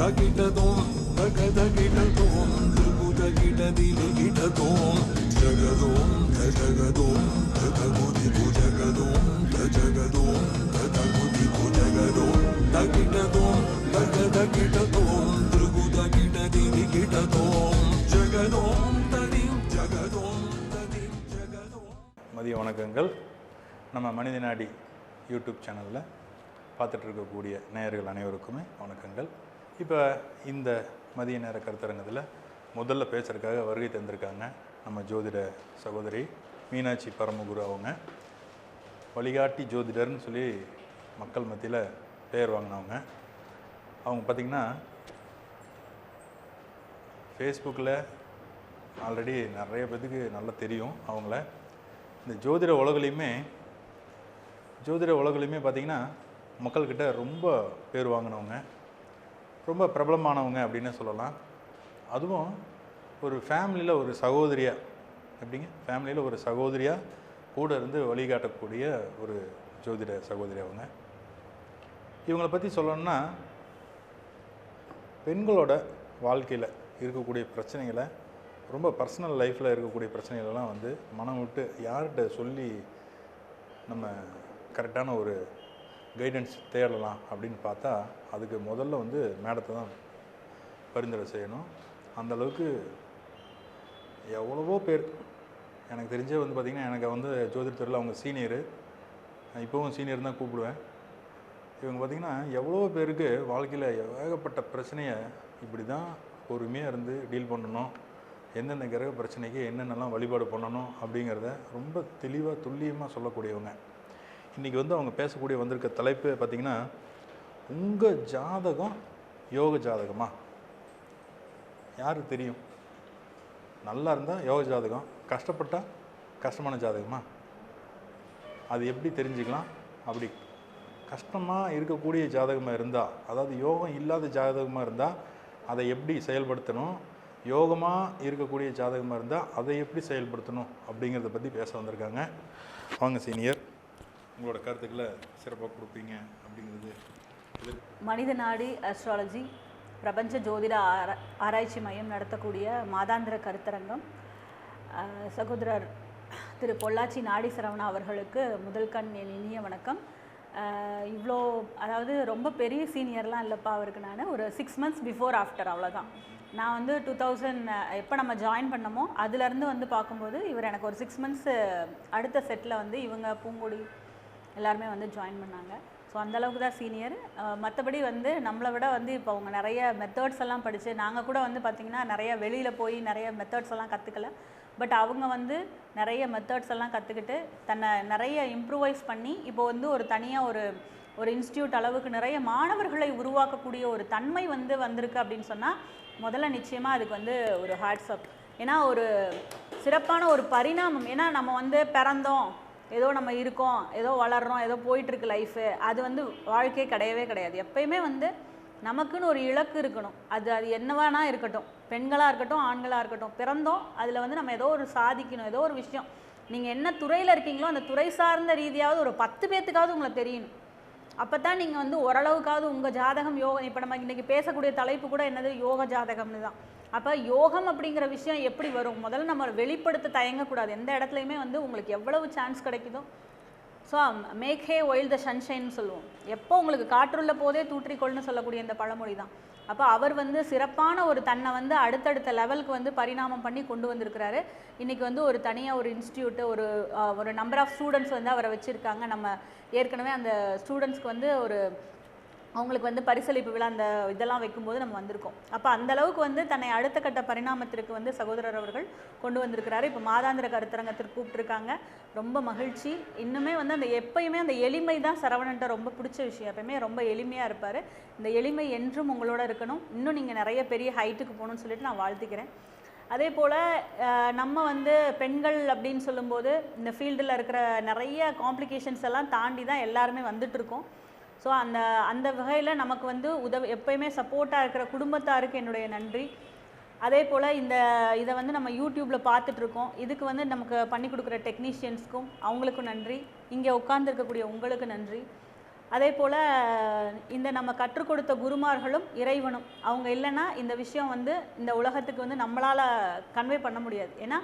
தகிடதோம் தகதகிடதோம் திருபுதகிடதிலிகிடதோம் ஜகதோம் தஜகதோம் ததகுதி புஜகதோம் தஜகதோம் ததகுதி புஜகதோம் தகிடதோம் தகதகிடதோம் திருபுதகிடதிலிகிடதோம் ஜகதோம் ததிம் ஜகதோம் ததிம் ஜகதோம். மதிய வணக்கங்கள். நம்ம மனிதநாடி யூடியூப் சேனலில் பார்த்துட்டு இருக்கக்கூடிய நேயர்கள் அனைவருக்குமே வணக்கங்கள். இப்போ இந்த மதிய நேர கருத்தரங்கத்தில் முதல்ல பேசுகிறதுக்காக வருகை தந்திருக்காங்க நம்ம ஜோதிட சகோதரி மீனாட்சி பரமகுரு. அவங்க வழிகாட்டி ஜோதிடர்னு சொல்லி மக்கள் மத்தியில் பெயர் வாங்கினவங்க. அவங்க பார்த்திங்கன்னா ஃபேஸ்புக்கில் ஆல்ரெடி நிறைய பேருக்கு நல்லா தெரியும். அவங்கள இந்த ஜோதிட உலகிலையுமே பார்த்திங்கன்னா மக்கள்கிட்ட ரொம்ப பேர் வாங்கினவங்க, ரொம்ப பிரபலமானவங்க அப்படின்னு சொல்லலாம். அதுவும் ஒரு ஃபேமிலியில் ஒரு சகோதரியாக, எப்படிங்க ஃபேமிலியில் ஒரு சகோதரியாக கூட இருந்து வழிகாட்டக்கூடிய ஒரு ஜோதிட சகோதரி அவங்க. இவங்களை பற்றி சொல்லணும்னா, பெண்களோட வாழ்க்கையில் இருக்கக்கூடிய பிரச்சனைகளை, ரொம்ப பர்சனல் லைஃப்பில் இருக்கக்கூடிய பிரச்சனைகளெல்லாம் வந்து மனம் விட்டு யார்கிட்ட சொல்லி நம்ம கரெக்டான ஒரு கைடன்ஸ் தேடலாம் அப்படின்னு பார்த்தா, அதுக்கு முதல்ல வந்து மேடத்தை தான் பரிந்துரை செய்யணும். அந்தளவுக்கு எவ்வளவோ பேர் எனக்கு தெரிஞ்சே வந்து பார்த்திங்கன்னா, எனக்கு வந்து ஜோதிடத்துறையில் அவங்க சீனியரு, இப்போவும் சீனியர் தான் கூப்பிடுவேன். இவங்க பார்த்திங்கன்னா எவ்வளோ பேருக்கு வாழ்க்கையில் ஏகப்பட்ட பிரச்சனையை இப்படி தான் பொறுமையாக இருந்து டீல் பண்ணணும், எந்தெந்த கிரக பிரச்சனைக்கு என்னென்னலாம் வழிபாடு பண்ணணும் அப்படிங்கிறத ரொம்ப தெளிவாக துல்லியமாக சொல்லக்கூடியவங்க. இன்றைக்கி வந்து அவங்க பேசக்கூடிய வந்திருக்க தலைப்பு பார்த்திங்கன்னா, உங்கள் ஜாதகம் யோக ஜாதகமா? யாருக்கு தெரியும்? நல்லா இருந்தால் யோக ஜாதகம், கஷ்டப்பட்டால் கஷ்டமான ஜாதகமா? அது எப்படி தெரிஞ்சுக்கலாம்? அப்படி கஷ்டமாக இருக்கக்கூடிய ஜாதகமாக இருந்தால், அதாவது யோகம் இல்லாத ஜாதகமாக இருந்தால் அதை எப்படி செயல்படுத்தணும், யோகமாக இருக்கக்கூடிய ஜாதகமாக இருந்தால் அதை எப்படி செயல்படுத்தணும் அப்படிங்கிறத பற்றி பேச வந்திருக்காங்க. வாங்க சீனியர், உங்களோட கருத்துக்களை சிறப்பாக கொடுப்பீங்க அப்படிங்கிறது. மனிதநாடி அஸ்ட்ராலஜி பிரபஞ்ச ஜோதிட ஆராய்ச்சி மையம் நடத்தக்கூடிய மாதாந்திர கருத்தரங்கம். சகோதரர் திரு பொள்ளாச்சி நாடி சரவணா அவர்களுக்கு முதல் கண் என் இனிய வணக்கம். இவ்வளோ, அதாவது ரொம்ப பெரிய சீனியர்லாம் இல்லைப்பா அவருக்கு. நான் ஒரு 6 months பிஃபோர் ஆஃப்டர், அவ்வளோதான். நான் வந்து 2000 எப்போ நம்ம ஜாயின் பண்ணமோ அதுலேருந்து வந்து பார்க்கும்போது இவர் எனக்கு ஒரு 6 months அடுத்த செட்டில் வந்து இவங்க பூங்கொடி எல்லாருமே வந்து ஜாயின் பண்ணாங்க. ஸோ அந்தளவுக்கு தான் சீனியர். மற்றபடி வந்து நம்மளை விட வந்து இப்போ அவங்க நிறைய மெத்தட்ஸ் எல்லாம் படித்து, நாங்கள் கூட வந்து பார்த்திங்கன்னா நிறைய வெளியில் போய் நிறைய மெத்தட்ஸ் எல்லாம் கற்றுக்கல. பட் அவங்க வந்து நிறைய மெத்தட்ஸ் எல்லாம் கற்றுக்கிட்டு தன்னை நிறைய இம்ப்ரூவைஸ் பண்ணி இப்போ வந்து ஒரு தனியாக ஒரு இன்ஸ்டியூட் அளவுக்கு நிறைய மாணவர்களை உருவாக்கக்கூடிய ஒரு தன்மை வந்து வந்திருக்கு அப்படின்னு சொன்னால், முதல்ல நிச்சயமாக அதுக்கு வந்து ஒரு ஹாட்ஸ்அப். ஏன்னா ஒரு சிறப்பான ஒரு பரிணாமம். ஏன்னா நம்ம வந்து பிறந்தோம், ஏதோ நம்ம இருக்கோம், ஏதோ வளர்கிறோம், ஏதோ போயிட்டுருக்கு லைஃபு, அது வந்து வாழ்க்கையே கிடையவே கிடையாது. எப்பயுமே வந்து நமக்குன்னு ஒரு இலக்கு இருக்கணும். அது என்னவானா இருக்கட்டும், பெண்களாக இருக்கட்டும் ஆண்களாக இருக்கட்டும், பிறந்தோம் அதில் வந்து நம்ம ஏதோ ஒரு சாதிக்கணும், ஏதோ ஒரு விஷயம். நீங்கள் என்ன துறையில் இருக்கீங்களோ அந்த துறை சார்ந்த ரீதியாவது ஒரு 10 பேர்த்துக்காவது உங்களை தெரியணும். அப்போ தான் நீங்கள் வந்து ஓரளவுக்காவது உங்கள் ஜாதகம் யோகம். இப்போ நம்ம இன்றைக்கி பேசக்கூடிய தலைப்பு கூட என்னது, யோக ஜாதகம்னு தான். அப்போ யோகம் அப்படிங்கிற விஷயம் எப்படி வரும்? முதல்ல நம்ம வெளிப்படுத்த தயங்கக்கூடாது. எந்த இடத்துலையுமே வந்து உங்களுக்கு எவ்வளவு சான்ஸ் கிடைக்குதோ, so make hay while the சன்ஷைன்னு சொல்லுவோம். எப்போ உங்களுக்கு காற்றுள்ள போதே தூற்றிக்கொள்னு சொல்லக்கூடிய இந்த பழமொழி தான். அப்போ அவர் வந்து சிறப்பான ஒரு தன்னை வந்து அடுத்தடுத்த லெவலுக்கு வந்து பரிணாமம் பண்ணி கொண்டு வந்திருக்கிறாரு. இன்றைக்கி வந்து ஒரு தனியாக ஒரு இன்ஸ்டியூட்டு, ஒரு நம்பர் ஆஃப் ஸ்டூடெண்ட்ஸ் வந்து அவரை வச்சுருக்காங்க. நம்ம ஏற்கனவே அந்த ஸ்டூடெண்ட்ஸ்க்கு வந்து அவங்களுக்கு வந்து பரிசளிப்பு விழா அந்த இதெல்லாம் வைக்கும்போது நம்ம வந்திருக்கோம். அப்போ அந்தளவுக்கு வந்து தன்னை அடுத்த கட்ட பரிணாமத்திற்கு வந்து சகோதரர் அவர்கள் கொண்டு வந்திருக்கிறாரு. இப்போ மாதாந்திர கருத்தரங்கத்திற்கு கூப்பிட்டுருக்காங்க. ரொம்ப மகிழ்ச்சி. இன்னுமே வந்து அந்த எப்பயுமே அந்த எளிமை தான் சரவணன்ட்ட ரொம்ப பிடிச்ச விஷயம். எப்பயுமே ரொம்ப எளிமையாக இருப்பார். இந்த எளிமை என்றும் உங்களோட இருக்கணும். இன்னும் நீங்கள் நிறைய பெரிய ஹைட்டுக்கு போகணும்னு சொல்லிட்டு நான் வாழ்த்துக்கிறேன். அதே போல் நம்ம வந்து பெண்கள் அப்படின்னு சொல்லும்போது இந்த ஃபீல்டில் இருக்கிற நிறைய காம்ப்ளிகேஷன்ஸ் எல்லாம் தாண்டி தான் எல்லாருமே வந்துட்டுருக்கோம். ஸோ அந்த வகையில் நமக்கு வந்து எப்பயுமே சப்போர்ட்டாக இருக்கிற குடும்பத்தாருக்கு என்னுடைய நன்றி. அதே போல் இதை வந்து நம்ம யூடியூப்பில் பார்த்துட்ருக்கோம். இதுக்கு வந்து நமக்கு பண்ணி கொடுக்குற டெக்னீஷியன்ஸ்க்கும் அவங்களுக்கும் நன்றி. இங்கே உட்கார்ந்துருக்கக்கூடிய உங்களுக்கு நன்றி. அதே போல் இந்த நம்ம கற்றுக் கொடுத்த குருமார்களும் இறைவனும் அவங்க இல்லைன்னா இந்த விஷயம் வந்து இந்த உலகத்துக்கு வந்து நம்மளால் கன்வே பண்ண முடியாது. ஏன்னா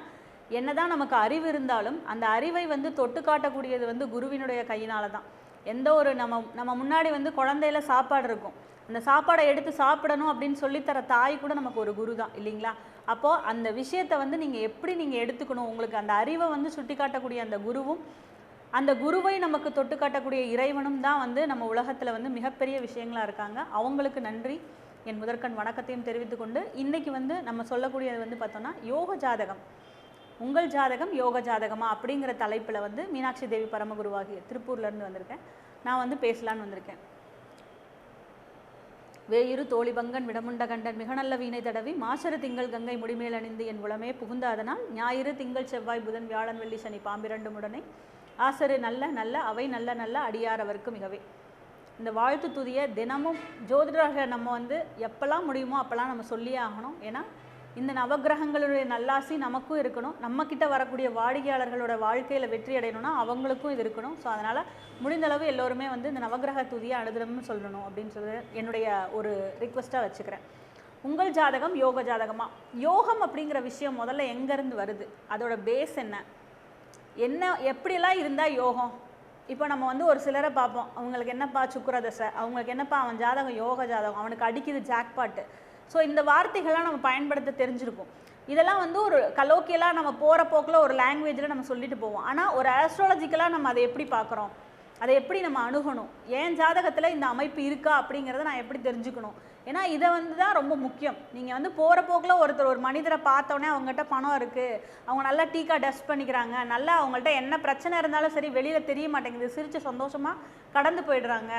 என்னதான் நமக்கு அறிவு இருந்தாலும் அந்த அறிவை வந்து தொட்டு காட்டக்கூடியது வந்து குருவினுடைய கையினால தான். எந்த ஒரு நம்ம முன்னாடி வந்து குழந்தையில சாப்பாடு இருக்கும், அந்த சாப்பாடை எடுத்து சாப்பிடணும் அப்படின்னு சொல்லித்தர தாய் கூட நமக்கு ஒரு குரு தான் இல்லைங்களா? அப்போது அந்த விஷயத்தை வந்து நீங்கள் எப்படி நீங்கள் எடுத்துக்கணும், உங்களுக்கு அந்த அறிவை வந்து சுட்டி காட்டக்கூடிய அந்த குருவும் அந்த குருவை நமக்கு தொட்டு காட்டக்கூடிய இறைவனும் தான் வந்து நம்ம உலகத்தில் வந்து மிகப்பெரிய விஷயங்களாக இருக்காங்க. அவங்களுக்கு நன்றி, என் முதற்கண் வணக்கத்தையும் தெரிவித்து கொண்டு இன்றைக்கி வந்து நம்ம சொல்லக்கூடியது வந்து பார்த்தோன்னா யோக ஜாதகம், உங்கள் ஜாதகம் யோக ஜாதகமா அப்படிங்கிற தலைப்பில் வந்து மீனாட்சி தேவி பரமகுருவாகிய திருப்பூர்லேருந்து வந்திருக்கேன். நான் வந்து பேசலான்னு வந்திருக்கேன். வேயிரு தோழிபங்கன் விடமுண்ட கண்டன் மிக நல்ல வீணை தடவி மாசரு திங்கள் கங்கை முடிமேல் அணிந்து என் உளமே புகுந்த அதனால் ஞாயிறு திங்கள் செவ்வாய் புதன் வியாழன் வெள்ளி சனி பாம்பிரண்டு முடனை ஆசரு நல்ல நல்ல அவை நல்ல நல்ல அடியார் அவருக்கு மிகவே. இந்த வாழ்த்து துதியை தினமும் ஜோதிடர்கள் நம்ம வந்து எப்போல்லாம் முடியுமோ அப்போல்லாம் நம்ம சொல்லியே ஆகணும். ஏன்னா இந்த நவகிரகங்களுடைய நல்லாசி நமக்கும் இருக்கணும், நம்மக்கிட்ட வரக்கூடிய வாடிக்கையாளர்களோட வாழ்க்கையில் வெற்றி அடையணும்னா அவங்களுக்கும் இது இருக்கணும். ஸோ அதனால் முடிந்தளவு எல்லோருமே வந்து இந்த நவகிரக துதியை அனுதினமும் சொல்லணும் அப்படின்னு சொல்லி என்னுடைய ஒரு ரிக்வெஸ்ட்டாக வச்சுக்கிறேன். உங்கள் ஜாதகம் யோக ஜாதகமா? யோகம் அப்படிங்கிற விஷயம் முதல்ல எங்கேருந்து வருது, அதோட பேஸ் என்ன எப்படிலாம் இருந்தால் யோகம்? இப்போ நம்ம வந்து ஒரு சிலரை பார்ப்போம், அவங்களுக்கு என்னப்பா சுக்கிரதசை, அவங்களுக்கு என்னப்பா அவன் ஜாதகம் யோக ஜாதகம், அவனுக்கு அடிக்குது ஜாக்பாட்டு. ஸோ இந்த வார்த்தைகள்லாம் நம்ம பயன்படுத்த தெரிஞ்சிருக்கும். இதெல்லாம் வந்து ஒரு கலோக்கியலாக நம்ம போகிற போக்கில் ஒரு லாங்குவேஜில் நம்ம சொல்லிட்டு போவோம். ஆனால் ஒரு ஆஸ்ட்ராலஜிக்கலாக நம்ம அதை எப்படி பார்க்குறோம், அதை எப்படி நம்ம அணுகணும், ஏன் ஜாதகத்தில் இந்த அமைப்பு இருக்கா அப்படிங்கிறத நான் எப்படி தெரிஞ்சுக்கணும்? ஏன்னா இதை வந்து தான் ரொம்ப முக்கியம். நீங்கள் வந்து போகிற போக்கில் ஒரு மனிதரை பார்த்தோன்னே அவங்ககிட்ட பணம் இருக்குது, அவங்க நல்லா டீக்கா டஸ்ட் பண்ணிக்கிறாங்க, நல்லா அவங்கள்ட்ட என்ன பிரச்சனை இருந்தாலும் சரி வெளியில் தெரிய மாட்டேங்குது, சிரித்து சந்தோஷமாக கடந்து போயிடுறாங்க,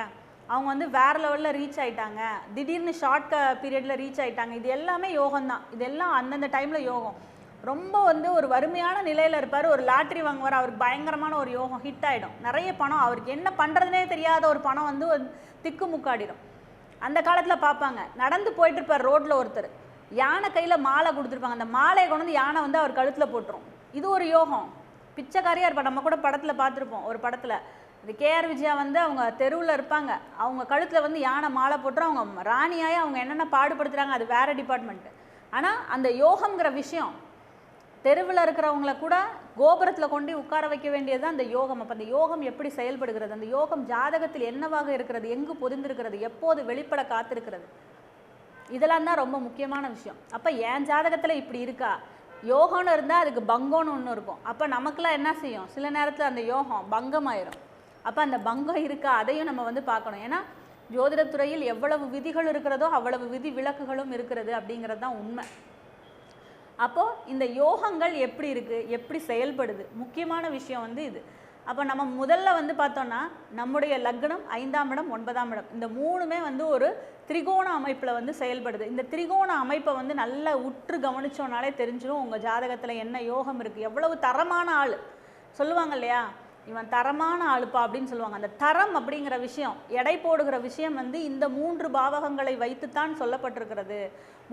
அவங்க வந்து வேறு லெவலில் ரீச் ஆகிட்டாங்க, திடீர்னு ஷார்ட் பீரியடில் ரீச் ஆகிட்டாங்க, இது எல்லாமே யோகம்தான். இதெல்லாம் அந்தந்த டைமில் யோகம். ரொம்ப வந்து ஒரு வறுமையான நிலையில் இருப்பார், ஒரு லாட்ரி வாங்குவார், அவருக்கு பயங்கரமான ஒரு யோகம் ஹிட் ஆகிடும், நிறைய பணம், அவருக்கு என்ன பண்ணுறதுனே தெரியாத ஒரு பணம் வந்து திக்குமுக்காடிடும். அந்த காலத்தில் பார்ப்பாங்க, நடந்து போயிட்டு இருப்பார் ரோட்டில் ஒருத்தர், யானை கையில் மாலை கொடுத்துருப்பாங்க, அந்த மாலையை கொண்டு வந்து யானை வந்து அவர் கழுத்தில் போட்டுரும். இது ஒரு யோகம். பிச்சைக்காரியாக இருப்பார், நம்ம கூட படத்தில் பார்த்துருப்போம். ஒரு படத்தில் இந்த கேஆர் விஜயா வந்து அவங்க தெருவில் இருப்பாங்க, அவங்க கழுத்தில் வந்து யானை மாலை போட்டுரும், அவங்க ராணியாய் அவங்க என்னென்ன பாடுபடுத்துகிறாங்க, அது வேறு டிபார்ட்மெண்ட்டு. ஆனால் அந்த யோகம்ங்கிற விஷயம் தெருவில் இருக்கிறவங்கள கூட கோபுரத்தில் கொண்டு உட்கார வைக்க வேண்டியது தான் அந்த யோகம். அப்போ அந்த யோகம் எப்படி செயல்படுகிறது, அந்த யோகம் ஜாதகத்தில் என்னவாக இருக்கிறது, எங்கு பொதிந்திருக்கிறது, எப்போது வெளிப்பட காத்திருக்கிறது, இதெல்லாம் தான் ரொம்ப முக்கியமான விஷயம். அப்போ என் ஜாதகத்தில் இப்படி இருக்கா, யோகம்னு இருந்தால் அதுக்கு பங்கம்னு ஒன்று இருக்கும். அப்போ நமக்குலாம் என்ன செய்யும், சில நேரத்தில் அந்த யோகம் பங்கமாயிரும். அப்போ அந்த பங்கம் இருக்கா, அதையும் நம்ம வந்து பார்க்கணும். ஏன்னா ஜோதிடத்துறையில் எவ்வளவு விதிகள் இருக்கிறதோ அவ்வளவு விதி விலக்குகளும் இருக்கிறது அப்படிங்கிறது தான் உண்மை. அப்போது இந்த யோகங்கள் எப்படி இருக்குது, எப்படி செயல்படுது, முக்கியமான விஷயம் வந்து இது. அப்போ நம்ம முதல்ல வந்து பார்த்தோன்னா நம்முடைய லக்னம் 5ஆம் இடம் 9ஆம் இடம் இந்த மூணுமே வந்து ஒரு திரிகோண அமைப்பில் வந்து செயல்படுது. இந்த திரிகோண அமைப்பை வந்து நல்லா உற்று கவனிச்சோன்னாலே தெரிஞ்சிடும் உங்கள் ஜாதகத்தில் என்ன யோகம் இருக்குது, எவ்வளவு தரமான ஆள் சொல்லுவாங்க இல்லையா, இவன் தரமான ஆளுப்பா அப்படின்னு சொல்லுவாங்க. அந்த தரம் அப்படிங்கிற விஷயம், எடை போடுகிற விஷயம் வந்து இந்த 3 பாவகங்களை வைத்துத்தான் சொல்லப்பட்டிருக்கிறது.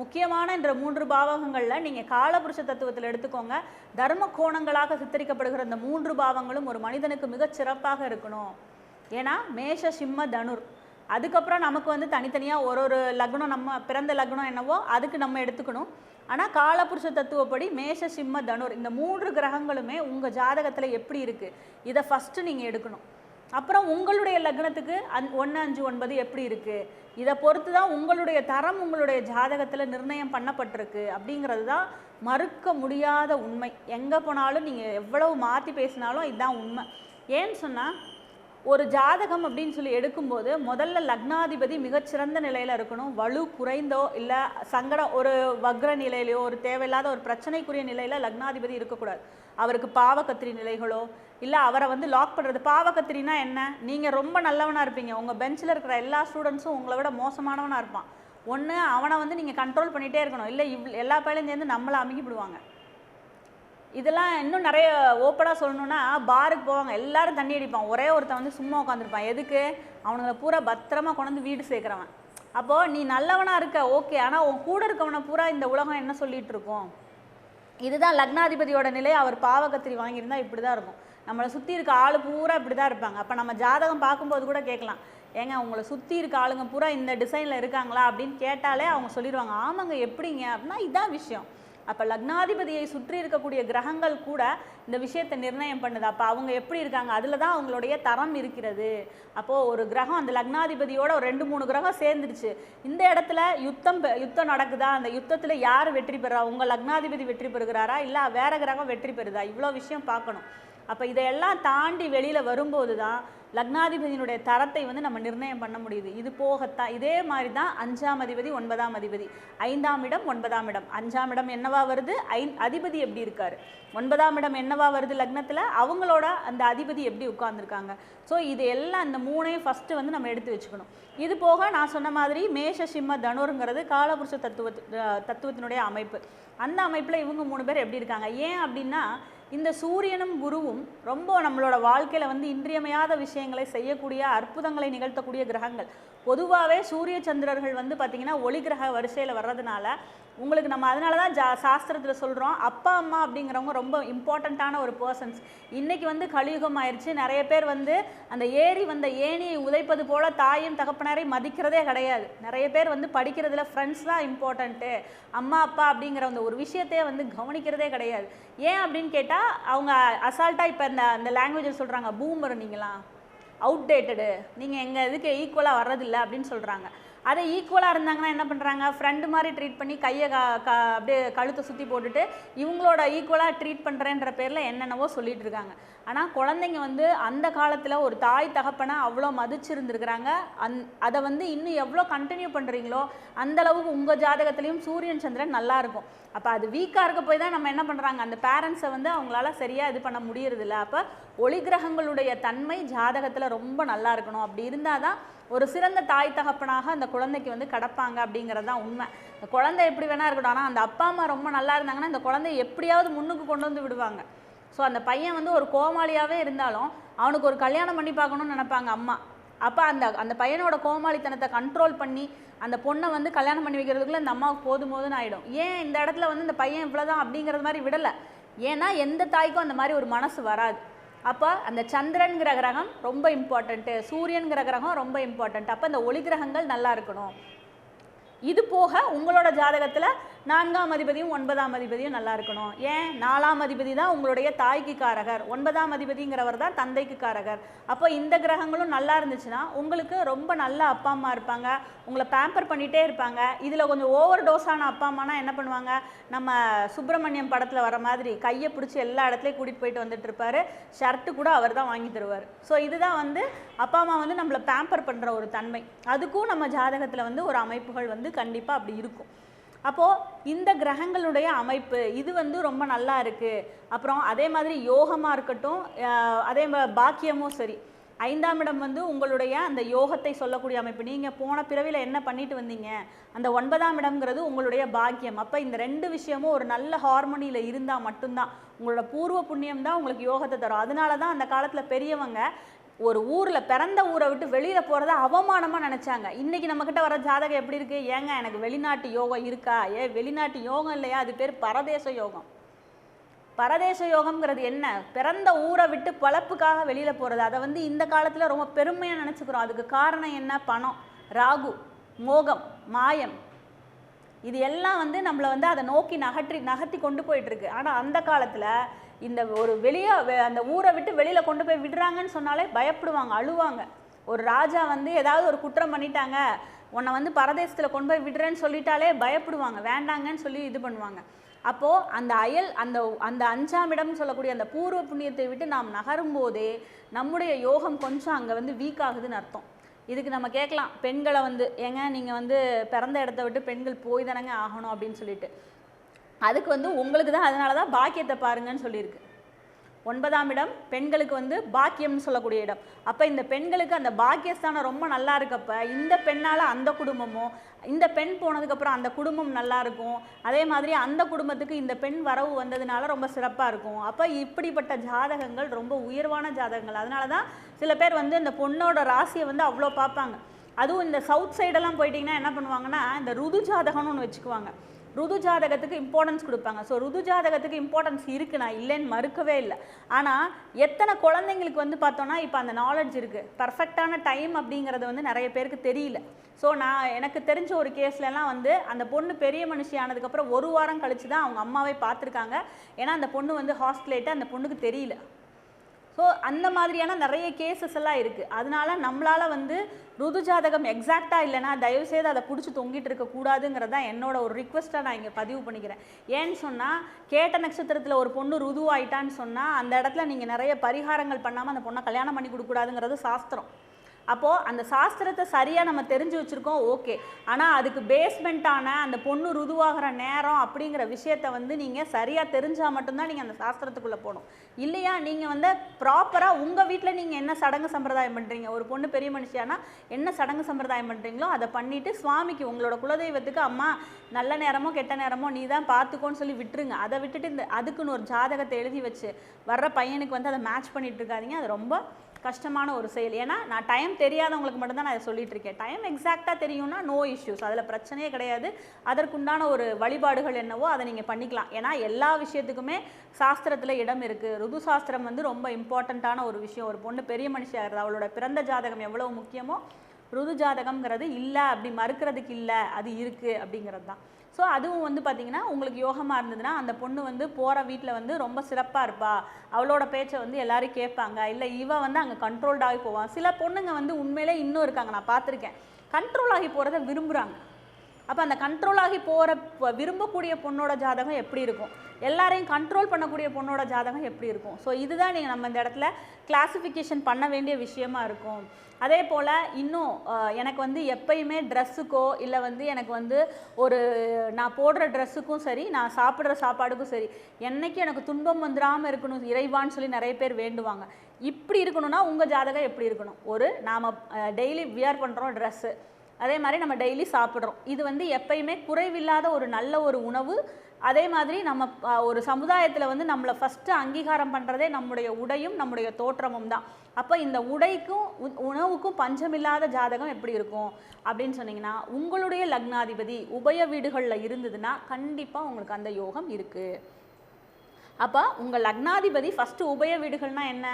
முக்கியமான இந்த 3 பாவகங்களில் நீங்கள் காலபுருஷ தத்துவத்தில் எடுத்துக்கோங்க, தர்ம கோணங்களாக சித்தரிக்கப்படுகிற இந்த 3 பாவங்களும் ஒரு மனிதனுக்கு மிகச் சிறப்பாக இருக்கணும். ஏன்னா மேஷ சிம்ம தனுர், அதுக்கப்புறம் நமக்கு வந்து தனித்தனியாக ஒரு லக்னம், நம்ம பிறந்த லக்னம் என்னவோ அதுக்கு நம்ம எடுத்துக்கணும். ஆனால் காலபுருஷ தத்துவப்படி மேஷ சிம்ம தனுர் இந்த 3 கிரகங்களுமே உங்கள் ஜாதகத்தில் எப்படி இருக்குது இதை ஃபஸ்ட்டு நீங்கள் எடுக்கணும். அப்புறம் உங்களுடைய லக்னத்துக்கு 1, 5, 9 எப்படி இருக்குது, இதை பொறுத்து தான் உங்களுடைய தரம் உங்களுடைய ஜாதகத்தில் நிர்ணயம் பண்ணப்பட்டிருக்கு அப்படிங்கிறது தான் மறுக்க முடியாத உண்மை. எங்கே போனாலும் நீங்கள் எவ்வளவு மாற்றி பேசினாலும் இதுதான் உண்மை. ஏன்னு சொன்னால் ஒரு ஜாதகம் அப்படின்னு சொல்லி எடுக்கும்போது முதல்ல லக்னாதிபதி மிகச்சிறந்த நிலையில் இருக்கணும். வலு குறைந்தோ இல்லை சங்கடம் ஒரு வக்ர நிலையிலையோ ஒரு தேவையில்லாத ஒரு பிரச்சனைக்குரிய நிலையில் லக்னாதிபதி இருக்கக்கூடாது. அவருக்கு பாவக்கத்திரி நிலைகளோ இல்லை அவரை வந்து லாக் பண்ணுறது. பாவக்கத்திரினா என்ன, நீங்கள் ரொம்ப நல்லவனாக இருப்பீங்க, உங்கள் பெஞ்சில் இருக்கிற எல்லா ஸ்டூடெண்ட்ஸும் உங்களை விட மோசமானவனாக இருப்பான். ஒன்று அவனை வந்து நீங்கள் கண்ட்ரோல் பண்ணிகிட்டே இருக்கணும், இல்லை எல்லா பையனையும் சேர்ந்து நம்மளை அமுக்கிவிடுவாங்க. இதெல்லாம் இன்னும் நிறைய ஓப்பனாக சொல்லணுன்னா பாருக்கு போவாங்க, எல்லாரும் தண்ணி அடிப்பான், ஒரே ஒருத்தன் வந்து சும்மா உட்காந்துருப்பான். எதுக்கு, அவனுங்களை பூரா பத்திரமா கொண்டு வீடு சேர்க்குறவன். அப்போது நீ நல்லவனாக இருக்க ஓகே, ஆனால் உன் கூட இருக்கவனை பூரா இந்த உலகம் என்ன சொல்லிகிட்டு இருக்கும். இதுதான் லக்னாதிபதியோட நிலை. அவர் பாவக்கத்திரி வாங்கியிருந்தால் இப்படி தான் இருக்கும். நம்மளை சுற்றி இருக்க ஆள் பூரா இப்படி தான் இருப்பாங்க. அப்போ நம்ம ஜாதகம் பார்க்கும்போது கூட கேட்கலாம், ஏங்க உங்களை சுற்றி இருக்க ஆளுங்க பூரா இந்த டிசைனில் இருக்காங்களா அப்படின்னு கேட்டாலே அவங்க சொல்லிடுவாங்க, ஆமாங்க எப்படிங்க அப்படின்னா இதான் விஷயம். அப்போ லக்னாதிபதியை சுற்றி இருக்கக்கூடிய கிரகங்கள் கூட இந்த விஷயத்தை நிர்ணயம் பண்ணுது. அப்போ அவங்க எப்படி இருக்காங்க அதில் தான் அவங்களுடைய தரம் இருக்கிறது. அப்போது ஒரு கிரகம் அந்த லக்னாதிபதியோட ஒரு 2-3 கிரகம் சேர்ந்துருச்சு, இந்த இடத்துல யுத்தம் நடக்குதா, அந்த யுத்தத்தில் யார் வெற்றி பெறா, உங்கள் லக்னாதிபதி வெற்றி பெறுகிறாரா இல்லை வேற கிரகம் வெற்றி பெறுதா, இவ்வளோ விஷயம் பார்க்கணும். அப்போ இதையெல்லாம் தாண்டி வெளியில் வரும்போது தான் லக்னாதிபதியினுடைய தரத்தை வந்து நம்ம நிர்ணயம் பண்ண முடியுது. இது போகத்தான் இதே மாதிரி தான் 5ஆம் அதிபதி 9ஆம் அதிபதி, 5ஆம் இடம் 9ஆம் இடம். 5ஆம் இடம் என்னவா வருது, அதிபதி எப்படி இருக்காரு, 9ஆம் இடம் என்னவா வருது லக்னத்தில், அவங்களோட அந்த அதிபதி எப்படி உட்கார்ந்துருக்காங்க. ஸோ இது எல்லாம் இந்த 3ஐயும் ஃபஸ்ட்டு வந்து நம்ம எடுத்து வச்சுக்கணும். இது போக நான் சொன்ன மாதிரி மேஷ சிம்ம தனுருங்கிறது காலபுருஷ தத்துவத்தினுடைய அமைப்பு. அந்த அமைப்பில் இவங்க 3 பேர் எப்படி இருக்காங்க, ஏன் அப்படின்னா இந்த சூரியனும் குருவும் ரொம்ப நம்மளோட வாழ்க்கையில் வந்து இன்றியமையாத விஷயங்களை செய்யக்கூடிய அற்புதங்களை நிகழ்த்தக்கூடிய கிரகங்கள். பொதுவாகவே சூரிய சந்திரர்கள் வந்து பார்த்திங்கன்னா ஒளி கிரக வரிசையில் வர்றதுனால உங்களுக்கு நம்ம அதனால தான் சாஸ்திரத்தில் சொல்கிறோம், அப்பா அம்மா அப்படிங்கிறவங்க ரொம்ப இம்பார்ட்டண்ட்டான ஒரு பர்சன்ஸ். இன்றைக்கி வந்து கலியுகம் ஆயிடுச்சு, நிறைய பேர் வந்து அந்த ஏறி வந்த ஏணியை உதைப்பது போல் தாயும் தகப்பனாரை மதிக்கிறதே கிடையாது. நிறைய பேர் வந்து படிக்கிறதுல ஃப்ரெண்ட்ஸ் தான் இம்பார்ட்டண்ட்டு, அம்மா அப்பா அப்படிங்கிற அந்த ஒரு விஷயத்தையே வந்து கவனிக்கிறதே கிடையாது. ஏன் அப்படின்னு கேட்டால் அவங்க அசால்ட்டாக இப்போ இந்த லாங்குவேஜில் சொல்கிறாங்க, பூமர் நீங்களாம் அவுட்டேட்டடு, நீங்கள் எங்கள் இதுக்கு ஈக்குவலாக வர்றதில்லை அப்படின்னு சொல்கிறாங்க. அதை ஈக்குவலாக இருந்தாங்கன்னா என்ன பண்ணுறாங்க, ஃப்ரெண்டு மாதிரி ட்ரீட் பண்ணி கையை அப்படியே கழுத்தை சுற்றி போட்டுட்டு இவங்களோட ஈக்குவலாக ட்ரீட் பண்ணுறேன்ற பேரில் என்னென்னவோ சொல்லிட்டு இருக்காங்க. ஆனால் குழந்தைங்க வந்து அந்த காலத்தில் ஒரு தாய் தகப்பனை அவ்வளோ மதிச்சிருந்துருக்குறாங்க. அதை வந்து இன்னும் எவ்வளோ கண்டினியூ பண்ணுறீங்களோ அந்தளவுக்கு உங்கள் ஜாதகத்துலேயும் சூரியன் சந்திரன் நல்லாயிருக்கும். அப்போ அது வீக்காக இருக்க போய் தான் நம்ம என்ன பண்ணுறாங்க, அந்த பேரண்ட்ஸை வந்து அவங்களால சரியாக இது பண்ண முடியறதில்ல. அப்போ ஒளி கிரகங்களுடைய தன்மை ஜாதகத்தில் ரொம்ப நல்லா இருக்கணும். அப்படி இருந்தால் தான் ஒரு சிறந்த தாய் தகப்பனாக அந்த குழந்தைக்கு வந்து கிடப்பாங்க அப்படிங்கிறது தான் உண்மை. இந்த குழந்தை எப்படி வேணா இருக்கட்டும், ஆனால் அந்த அப்பா அம்மா ரொம்ப நல்லா இருந்தாங்கன்னா இந்த குழந்தைய எப்படியாவது முன்னுக்கு கொண்டு வந்து விடுவாங்க. ஸோ அந்த பையன் வந்து ஒரு கோமாளியாகவே இருந்தாலும் அவனுக்கு ஒரு கல்யாணம் பண்ணி பார்க்கணுன்னு நினைப்பாங்க அம்மா. அப்போ அந்த பையனோட கோமாளித்தனத்தை கண்ட்ரோல் பண்ணி அந்த பொண்ணை வந்து கல்யாணம் பண்ணி வைக்கிறதுக்குள்ளே இந்த அம்மாவுக்கு போதும் ஆகிடும். ஏன் இந்த இடத்துல வந்து இந்த பையன் இவ்வளோதான் அப்படிங்கிறது மாதிரி விடலை, ஏன்னா எந்த தாய்க்கும் அந்த மாதிரி ஒரு மனசு வராது. அப்போ அந்த சந்திரன்கிற கிரகம் ரொம்ப இம்பார்ட்டண்ட்டு, சூரியன்கிற கிரகம் ரொம்ப இம்பார்ட்டண்ட். அப்போ இந்த ஒளி கிரகங்கள் நல்லா இருக்கணும். இது போக உங்களோட ஜாதகத்தில் 4ஆம் அதிபதியும் 9ஆம் அதிபதியும் நல்லா இருக்கணும். ஏன், 4ஆம் அதிபதி தான் உங்களுடைய தாய்க்கு காரகர், 9ஆம் அதிபதிங்கிறவர் தான் தந்தைக்கு காரகர். அப்போ இந்த கிரகங்களும் நல்லா இருந்துச்சுன்னா உங்களுக்கு ரொம்ப நல்ல அப்பா அம்மா இருப்பாங்க, உங்களை பேம்பர் பண்ணிகிட்டே இருப்பாங்க. இதில் கொஞ்சம் ஓவர் டோஸான அப்பா அம்மானா என்ன பண்ணுவாங்க, நம்ம சுப்பிரமணியம் படத்தில் வர மாதிரி கையை பிடிச்சி எல்லா இடத்துலையும் கூட்டிகிட்டு போயிட்டு வந்துட்டு இருப்பார், ஷர்ட்டு கூட அவர் தான் வாங்கி தருவார். ஸோ இதுதான் வந்து அப்பா அம்மா வந்து நம்மளை பேம்பர் பண்ணுற ஒரு தன்மை. அதுக்கும் நம்ம ஜாதகத்தில் வந்து ஒரு அமைப்புகள் வந்து கண்டிப்பாக அப்படி இருக்கும். அப்போது இந்த கிரகங்களுடைய அமைப்பு இது வந்து ரொம்ப நல்லா இருக்குது. அப்புறம் அதே மாதிரி யோகமாக இருக்கட்டும், அதே மாதிரி பாக்கியமும் சரி, 5ஆம் இடம் வந்து உங்களுடைய அந்த யோகத்தை சொல்லக்கூடிய அமைப்பு. நீங்கள் போன பிறவியில் என்ன பண்ணிட்டு வந்தீங்க, அந்த 9ஆம் இடம்ங்கிறது உங்களுடைய பாக்கியம். அப்போ இந்த 2 விஷயமும் ஒரு நல்ல ஹார்மோனியில் இருந்தால் மட்டும்தான் உங்களோட பூர்வ புண்ணியம் தான் உங்களுக்கு யோகத்தை தரும். அதனால தான் அந்த காலத்தில் பெரியவங்க ஒரு ஊரில் பிறந்த ஊரை விட்டு வெளியில் போகிறத அவமானமாக நினச்சாங்க. இன்றைக்கி நம்மக்கிட்ட வர ஜாதகம் எப்படி இருக்குது, ஏங்க எனக்கு வெளிநாட்டு யோகம் இருக்கா, வெளிநாட்டு யோகம் இல்லையா, அது பேர் பரதேச யோகம். பரதேச யோகம்ங்கிறது என்ன, பிறந்த ஊரை விட்டு பழப்புக்காக வெளியில் போகிறது. அதை வந்து இந்த காலத்தில் ரொம்ப பெருமையாக நினச்சிக்கிறோம். அதுக்கு காரணம் என்ன, பணம், ராகு, மோகம், மாயம், இது எல்லாம் வந்து நம்மளை வந்து அதை நோக்கி நகர்த்தி கொண்டு போயிட்டுருக்கு. ஆனால் அந்த காலத்தில் இந்த ஒரு அந்த ஊரை விட்டு வெளியில் கொண்டு போய் விடுறாங்கன்னு சொன்னாலே பயப்படுவாங்க, அழுவாங்க. ஒரு ராஜா வந்து ஏதாவது ஒரு குற்றம் பண்ணிட்டாங்க, உன்னை வந்து பரதேசத்தில் கொண்டு போய் விடுறேன்னு சொல்லிட்டாலே பயப்படுவாங்க, வேண்டாங்கன்னு சொல்லி இது பண்ணுவாங்க. அப்போது அந்த 5ஆம் இடம்னு சொல்லக்கூடிய அந்த பூர்வ புண்ணியத்தை விட்டு நாம் நகரும் போதே நம்முடைய யோகம் கொஞ்சம் அங்கே வந்து வீக் ஆகுதுன்னு அர்த்தம். இதுக்கு நம்ம கேட்கலாம், பெண்களை வந்து ஏங்க நீங்கள் வந்து பிறந்த இடத்த விட்டு பெண்கள் போய் தானங்க ஆகணும் அப்படின்னு சொல்லிட்டு. அதுக்கு வந்து உங்களுக்கு தான், அதனால தான் பாக்கியத்தை பாருங்கன்னு சொல்லியிருக்கு. 9ஆம் இடம் பெண்களுக்கு வந்து பாக்கியம்னு சொல்லக்கூடிய இடம். அப்போ இந்த பெண்களுக்கு அந்த பாக்கியஸ்தானம் ரொம்ப நல்லா இருக்கப்ப இந்த பெண்ணால் அந்த குடும்பமும், இந்த பெண் போனதுக்கப்புறம் அந்த குடும்பம் நல்லா இருக்கும், அதே மாதிரி அந்த குடும்பத்துக்கு இந்த பெண் வரவு வந்ததுனால ரொம்ப சிறப்பாக இருக்கும். அப்போ இப்படிப்பட்ட ஜாதகங்கள் ரொம்ப உயர்வான ஜாதகங்கள். அதனால தான் சில பேர் வந்து இந்த பொண்ணோட ராசியை வந்து அவ்வளோ பார்ப்பாங்க. அதுவும் இந்த சவுத் சைடெல்லாம் போயிட்டிங்கன்னா என்ன பண்ணுவாங்கன்னா, இந்த ருது ஜாதகம்னு ஒன்று வச்சுக்குவாங்க. ருது ஜாதகத்துக்கு இம்பார்ட்டன்ஸ் கொடுப்பாங்க. ஸோ ருது ஜாதகத்துக்கு இம்பார்ட்டன்ஸ் இருக்குது, நான் இல்லைன்னு மறுக்கவே இல்லை. ஆனால் எத்தனை குழந்தைங்களுக்கு வந்து பார்த்தோன்னா இப்போ அந்த நாலேஜ் இருக்குது, பர்ஃபெக்டான டைம் அப்படிங்கிறது வந்து நிறைய பேருக்கு தெரியல. ஸோ எனக்கு தெரிஞ்ச ஒரு கேஸ்லலாம் வந்து அந்த பொண்ணு பெரிய மனுஷி ஆனதுக்கப்புறம் 1 வாரம் கழிச்சு தான் அவங்க அம்மாவே பார்த்துருக்காங்க. ஏன்னா அந்த பொண்ணு வந்து ஹாஸ்டலேட்டு அந்த பொண்ணுக்கு தெரியல. ஸோ அந்த மாதிரியான நிறைய கேசஸ் எல்லாம் இருக்குது. அதனால நம்மளால் வந்து ருது ஜாதகம் எக்ஸாக்டாக இல்லைனா தயவுசெய்து அதை பிடிச்சி தொங்கிட்டு இருக்கக்கூடாதுங்கிறது தான் என்னோட ஒரு ரிக்வெஸ்ட்டாக நான் இங்கே பதிவு பண்ணிக்கிறேன். ஏன்னு சொன்னால் கேட்ட நட்சத்திரத்தில் ஒரு பொண்ணு ருது ஆயிட்டான்னு சொன்னால் அந்த இடத்துல நீங்கள் நிறைய பரிகாரங்கள் பண்ணாமல் அந்த பொண்ணை கல்யாணம் பண்ணி கொடுக்கக்கூடாதுங்கிறது சாஸ்திரம். அப்போது அந்த சாஸ்திரத்தை சரியாக நம்ம தெரிஞ்சு வச்சுருக்கோம், ஓகே. ஆனால் அதுக்கு பேஸ்மெண்ட்டான அந்த பொண்ணு ருதுவாகிற நேரம் அப்படிங்கிற விஷயத்தை வந்து நீங்கள் சரியாக தெரிஞ்சால் மட்டும்தான் நீங்கள் அந்த சாஸ்திரத்துக்குள்ளே போகணும். இல்லையா நீங்கள் வந்து ப்ராப்பராக உங்கள் வீட்டில் நீங்கள் என்ன சடங்கு சம்பிரதாயம் பண்ணுறீங்க, ஒரு பொண்ணு பெரிய மனுஷியானா என்ன சடங்கு சம்பிரதாயம் பண்ணுறீங்களோ அதை பண்ணிவிட்டு சுவாமிக்கு உங்களோட குலதெய்வத்துக்கு அம்மா நல்ல நேரமோ கெட்ட நேரமோ நீ தான் பார்த்துக்கோன்னு சொல்லி விட்டுருங்க. அதை விட்டுட்டு அதுக்குன்னு ஒரு ஜாதகத்தை எழுதி வச்சு வர்ற பையனுக்கு வந்து அதை மேட்ச் பண்ணிட்டு இருக்காதீங்க. அது ரொம்ப கஷ்டமான ஒரு செயல். ஏன்னா நான் டைம் தெரியாதவங்களுக்கு மட்டும்தான் நான் அதை சொல்லிட்டு இருக்கேன். டைம் எக்ஸாக்டாக தெரியும்னா நோ இஷ்யூஸ், அதில் பிரச்சனையே கிடையாது. அதற்குண்டான ஒரு வழிபாடுகள் என்னவோ அதை நீங்கள் பண்ணிக்கலாம். ஏன்னா எல்லா விஷயத்துக்குமே சாஸ்திரத்தில் இடம் இருக்குது. ருது சாஸ்திரம் வந்து ரொம்ப இம்பார்ட்டண்ட்டான ஒரு விஷயம். ஒரு பொண்ணு பெரிய மனுஷியாகிறது அவளோட பிறந்த ஜாதகம் எவ்வளோ முக்கியமோ ருது ஜாதகம்ங்கிறது இல்லை அப்படி மறுக்கிறதுக்கு இல்லை, அது இருக்குது அப்படிங்கிறது தான். ஸோ அதுவும் வந்து பார்த்திங்கன்னா உங்களுக்கு யோகமாக இருந்ததுன்னா அந்த பொண்ணு வந்து போகிற வீட்டில் வந்து ரொம்ப சிறப்பாக இருப்பா, அவளோட பேச்சை வந்து எல்லோரும் கேட்பாங்க. இல்லை வந்து அங்கே கண்ட்ரோல்ட் ஆகி போவான். சில பொண்ணுங்க வந்து உண்மையிலே இன்னும் இருக்காங்க, நான் பார்த்துருக்கேன், கண்ட்ரோல் ஆகி போகிறத விரும்புகிறாங்க. அப்போ அந்த கண்ட்ரோல் ஆகி போகிற விரும்பக்கூடிய பொண்ணோட ஜாதகம் எப்படி இருக்கும், எல்லாரையும் கண்ட்ரோல் பண்ணக்கூடிய பொண்ணோட ஜாதகம் எப்படி இருக்கும். ஸோ இதுதான் நீங்கள் நம்ம இந்த இடத்துல கிளாஸிஃபிகேஷன் பண்ண வேண்டிய விஷயமா இருக்கும். அதே போல் இன்னும் எனக்கு வந்து எப்பயுமே ட்ரெஸ்ஸுக்கோ இல்லை வந்து எனக்கு வந்து ஒரு நான் போடுற ட்ரெஸ்ஸுக்கும் சரி நான் சாப்பிட்ற சாப்பாடுக்கும் சரி என்றைக்கும் எனக்கு துன்பம் வந்துடாமல் இருக்கணும் இறைவான்னு சொல்லி நிறைய பேர் வேண்டுவாங்க. இப்படி இருக்கணும்னா உங்கள் ஜாதகம் எப்படி இருக்கணும், ஒரு நாம் டெய்லி வியர் பண்ணுறோம் ட்ரெஸ்ஸு, அதே மாதிரி நம்ம டெய்லி சாப்பிட்றோம், இது வந்து எப்பயுமே குறைவில்லாத ஒரு நல்ல ஒரு உணவு. அதே மாதிரி நம்ம ஒரு சமுதாயத்தில் வந்து நம்மளை ஃபஸ்ட்டு அங்கீகாரம் பண்ணுறதே நம்முடைய உடையும் நம்முடைய தோற்றமும் தான். அப்போ இந்த உடைக்கும் உணவுக்கும் பஞ்சமில்லாத ஜாதகம் எப்படி இருக்கும் அப்படின்னு சொன்னீங்கன்னா உங்களுடைய லக்னாதிபதி உபய வீடுகளில் இருந்ததுன்னா கண்டிப்பாக உங்களுக்கு அந்த யோகம் இருக்குது. அப்போ உங்கள் லக்னாதிபதி ஃபஸ்ட்டு உபய வீடுகள்னால் என்ன,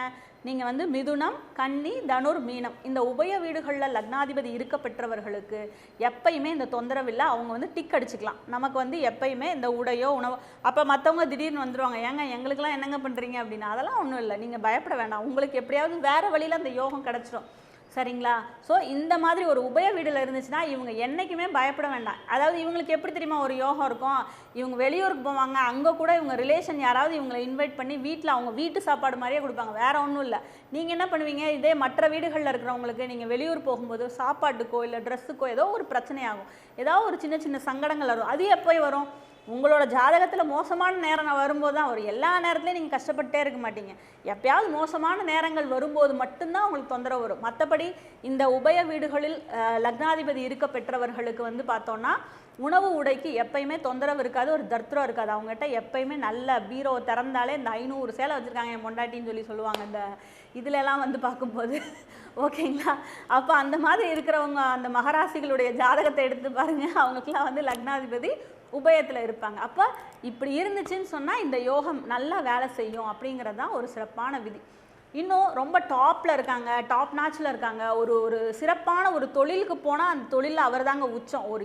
நீங்கள் வந்து மிதுனம் கன்னி தனுர் மீனம் இந்த உபய வீடுகளில் லக்னாதிபதி இருக்க பெற்றவர்களுக்கு எப்பயுமே இந்த தொந்தரவில்லை. அவங்க வந்து டிக் அடிச்சுக்கலாம், நமக்கு வந்து எப்பயுமே இந்த உடையோ உணவோ. அப்போ மற்றவங்க திடீர்னு வந்துடுவாங்க, ஏங்க எங்களுக்கெல்லாம் என்னங்க பண்ணுறீங்க அப்படின்னா அதெல்லாம் ஒன்றும் இல்லை, நீங்கள் பயப்பட வேண்டாம், உங்களுக்கு எப்படியாவது வேறு வழியில் அந்த யோகம் கிடச்சிடும். சரிங்களா? ஸோ இந்த மாதிரி ஒரு உபய வீடில் இருந்துச்சுன்னா இவங்க என்றைக்குமே பயப்பட வேண்டாம். அதாவது இவங்களுக்கு எப்படி தெரியுமா ஒரு யோகம் இருக்கும், இவங்க வெளியூருக்கு போவாங்க, அங்கே கூட இவங்க ரிலேஷன் யாராவது இவங்களை இன்வைட் பண்ணி வீட்டில் அவங்க வீட்டு சாப்பாடு மாதிரியே கொடுப்பாங்க, வேறு ஒன்றும் இல்லை. நீங்கள் என்ன பண்ணுவீங்க, இதே மற்ற வீடுகளில் இருக்கிறவங்களுக்கு நீங்கள் வெளியூர் போகும்போது சாப்பாட்டுக்கோ இல்லை ட்ரெஸ்ஸுக்கோ ஏதோ ஒரு பிரச்சனையாகும், ஏதாவது ஒரு சின்ன சின்ன சங்கடங்கள் வரும். அது எப்போ வரும், உங்களோட ஜாதகத்தில் மோசமான நேரம் வரும்போது தான் வரும். எல்லா நேரத்துலையும் நீங்கள் கஷ்டப்பட்டே இருக்க மாட்டீங்க, எப்பயாவது மோசமான நேரங்கள் வரும்போது மட்டும்தான் உங்களுக்கு தொந்தரவு வரும். மற்றபடி இந்த உபய வீடுகளில் லக்னாதிபதி இருக்க பெற்றவர்களுக்கு வந்து பார்த்தோன்னா உணவு உடைக்கு எப்பயுமே தொந்தரவு இருக்காது, ஒரு தர்த்திரம் இருக்காது. அவங்ககிட்ட எப்பயுமே நல்ல பீரோ திறந்தாலே இந்த 500 சேலை வச்சுருக்காங்க என் பொண்டாட்டின்னு சொல்லி சொல்லுவாங்க இந்த இதிலெல்லாம் வந்து பார்க்கும்போது. ஓகேங்களா? அப்போ அந்த மாதிரி இருக்கிறவங்க அந்த மகராசிகளுடைய ஜாதகத்தை எடுத்து பாருங்கள், அவங்களுக்குலாம் வந்து லக்னாதிபதி உபயத்தில் இருப்பாங்க. அப்போ இப்படி இருந்துச்சுன்னு சொன்னால் இந்த யோகம் நல்லா வேலை செய்யும் அப்படிங்கிறது தான் ஒரு சிறப்பான விதி. இன்னும் ரொம்ப டாப்பில் இருக்காங்க, டாப் நாச்சில் இருக்காங்க, ஒரு சிறப்பான ஒரு தொழிலுக்கு போனால் அந்த தொழிலில் அவர் தாங்க உச்சம், ஒரு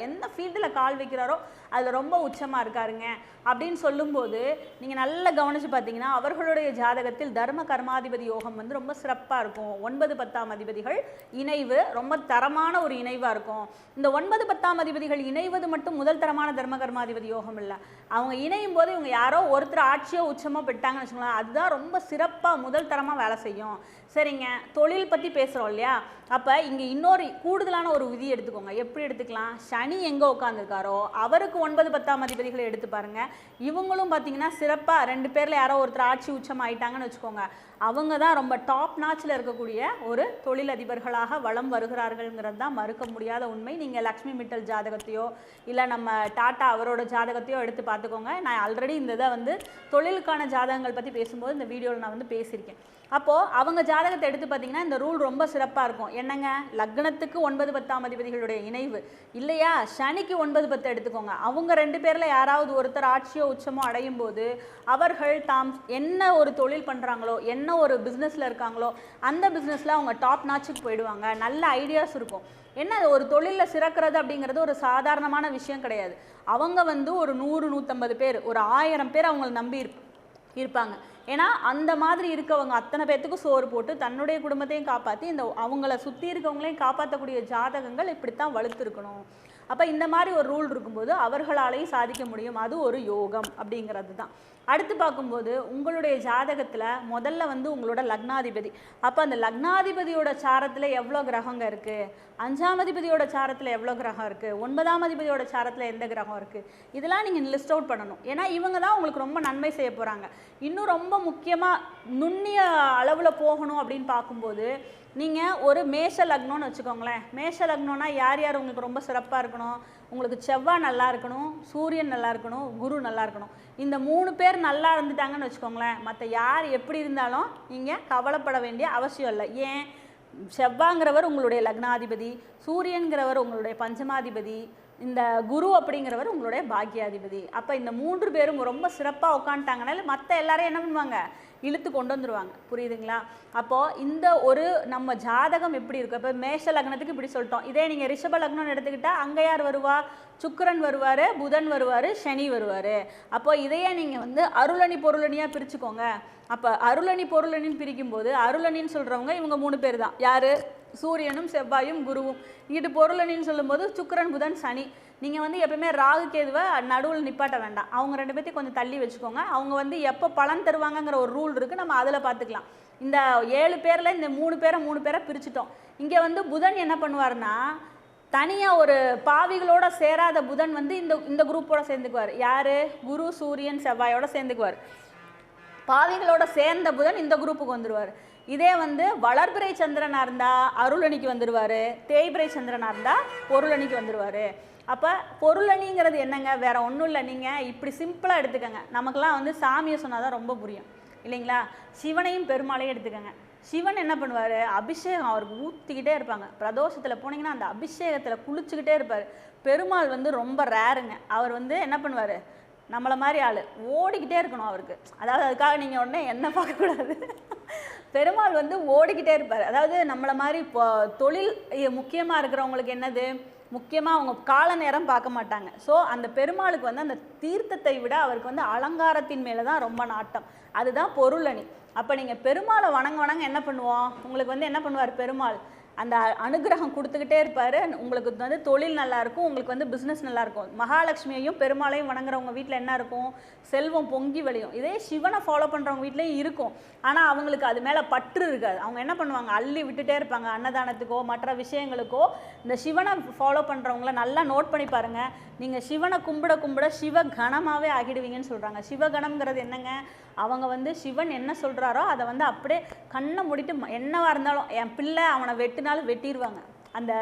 எந்த ஃபீல்டில் கால் வைக்கிறாரோ அதில் ரொம்ப உச்சமாக இருக்காருங்க அப்படின்னு சொல்லும்போது நீங்கள் நல்லா கவனித்து பார்த்தீங்கன்னா அவர்களுடைய ஜாதகத்தில் தர்ம கர்மாதிபதி யோகம் வந்து ரொம்ப சிறப்பாக இருக்கும். 9, 10ஆம் அதிபதிகள் இணைவு ரொம்ப தரமான ஒரு இணைவாக இருக்கும். இந்த 9, 10ஆம் அதிபதிகள் இணைவது மட்டும் முதல் தரமான தர்ம கர்மாதிபதி யோகம் இல்லை, அவங்க இணையும் போது இவங்க யாரோ ஒருத்தர் ஆட்சியோ உச்சமோ பெற்றாங்கன்னு வச்சுக்கோங்களேன், அதுதான் ரொம்ப சிறப்பாக முதல் தரமாக வேலை செய்யும். சரிங்க, தொழில் பற்றி பேசுகிறோம் இல்லையா, அப்போ இங்கே இன்னொரு கூடுதலான ஒரு விதி எடுத்துக்கோங்க. எப்படி எடுத்துக்கலாம், சனி எங்கே உட்காந்துருக்காரோ அவருக்கு 9, 10ஆம் அதிபதிகளை எடுத்து பாருங்கள். இவங்களும் பார்த்தீங்கன்னா சிறப்பாக 2 பேரில் யாரோ ஒருத்தர் ஆட்சி உச்சம் ஆயிட்டாங்கன்னு வச்சுக்கோங்க, அவங்க தான் ரொம்ப டாப் நாச்சில் இருக்கக்கூடிய ஒரு தொழிலதிபர்களாக வலம் வருகிறார்கள்ங்கிறது தான் மறுக்க முடியாத உண்மை. நீங்கள் லக்ஷ்மி மிட்டல் ஜாதகத்தையோ இல்லை நம்ம டாட்டா அவரோட ஜாதகத்தையோ எடுத்து பார்த்துக்கோங்க. நான் ஆல்ரெடி இந்த இதை வந்து தொழிலுக்கான ஜாதகங்கள் பற்றி பேசும்போது இந்த வீடியோவில் நான் வந்து பேசியிருக்கேன். அப்போது அவங்க ஜாதகத்தை எடுத்து பார்த்தீங்கன்னா இந்த ரூல் ரொம்ப சிறப்பாக இருக்கும். என்னங்க, லக்னத்துக்கு 9, 10ஆம் அதிபதிகளுடைய இணைவு இல்லையா, சனிக்கு 9, 10 எடுத்துக்கோங்க. அவங்க 2 பேரில் யாராவது ஒருத்தர் ஆட்சியோ உச்சமோ அடையும் போது அவர்கள் தாம் என்ன ஒரு தொழில் பண்ணுறாங்களோ, என்ன ஒரு பிஸ்னஸில் இருக்காங்களோ அந்த பிஸ்னஸில் அவங்க டாப் நாச்சுக்கு போயிடுவாங்க. நல்ல ஐடியாஸ் இருக்கும். என்ன, ஒரு தொழிலில் சிறக்கிறது அப்படிங்கிறது ஒரு சாதாரணமான விஷயம் கிடையாது. அவங்க வந்து ஒரு 100, 150 பேர், ஒரு 1000 பேர் அவங்கள நம்பி இருப்பாங்க. ஏன்னா அந்த மாதிரி இருக்கவங்க அத்தனை பேர்த்துக்கும் சோறு போட்டு தன்னுடைய குடும்பத்தையும் காப்பாற்றி இந்த அவங்கள சுற்றி இருக்கவங்களையும் காப்பாற்றக்கூடிய ஜாதகங்கள் இப்படித்தான் வலுத்திருக்கணும். அப்போ இந்த மாதிரி ஒரு ரூல் இருக்கும்போது அவர்களாலேயும் சாதிக்க முடியும். அது ஒரு யோகம் அப்படிங்கிறது தான். அடுத்து பார்க்கும்போது உங்களுடைய ஜாதகத்தில் முதல்ல வந்து உங்களோட லக்னாதிபதி. அப்போ அந்த லக்னாதிபதியோட சாரத்தில் எவ்வளோ கிரகங்க இருக்குது, 5ஆம் அதிபதியோட சாரத்தில் எவ்வளோ கிரகம் இருக்குது, 9ஆம் அதிபதியோட சாரத்தில் எந்த கிரகம் இருக்குது, இதெல்லாம் நீங்கள் லிஸ்ட் அவுட் பண்ணணும். ஏன்னா இவங்க தான் உங்களுக்கு ரொம்ப நன்மை செய்ய போகிறாங்க. இன்னும் ரொம்ப முக்கியமாக நுண்ணிய அளவில் போகணும் அப்படின்னு பார்க்கும்போது நீங்கள் ஒரு மேஷ லக்னம்னு வச்சுக்கோங்களேன். மேஷ லக்னம்னா யார் யார் உங்களுக்கு ரொம்ப சிறப்பாக இருக்கணும், உங்களுக்கு செவ்வாய் நல்லா இருக்கணும், சூரியன் நல்லா இருக்கணும், குரு நல்லா இருக்கணும். இந்த 3 பேர் நல்லா இருந்துட்டாங்கன்னு வச்சுக்கோங்களேன், மற்ற யார் எப்படி இருந்தாலும் நீங்கள் கவலைப்பட வேண்டிய அவசியம் இல்லை. ஏன், செவ்வாங்கிறவர் உங்களுடைய லக்னாதிபதி, சூரியன்கிறவர் உங்களுடைய பஞ்சமாதிபதி, இந்த குரு அப்படிங்கிறவர் உங்களுடைய பாக்கியாதிபதி. அப்போ இந்த 3 பேரும் ரொம்ப சிறப்பாக உட்காந்துட்டாங்கனால மற்ற எல்லாரையும் என்ன பண்ணுவாங்க, இழுத்து கொண்டு வந்துடுவாங்க. புரியுதுங்களா? அப்போது இந்த ஒரு நம்ம ஜாதகம் எப்படி இருக்கும். இப்போ மேஷ லக்னத்துக்கு இப்படி சொல்லிட்டோம். இதே நீங்கள் ரிஷப லக்னம்னு எடுத்துக்கிட்டால் அங்கே யார் வருவா, சுக்கிரன் வருவார், புதன் வருவார், சனி வருவார். அப்போது இதையே நீங்கள் வந்து அருளணி பொருளணியாக பிரிச்சுக்கோங்க. அப்போ அருளணி பொருளணின்னு பிரிக்கும்போது அருளணின்னு சொல்கிறவங்க இவங்க 3 பேர் தான். யார், சூரியனும் செவ்வாயும் குருவும். இங்கிட்டு பொருளணின்னு சொல்லும்போது சுக்கிரன் புதன் சனி. நீங்கள் வந்து எப்பவுமே ராகு கேதுவை நடுவில் நிப்பாட்ட வேண்டாம். அவங்க 2 பேர்த்தையும் கொஞ்சம் தள்ளி வச்சுக்கோங்க. அவங்க வந்து எப்போ பலன் தருவாங்கங்கிற ஒரு ரூல் இருக்குது, நம்ம அதில் பார்த்துக்கலாம். இந்த 7 பேரில் இந்த 3 பேரை பிரிச்சுட்டோம். இங்கே வந்து புதன் என்ன பண்ணுவார்னா, தனியாக ஒரு பாவிகளோட சேராத புதன் வந்து இந்த குரூப்போட சேர்ந்துக்குவார். யார், குரு சூரியன் செவ்வாயோட சேர்ந்துக்குவார். பாவிகளோட சேர்ந்த புதன் இந்த குரூப்புக்கு வந்துடுவார். இதே வந்து வளர்பிறை சந்திரனாக இருந்தால் அருளணிக்கு வந்துடுவார், தேய்பிறை சந்திரனாக இருந்தால் பொருளணிக்கு வந்துடுவார். அப்போ பொருளணிங்கிறது என்னங்க, வேறு ஒன்றும் இல்லை. நீங்கள் இப்படி சிம்பிளாக எடுத்துக்கோங்க. நமக்கெல்லாம் வந்து சாமியை சொன்னால் தான் ரொம்ப புரியும் இல்லைங்களா. சிவனையும் பெருமாளையும் எடுத்துக்கோங்க. சிவன் என்ன பண்ணுவார், அபிஷேகம் அவருக்கு ஊற்றிக்கிட்டே இருப்பாங்க. பிரதோஷத்தில் போனீங்கன்னா அந்த அபிஷேகத்தில் குளிச்சுக்கிட்டே இருப்பார். பெருமாள் வந்து ரொம்ப ரேருங்க. அவர் வந்து என்ன பண்ணுவார், நம்மளை மாதிரி ஆள் ஓடிக்கிட்டே இருக்கணும் அவருக்கு. அதாவது அதுக்காக நீங்கள் உடனே என்ன பார்க்கக்கூடாது. பெருமாள் வந்து ஓடிக்கிட்டே இருப்பார். அதாவது நம்மளை மாதிரி இப்போ தொழில் முக்கியமாக இருக்கிறவங்களுக்கு என்னது, முக்கியமாக அவங்க கால நேரம் பார்க்க மாட்டாங்க. ஸோ அந்த பெருமாளுக்கு வந்து அந்த தீர்த்தத்தை விட அவருக்கு வந்து அலங்காரத்தின் மேலே தான் ரொம்ப நாட்டம். அதுதான் பொருளணி. அப்போ நீங்கள் பெருமாளை வணங்க என்ன பண்ணுவோம், உங்களுக்கு வந்து என்ன பண்ணுவார் பெருமாள், அந்த அனுகிரகம் கொடுத்துக்கிட்டே இருப்பார். உங்களுக்கு வந்து தொழில் நல்லாயிருக்கும், உங்களுக்கு வந்து பிஸ்னஸ் நல்லாயிருக்கும். மகாலட்சுமியையும் பெருமாளையும் வணங்குறவங்க வீட்டில் என்ன இருக்கும், செல்வம் பொங்கி வழியும். இதே சிவனை ஃபாலோ பண்ணுறவங்க வீட்லேயும் இருக்கும். ஆனால் அவங்களுக்கு அது மேலே பற்று இருக்காது. அவங்க என்ன பண்ணுவாங்க, அள்ளி விட்டுட்டே இருப்பாங்க. அன்னதானத்துக்கோ மற்ற விஷயங்களுக்கோ. இந்த சிவனை ஃபாலோ பண்ணுறவங்கள நல்லா நோட் பண்ணி பாருங்கள். நீங்கள் சிவனை கும்பிட சிவகணமாகவே ஆகிடுவீங்கன்னு சொல்கிறாங்க. சிவகணம்ங்கிறது என்னங்க, அவங்க வந்து சிவன் என்ன சொல்கிறாரோ அதை வந்து அப்படியே கண்ணை மூடிட்டு என்னவாக இருந்தாலும் என் பிள்ளை அவனை வெட்டினாலும் வெட்டிடுவாங்க. அந்த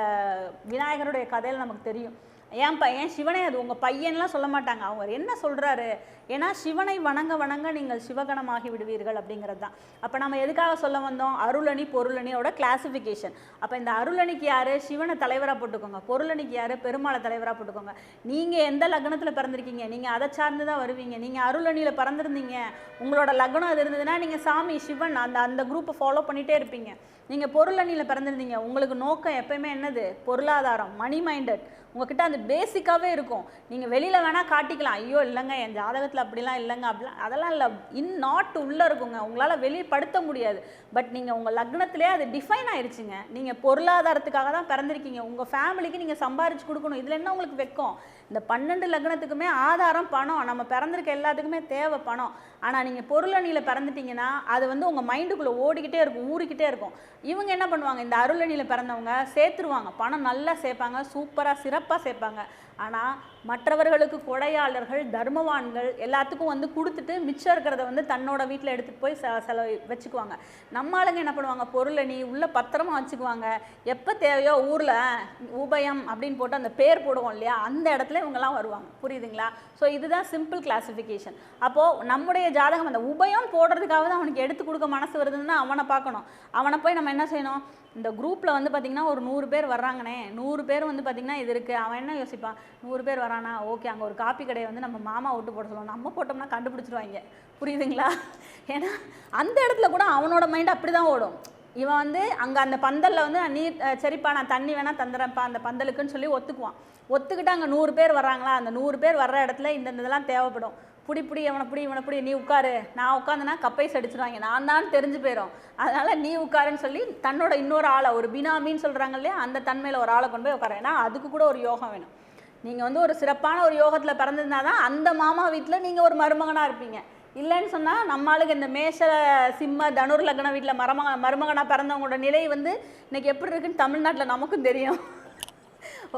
விநாயகருடைய கதையில் நமக்கு தெரியும். ஏன் பையன் சிவனை, அது உங்கள் பையன்லாம் சொல்ல மாட்டாங்க. அவங்க என்ன சொல்கிறாரு, ஏன்னா சிவனை வணங்க நீங்கள் சிவகணமாகி விடுவீர்கள் அப்படிங்கிறது தான். அப்போ நம்ம எதுக்காக சொல்ல வந்தோம், அருளணி பொருளணியோட கிளாசிஃபிகேஷன். அப்போ இந்த அருளணிக்கு யார், சிவனை தலைவராக போட்டுக்கோங்க. பொருளணிக்கு யார், பெருமாளை தலைவராக போட்டுக்கோங்க. நீங்கள் எந்த லக்னத்தில் பிறந்திருக்கீங்க, நீங்கள் அதை சார்ந்து தான் வருவீங்க. நீங்கள் அருளணியில் பிறந்திருந்தீங்க, உங்களோட லக்னம் அது இருந்ததுன்னா நீங்கள் சாமி சிவன் அந்த குரூப்பை ஃபாலோ பண்ணிகிட்டே இருப்பீங்க. நீங்கள் பொருளணியில் பிறந்திருந்தீங்க, உங்களுக்கு நோக்கம் எப்பயுமே என்னது, பொருளாதாரம், மணி மைண்டட். உங்ககிட்ட அந்த பேசிக்காகவே இருக்கும். நீங்கள் வெளியில் வேணால் காட்டிக்கலாம், ஐயோ இல்லைங்க என் ஜாதகத்தில் அப்படிலாம் இல்லைங்க அப்படிலாம், அதெல்லாம் இல்லை. நாட் உள்ளே இருக்குங்க, உங்களால் வெளிப்படுத்த முடியாது. பட் நீங்கள் உங்கள் லக்னத்திலே அது டிஃபைன் ஆயிடுச்சுங்க. நீங்கள் பொருளாதாரத்துக்காக தான் பிறந்திருக்கீங்க. உங்கள் ஃபேமிலிக்கு நீங்கள் சம்பாரிச்சு கொடுக்கணும். இதில் என்ன உங்களுக்கு வெக்கம். இந்த 12 லக்னத்துக்குமே ஆதாரம் பணம். நம்ம பிறந்திருக்க எல்லாத்துக்குமே தேவை பணம். ஆனால் நீங்கள் பொருளணியில் பிறந்துட்டிங்கன்னா அது வந்து உங்கள் மைண்டுக்குள்ளே ஓடிக்கிட்டே இருக்கும், ஊறிக்கிட்டே இருக்கும். இவங்க என்ன பண்ணுவாங்க, இந்த அருளணியில் பிறந்தவங்க சேர்த்துருவாங்க, பணம் நல்லா சேர்ப்பாங்க, சூப்பராக சிறப்பாக சேர்ப்பாங்க. ஆனால் மற்றவர்களுக்கு கொடையாளர்கள், தர்மவான்கள் எல்லாத்துக்கும் வந்து கொடுத்துட்டு மிச்சம் இருக்கிறத வந்து தன்னோட வீட்டில் எடுத்துகிட்டு போய் செலவு வச்சுக்குவாங்க. நம்ம ஆளுங்க என்ன பண்ணுவாங்க, பொருளை நீ உள்ள பத்திரமா வச்சுக்குவாங்க. எப்போ தேவையோ ஊரில் உபயம் அப்படின்னு போட்டு அந்த பேர் போடுவோம் இல்லையா, அந்த இடத்துல இவங்கெல்லாம் வருவாங்க. புரியுதுங்களா? ஸோ இதுதான் சிம்பிள் கிளாசிஃபிகேஷன். அப்போது நம்முடைய ஜாதகம் அந்த உபயம் போடுறதுக்காக தான் அவனுக்கு எடுத்து கொடுக்க மனசு வருதுன்னா அவனை பார்க்கணும். அவனை போய் நம்ம என்ன செய்யணும், இந்த குரூப்பில் வந்து பார்த்திங்கன்னா ஒரு 100 பேர் வர்றாங்கண்ணே, 100 பேர் வந்து பார்த்திங்கன்னா இது இருக்குது. அவன் என்ன யோசிப்பான், 100 பேர் வரானா, ஓகே அங்கே ஒரு காப்பி கடையை வந்து நம்ம மாமா விட்டு போட சொல்லுவோம், நம்ம போட்டோம்னா கண்டுபிடிச்சிருவாங்க. புரியுதுங்களா? ஏன்னா அந்த இடத்துல கூட அவனோட மைண்ட் அப்படி தான் ஓடும். இவன் வந்து அங்கே அந்த பந்தலில் வந்து நீர் சரிப்பா நான் தண்ணி வேணால் தந்துடுறேன்ப்பா அந்த பந்தலுக்குன்னு சொல்லி ஒத்துக்குவான். ஒத்துக்கிட்டு அங்கே 100 பேர் வர்றாங்களா, அந்த 100 பேர் வர்ற இடத்துல இந்த இதெல்லாம் தேவைப்படும். புடி இவனை புடி நீ உட்காரு, நான் உட்காந்துனா கப்பைஸ் அடிச்சிடுவாங்க, நான் தான் தெரிஞ்சு போயிடும், அதனால் நீ உட்காருன்னு சொல்லி தன்னோட இன்னொரு ஆளை, ஒரு பினாமின்னு சொல்கிறாங்க இல்லையா, அந்த தன்மையில் ஒரு ஆளை கொண்டு போய் உட்கார. ஏன்னா அதுக்கு கூட ஒரு யோகம் வேணும். நீங்கள் வந்து ஒரு சிறப்பான ஒரு யோகத்தில் பிறந்திருந்தா தான் அந்த மாமா வீட்டில் நீங்கள் ஒரு மருமகனாக இருப்பீங்க. இல்லைன்னு சொன்னால் நம்மளுக்கு இந்த மேஷ சிம்ம தனுர் லக்ன வீட்டில் மருமகனாக பிறந்தவங்களோட நிலை வந்து இன்றைக்கி எப்படி இருக்குன்னு தமிழ்நாட்டில் நமக்கும் தெரியும்.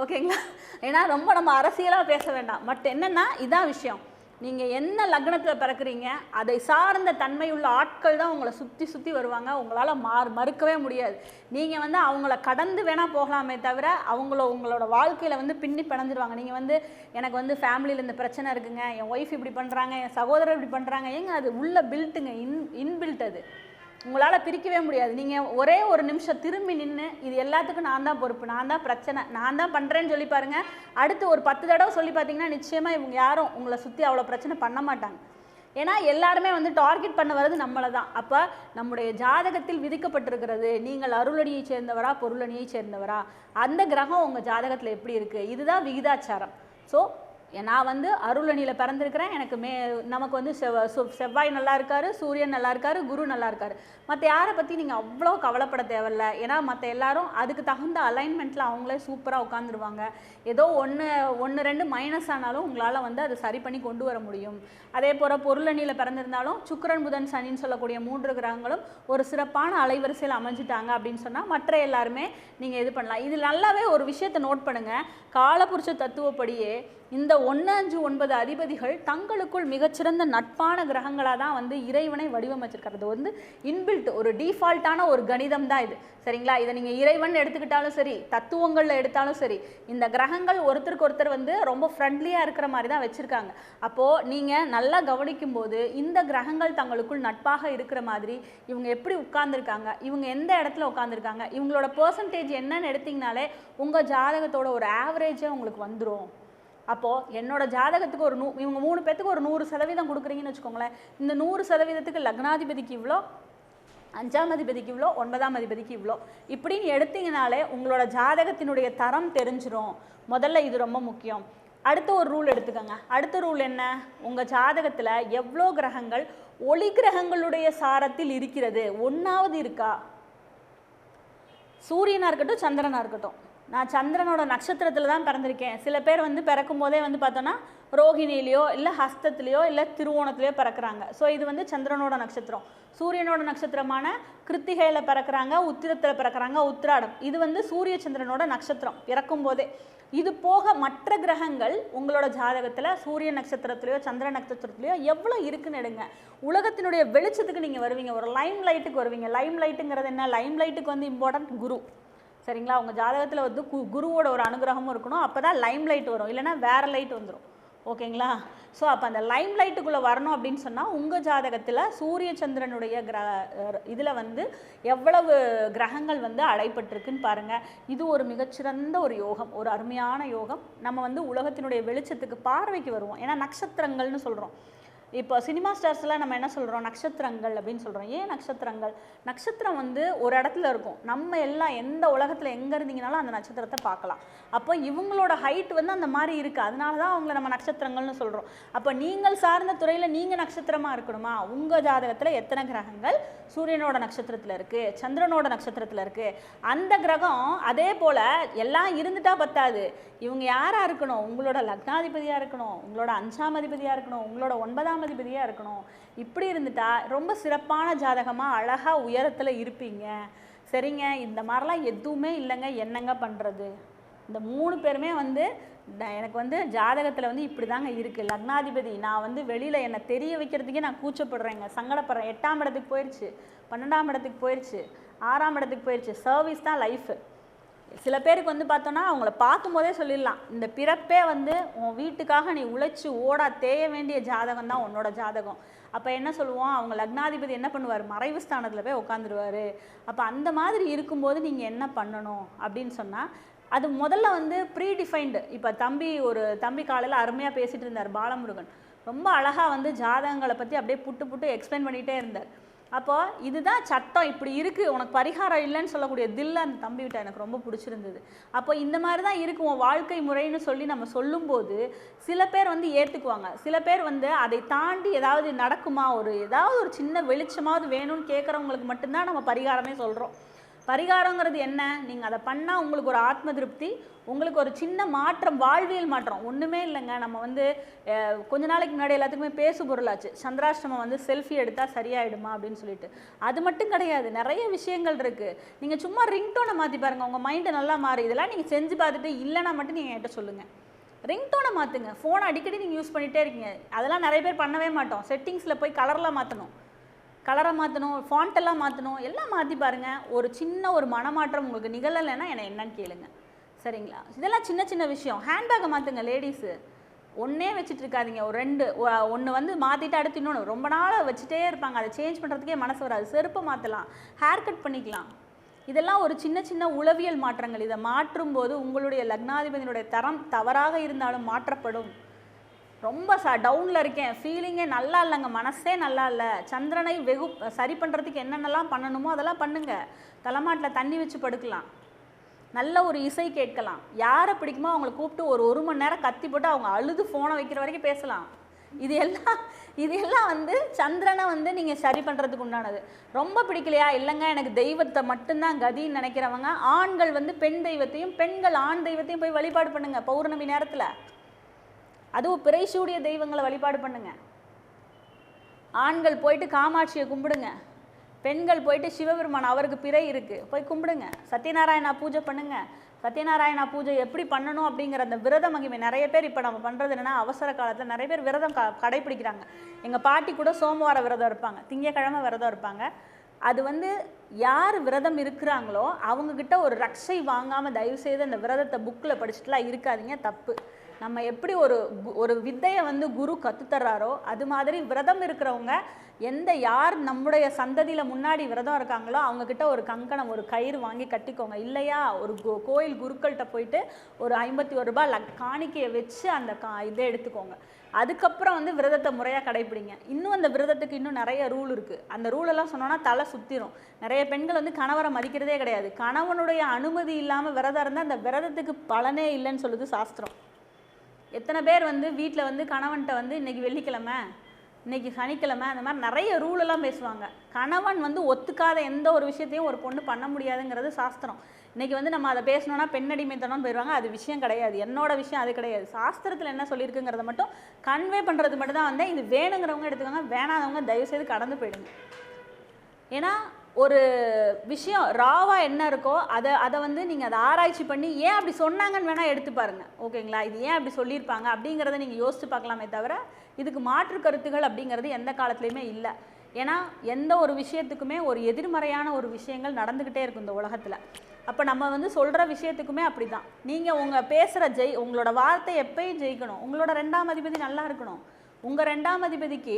ஓகேங்களா? ஏன்னா ரொம்ப நம்ம அரசியலாக பேச வேண்டாம். பட் என்னென்னா இதான் விஷயம், நீங்கள் என்ன லக்னத்தில் பிறக்கிறீங்க அதை சார்ந்த தன்மையுள்ள ஆட்கள் தான் உங்களை சுற்றி சுற்றி வருவாங்க. உங்களால் மறுக்கவே முடியாது. நீங்கள் வந்து அவங்கள கடந்து வேணால் போகலாமே தவிர உங்களோட வாழ்க்கையில் வந்து பின்னி பிணைஞ்சிருவாங்க. நீங்கள் வந்து எனக்கு வந்து ஃபேமிலியில் இந்த பிரச்சனை இருக்குங்க, என் ஒய்ஃப் இப்படி பண்ணுறாங்க, என் சகோதரர் இப்படி பண்ணுறாங்க, ஏங்க அது உள்ள பில்ட்டுங்க, இன்பில்ட். அது உங்களால் பிரிக்கவே முடியாது. நீங்கள் ஒரே ஒரு நிமிஷம் திரும்பி நின்று இது எல்லாத்துக்கும் நான் தான் பொறுப்பு, நான் தான் பிரச்சனை, நான் தான் பண்ணுறேன்னு சொல்லி பாருங்கள். அடுத்து ஒரு 10 தடவை சொல்லி பார்த்தீங்கன்னா நிச்சயமாக இவங்க யாரும் உங்களை சுற்றி அவ்வளோ பிரச்சனை பண்ண மாட்டாங்க. ஏன்னா எல்லாருமே வந்து டார்கெட் பண்ண வர்றது நம்மளை தான். அப்போ நம்முடைய ஜாதகத்தில் விதிக்கப்பட்டிருக்கிறது நீங்கள் அருளணியை சேர்ந்தவரா பொருளணியை சேர்ந்தவரா, அந்த கிரகம் உங்கள் ஜாதகத்தில் எப்படி இருக்குது, இதுதான் விகிதாச்சாரம். ஸோ நான் வந்து அருளணியில் பிறந்திருக்கிறேன், எனக்கு நமக்கு வந்து செவ்வாய் நல்லா இருக்காரு, சூரியன் நல்லா இருக்காரு, குரு நல்லா இருக்காரு. மற்ற யாரை பற்றி நீங்கள் அவ்வளோ கவலைப்பட தேவையில்லை. ஏன்னா மற்ற எல்லாரும் அதுக்கு தகுந்த அலைன்மெண்ட்டில் அவங்களே சூப்பராக உட்காந்துருவாங்க. ஏதோ ஒன்று ரெண்டு மைனஸ் ஆனாலும் உங்களால் வந்து அதை சரி பண்ணி கொண்டு வர முடியும். அதே போல் பொருளணியில் பிறந்திருந்தாலும் சுக்கிரன் புதன் சனின்னு சொல்லக்கூடிய 3 கிரகங்களும் ஒரு சிறப்பான அலைவரிசையில் அமைஞ்சிட்டாங்க அப்படின்னு சொன்னால் மற்ற எல்லாருமே நீங்கள் இது பண்ணலாம். இது நல்லாவே ஒரு விஷயத்தை நோட் பண்ணுங்கள். காலபுருஷ தத்துவப்படியே இந்த 1, 5, 9 அதிபதிகள் தங்களுக்குள் மிகச்சிறந்த நட்பான கிரகங்களாக தான் வந்து இறைவனை வடிவமைச்சிருக்கிறது. வந்து இன்பில்ட் ஒரு டிஃபால்ட்டான ஒரு கணிதம் தான் இது. சரிங்களா? இதை நீங்கள் இறைவன் எடுத்துக்கிட்டாலும் சரி, தத்துவங்களில் எடுத்தாலும் சரி, இந்த கிரகங்கள் ஒருத்தருக்கு ஒருத்தர் வந்து ரொம்ப ஃப்ரெண்ட்லியாக இருக்கிற மாதிரி தான் வச்சுருக்காங்க. அப்போது நீங்கள் நல்லா கவனிக்கும் போது இந்த கிரகங்கள் தங்களுக்குள் நட்பாக இருக்கிற மாதிரி இவங்க எப்படி உட்கார்ந்துருக்காங்க, இவங்க எந்த இடத்துல உட்காந்துருக்காங்க, இவங்களோட பர்சன்டேஜ் என்னன்னு எடுத்திங்கனாலே உங்கள் ஜாதகத்தோட ஒரு ஆவரேஜே உங்களுக்கு வந்துடும். அப்போது என்னோட ஜாதகத்துக்கு இவங்க 3 பேர்த்துக்கு ஒரு 100% கொடுக்குறீங்கன்னு வச்சுக்கோங்களேன். இந்த 100%க்கு லக்னாதிபதிக்கு இவ்வளோ, 5ஆம் அதிபதிக்கு இவ்வளோ, 9ஆம் அதிபதிக்கு இவ்வளோ, இப்படின்னு எடுத்தீங்கனாலே உங்களோட ஜாதகத்தினுடைய தரம் தெரிஞ்சிடும். முதல்ல இது ரொம்ப முக்கியம். அடுத்த ஒரு ரூல் எடுத்துக்கோங்க. அடுத்த ரூல் என்ன, உங்கள் ஜாதகத்தில் எவ்வளோ கிரகங்கள் ஒளி கிரகங்களுடைய சாரத்தில் இருக்கிறது, 1வது இருக்கா, சூரியனாக இருக்கட்டும் சந்திரனாக இருக்கட்டும். நான் சந்திரனோட நட்சத்திரத்தில் தான் பிறந்திருக்கேன். சில பேர் வந்து பிறக்கும் போதே வந்து பார்த்தோன்னா ரோகிணிலேயோ இல்லை ஹஸ்தத்துலேயோ இல்லை திருவோணத்துலேயோ பிறக்கிறாங்க. ஸோ இது வந்து சந்திரனோட நட்சத்திரம். சூரியனோட நட்சத்திரமான கிருத்திகையில் பிறக்கிறாங்க, உத்திரத்தில் பிறக்கிறாங்க, உத்திராடம். இது வந்து சூரிய சந்திரனோட நட்சத்திரம் பிறக்கும் போதே. இது போக மற்ற கிரகங்கள் உங்களோட ஜாதகத்தில் சூரிய நட்சத்திரத்துலையோ சந்திர நட்சத்திரத்துலையோ எவ்வளோ இருக்குன்னு எடுங்க. உலகத்தினுடைய வெளிச்சத்துக்கு நீங்கள் வருவீங்க, ஒரு லைம் லைட்டுக்கு வருவீங்க. லைம் லைட்டுங்கிறது என்ன, லைம் லைட்டுக்கு வந்து இம்பார்ட்டன்ட் குரு. சரிங்களா? உங்கள் ஜாதகத்தில் வந்து குருவோட ஒரு அனுகிரகமும் இருக்கணும். அப்போ தான் லைம் லைட் வரும், இல்லைனா வேறு லைட் வந்துடும். ஓகேங்களா? ஸோ அப்போ அந்த லைம் லைட்டுக்குள்ளே வரணும் அப்படின்னு சொன்னால் உங்கள் ஜாதகத்தில் சூரிய சந்திரனுடைய இதில் வந்து எவ்வளவு கிரகங்கள் வந்து அடைப்பட்டிருக்குன்னு பாருங்கள். இது ஒரு மிகச்சிறந்த ஒரு யோகம், ஒரு அருமையான யோகம். நம்ம வந்து உலகத்தினுடைய வெளிச்சத்துக்கு பார்வைக்கு வருவோம். ஏன்னா நட்சத்திரங்கள்னு சொல்கிறோம். இப்போ சினிமா ஸ்டார்ஸ்லாம் நம்ம என்ன சொல்கிறோம், நட்சத்திரங்கள் அப்படின்னு சொல்கிறோம். ஏன் நட்சத்திரங்கள்? நட்சத்திரம் வந்து ஒரு இடத்துல இருக்கும். நம்ம எல்லாம் எந்த உலகத்தில் எங்கே இருந்தீங்கனாலும் அந்த நட்சத்திரத்தை பார்க்கலாம். அப்போ இவங்களோட ஹைட் வந்து அந்த மாதிரி இருக்குது. அதனால தான் அவங்கள நம்ம நட்சத்திரங்கள்னு சொல்கிறோம். அப்போ நீங்கள் சார்ந்த துறையில் நீங்கள் நட்சத்திரமாக இருக்கணுமா? உங்கள் ஜாதகத்தில் எத்தனை கிரகங்கள் சூரியனோட நட்சத்திரத்தில் இருக்குது, சந்திரனோட நட்சத்திரத்தில் இருக்குது, அந்த கிரகம் அதே போல் எல்லாம் இருந்துட்டால் பத்தாது. இவங்க யாராக இருக்கணும், உங்களோட லக்னாதிபதியாக இருக்கணும், உங்களோட 5ஆம் அதிபதியாக இருக்கணும், உங்களோட 9ஆம் அதிபதியாக இருக்கணும். இப்படி இருந்துட்டா ரொம்ப சிறப்பான ஜாதகமாக அழகாக உயரத்தில் இருப்பீங்க. சரிங்க, இந்த மாதிரிலாம் எதுவுமே இல்லைங்க, என்னங்க பண்ணுறது? இந்த 3 பேருமே வந்து எனக்கு வந்து ஜாதகத்தில் வந்து இப்படி தாங்க இருக்குது. லக்னாதிபதி நான் வந்து வெளியில் என்னை தெரிய வைக்கிறதுக்கே நான் கூச்சப்படுறேங்க, சங்கடப்படுறேன். 8ஆம் இடத்துக்கு போயிடுச்சு, 12ஆம் இடத்துக்கு போயிடுச்சு, 6ஆம் இடத்துக்கு போயிடுச்சு. சர்வீஸ் தான் லைஃபு. சில பேருக்கு வந்து பார்த்தோன்னா அவங்கள பார்க்கும்போதே சொல்லிடலாம், இந்த பிறப்பே வந்து உன் வீட்டுக்காக நீ உழைச்சி ஓடா தேய வேண்டிய ஜாதகம் தான் உன்னோட ஜாதகம். அப்போ என்ன சொல்லுவோம், அவங்க லக்னாதிபதி என்ன பண்ணுவார், மறைவு ஸ்தானத்தில் போய் உட்காந்துருவார். அப்போ அந்த மாதிரி இருக்கும்போது நீங்கள் என்ன பண்ணணும் அப்படின்னு சொன்னால், அது முதல்ல வந்து ப்ரீடிஃபைன்டு. இப்போ தம்பி காலையில் அருமையாக பேசிகிட்டு இருந்தார் பாலமுருகன், ரொம்ப அழகாக வந்து ஜாதகங்களை பற்றி அப்படியே புட்டு எக்ஸ்பிளைன் பண்ணிகிட்டே இருந்தார். அப்போ இதுதான் சட்டம், இப்படி இருக்குது, உனக்கு பரிகாரம் இல்லைன்னு சொல்லக்கூடிய தில்ல அந்த தம்பிகிட்ட எனக்கு ரொம்ப பிடிச்சிருந்தது. அப்போ இந்த மாதிரி தான் இருக்கும் உன் வாழ்க்கை முறைன்னு சொல்லி நம்ம சொல்லும்போது சில பேர் வந்து ஏற்றுக்குவாங்க, சில பேர் வந்து அதை தாண்டி ஏதாவது நடக்குமா, ஏதாவது ஒரு சின்ன வெளிச்சமாவது வேணும்னு கேட்குறவங்களுக்கு மட்டும்தான் நம்ம பரிகாரமே சொல்கிறோம். பரிகாரங்கிறது என்ன, நீங்கள் அதை பண்ணால் உங்களுக்கு ஒரு ஆத்ம திருப்தி, உங்களுக்கு ஒரு சின்ன மாற்றம், வாழ்வியல் மாற்றம். ஒன்றுமே இல்லைங்க. நம்ம வந்து கொஞ்ச நாளைக்கு முன்னாடி எல்லாத்துக்குமே பேசு பொருளாச்சு, சந்திராஷ்டமம் வந்து செல்ஃபி எடுத்தால் சரியாயிடுமா அப்படின்னு சொல்லிட்டு. அது மட்டும் கிடையாது, நிறைய விஷயங்கள் இருக்குது. நீங்கள் சும்மா ரிங்டோனை மாற்றி பாருங்கள், உங்கள் மைண்டை நல்லா மாறி. இதெல்லாம் நீங்கள் செஞ்சு பார்த்துட்டு இல்லைனா மட்டும் நீங்கள் என்கிட்ட சொல்லுங்கள். ரிங்டோனை மாற்றுங்க. ஃபோனை அடிக்கடி நீங்கள் யூஸ் பண்ணிகிட்டே இருக்கீங்க, அதெல்லாம் நிறைய பேர் பண்ணவே மாட்டோம். செட்டிங்ஸில் போய் கலரை மாற்றணும், ஃபாண்ட்டெல்லாம் மாற்றணும், எல்லாம் மாற்றி பாருங்கள். ஒரு சின்ன ஒரு மனமாற்றம் உங்களுக்கு நிகழலைன்னா என்னன்னு கேளுங்க, சரிங்களா? இதெல்லாம் சின்ன சின்ன விஷயம். ஹேண்ட்பேக்கை மாற்றுங்க லேடிஸு. ஒன்றே வச்சுட்டு இருக்காதிங்க, ஒரு 2 ஒன்று வந்து மாற்றிட்டு அடுத்து இன்னொன்று ரொம்ப நாளாக வச்சுட்டே இருப்பாங்க, அதை சேஞ்ச் பண்ணுறதுக்கே மனசு வராது. செருப்பை மாற்றலாம், ஹேர் கட் பண்ணிக்கலாம். இதெல்லாம் ஒரு சின்ன சின்ன உளவியல் மாற்றங்கள். இதை மாற்றும்போது உங்களுடைய லக்னாதிபதியினுடைய தரம் தவறாக இருந்தாலும் மாற்றப்படும். ரொம்ப டவுனில் இருக்கேன், ஃபீலிங்கே நல்லா இல்லைங்க, மனசே நல்லா இல்லை, சந்திரனை சரி பண்ணுறதுக்கு என்னென்னலாம் பண்ணணுமோ அதெல்லாம் பண்ணுங்கள். தலைமாட்டில் தண்ணி வச்சு படுக்கலாம், நல்ல ஒரு இசை கேட்கலாம், யாரை பிடிக்குமோ அவங்கள கூப்பிட்டு ஒரு மணி நேரம் கத்தி போட்டு அவங்க அழுது ஃபோனை வைக்கிற வரைக்கும் பேசலாம். இது எல்லாம் வந்து சந்திரனை வந்து நீங்கள் சரி பண்ணுறதுக்கு உண்டானது. ரொம்ப பிடிக்கலையா, இல்லைங்க எனக்கு தெய்வத்தை மட்டும்தான் கதின்னு நினைக்கிறவங்க, ஆண்கள் வந்து பெண் தெய்வத்தையும் பெண்கள் ஆண் தெய்வத்தையும் போய் வழிபாடு பண்ணுங்கள் பௌர்ணமி நேரத்தில். அதுவும் பிறைசூடிய தெய்வங்களை வழிபாடு பண்ணுங்க. ஆண்கள் போயிட்டு காமாட்சியை கும்பிடுங்க, பெண்கள் போயிட்டு சிவபெருமான், அவருக்கு பிறை இருக்குது, போய் கும்பிடுங்க. சத்யநாராயணா பூஜை பண்ணுங்க. சத்யநாராயணா பூஜை எப்படி பண்ணணும் அப்படிங்கிற அந்த விரத மகிமை நிறைய பேர் இப்போ நம்ம பண்ணுறது என்னென்னா, அவசர காலத்தில் நிறைய பேர் விரதம் கடைப்பிடிக்கிறாங்க. எங்கள் பாட்டி கூட சோமவார விரதம் இருப்பாங்க, திங்கக்கிழமை விரதம் இருப்பாங்க. அது வந்து யார் விரதம் இருக்கிறாங்களோ அவங்கக்கிட்ட ஒரு ரக்ஷை வாங்காமல் தயவுசெய்து அந்த விரதத்தை புக்கில் படிச்சுட்டுலாம் இருக்காதீங்க, தப்பு. நம்ம எப்படி ஒரு வித்தையை வந்து குரு கற்றுத்தர்றாரோ அது மாதிரி விரதம் இருக்கிறவங்க யார் நம்முடைய சந்ததியில் முன்னாடி விரதம் இருக்காங்களோ அவங்கக்கிட்ட ஒரு கங்கணம், ஒரு கயிறு வாங்கி கட்டிக்கோங்க. இல்லையா ஒரு கோயில் குருக்கள்கிட்ட போயிட்டு ஒரு 51 ரூபாய் காணிக்கையை வச்சு அந்த இதை எடுத்துக்கோங்க. அதுக்கப்புறம் வந்து விரதத்தை முறையாக கடைப்பிடிங்க. இன்னும் அந்த விரதத்துக்கு இன்னும் நிறைய ரூல் இருக்குது. அந்த ரூலெல்லாம் சொன்னோன்னா தலை சுற்றிடும். நிறைய பெண்கள் வந்து கணவரை மதிக்கிறதே கிடையாது. கணவனுடைய அனுமதி இல்லாமல் விரதம் இருந்தால் அந்த விரதத்துக்கு பலனே இல்லைன்னு சொல்லுது சாஸ்திரம். எத்தனை பேர் வந்து வீட்டில் வந்து கணவன்கிட்ட வந்து இன்றைக்கி வெள்ளிக்கிழமை, இன்றைக்கி சனிக்கிழமை, அந்த மாதிரி நிறைய ரூலெல்லாம் பேசுவாங்க. கணவன் வந்து ஒத்துக்காத எந்த ஒரு விஷயத்தையும் ஒரு பொண்ணு பண்ண முடியாதுங்கிறது சாஸ்திரம். இன்றைக்கி வந்து நம்ம அதை பேசணுன்னா பெண்ணடிமைத்தனம்னு போயிடுவாங்க. அது விஷயம் கிடையாது, என்னோட விஷயம் அது கிடையாது. சாஸ்திரத்தில் என்ன சொல்லியிருக்குங்கிறத மட்டும் கன்வே பண்ணுறது மட்டும் தான் வந்து. இது வேணுங்கிறவங்க எடுத்துக்கோங்க, வேணாதவங்க தயவுசெய்து கடந்து போயிடுங்க. ஏன்னா ஒரு விஷயம் ராவாக என்ன இருக்கோ அதை வந்து நீங்கள் அதை ஆராய்ச்சி பண்ணி ஏன் அப்படி சொன்னாங்கன்னு வேணால் எடுத்து பாருங்கள், ஓகேங்களா? இது ஏன் அப்படி சொல்லியிருப்பாங்க அப்படிங்கிறத நீங்கள் யோசித்து பார்க்கலாமே தவிர இதுக்கு மாற்று கருத்துகள் அப்படிங்கிறது எந்த காலத்துலேயுமே இல்லை. ஏன்னா எந்த ஒரு விஷயத்துக்குமே ஒரு எதிர்மறையான ஒரு விஷயங்கள் நடந்துக்கிட்டே இருக்கும் இந்த உலகத்தில். அப்போ நம்ம வந்து சொல்கிற விஷயத்துக்குமே அப்படி தான். நீங்கள் உங்கள் பேசுகிற உங்களோட வார்த்தை எப்பயும் ஜெயிக்கணும். உங்களோட 2ஆம் அதிபதி நல்லா இருக்கணும். உங்கள் 2ஆம் அதிபதிக்கு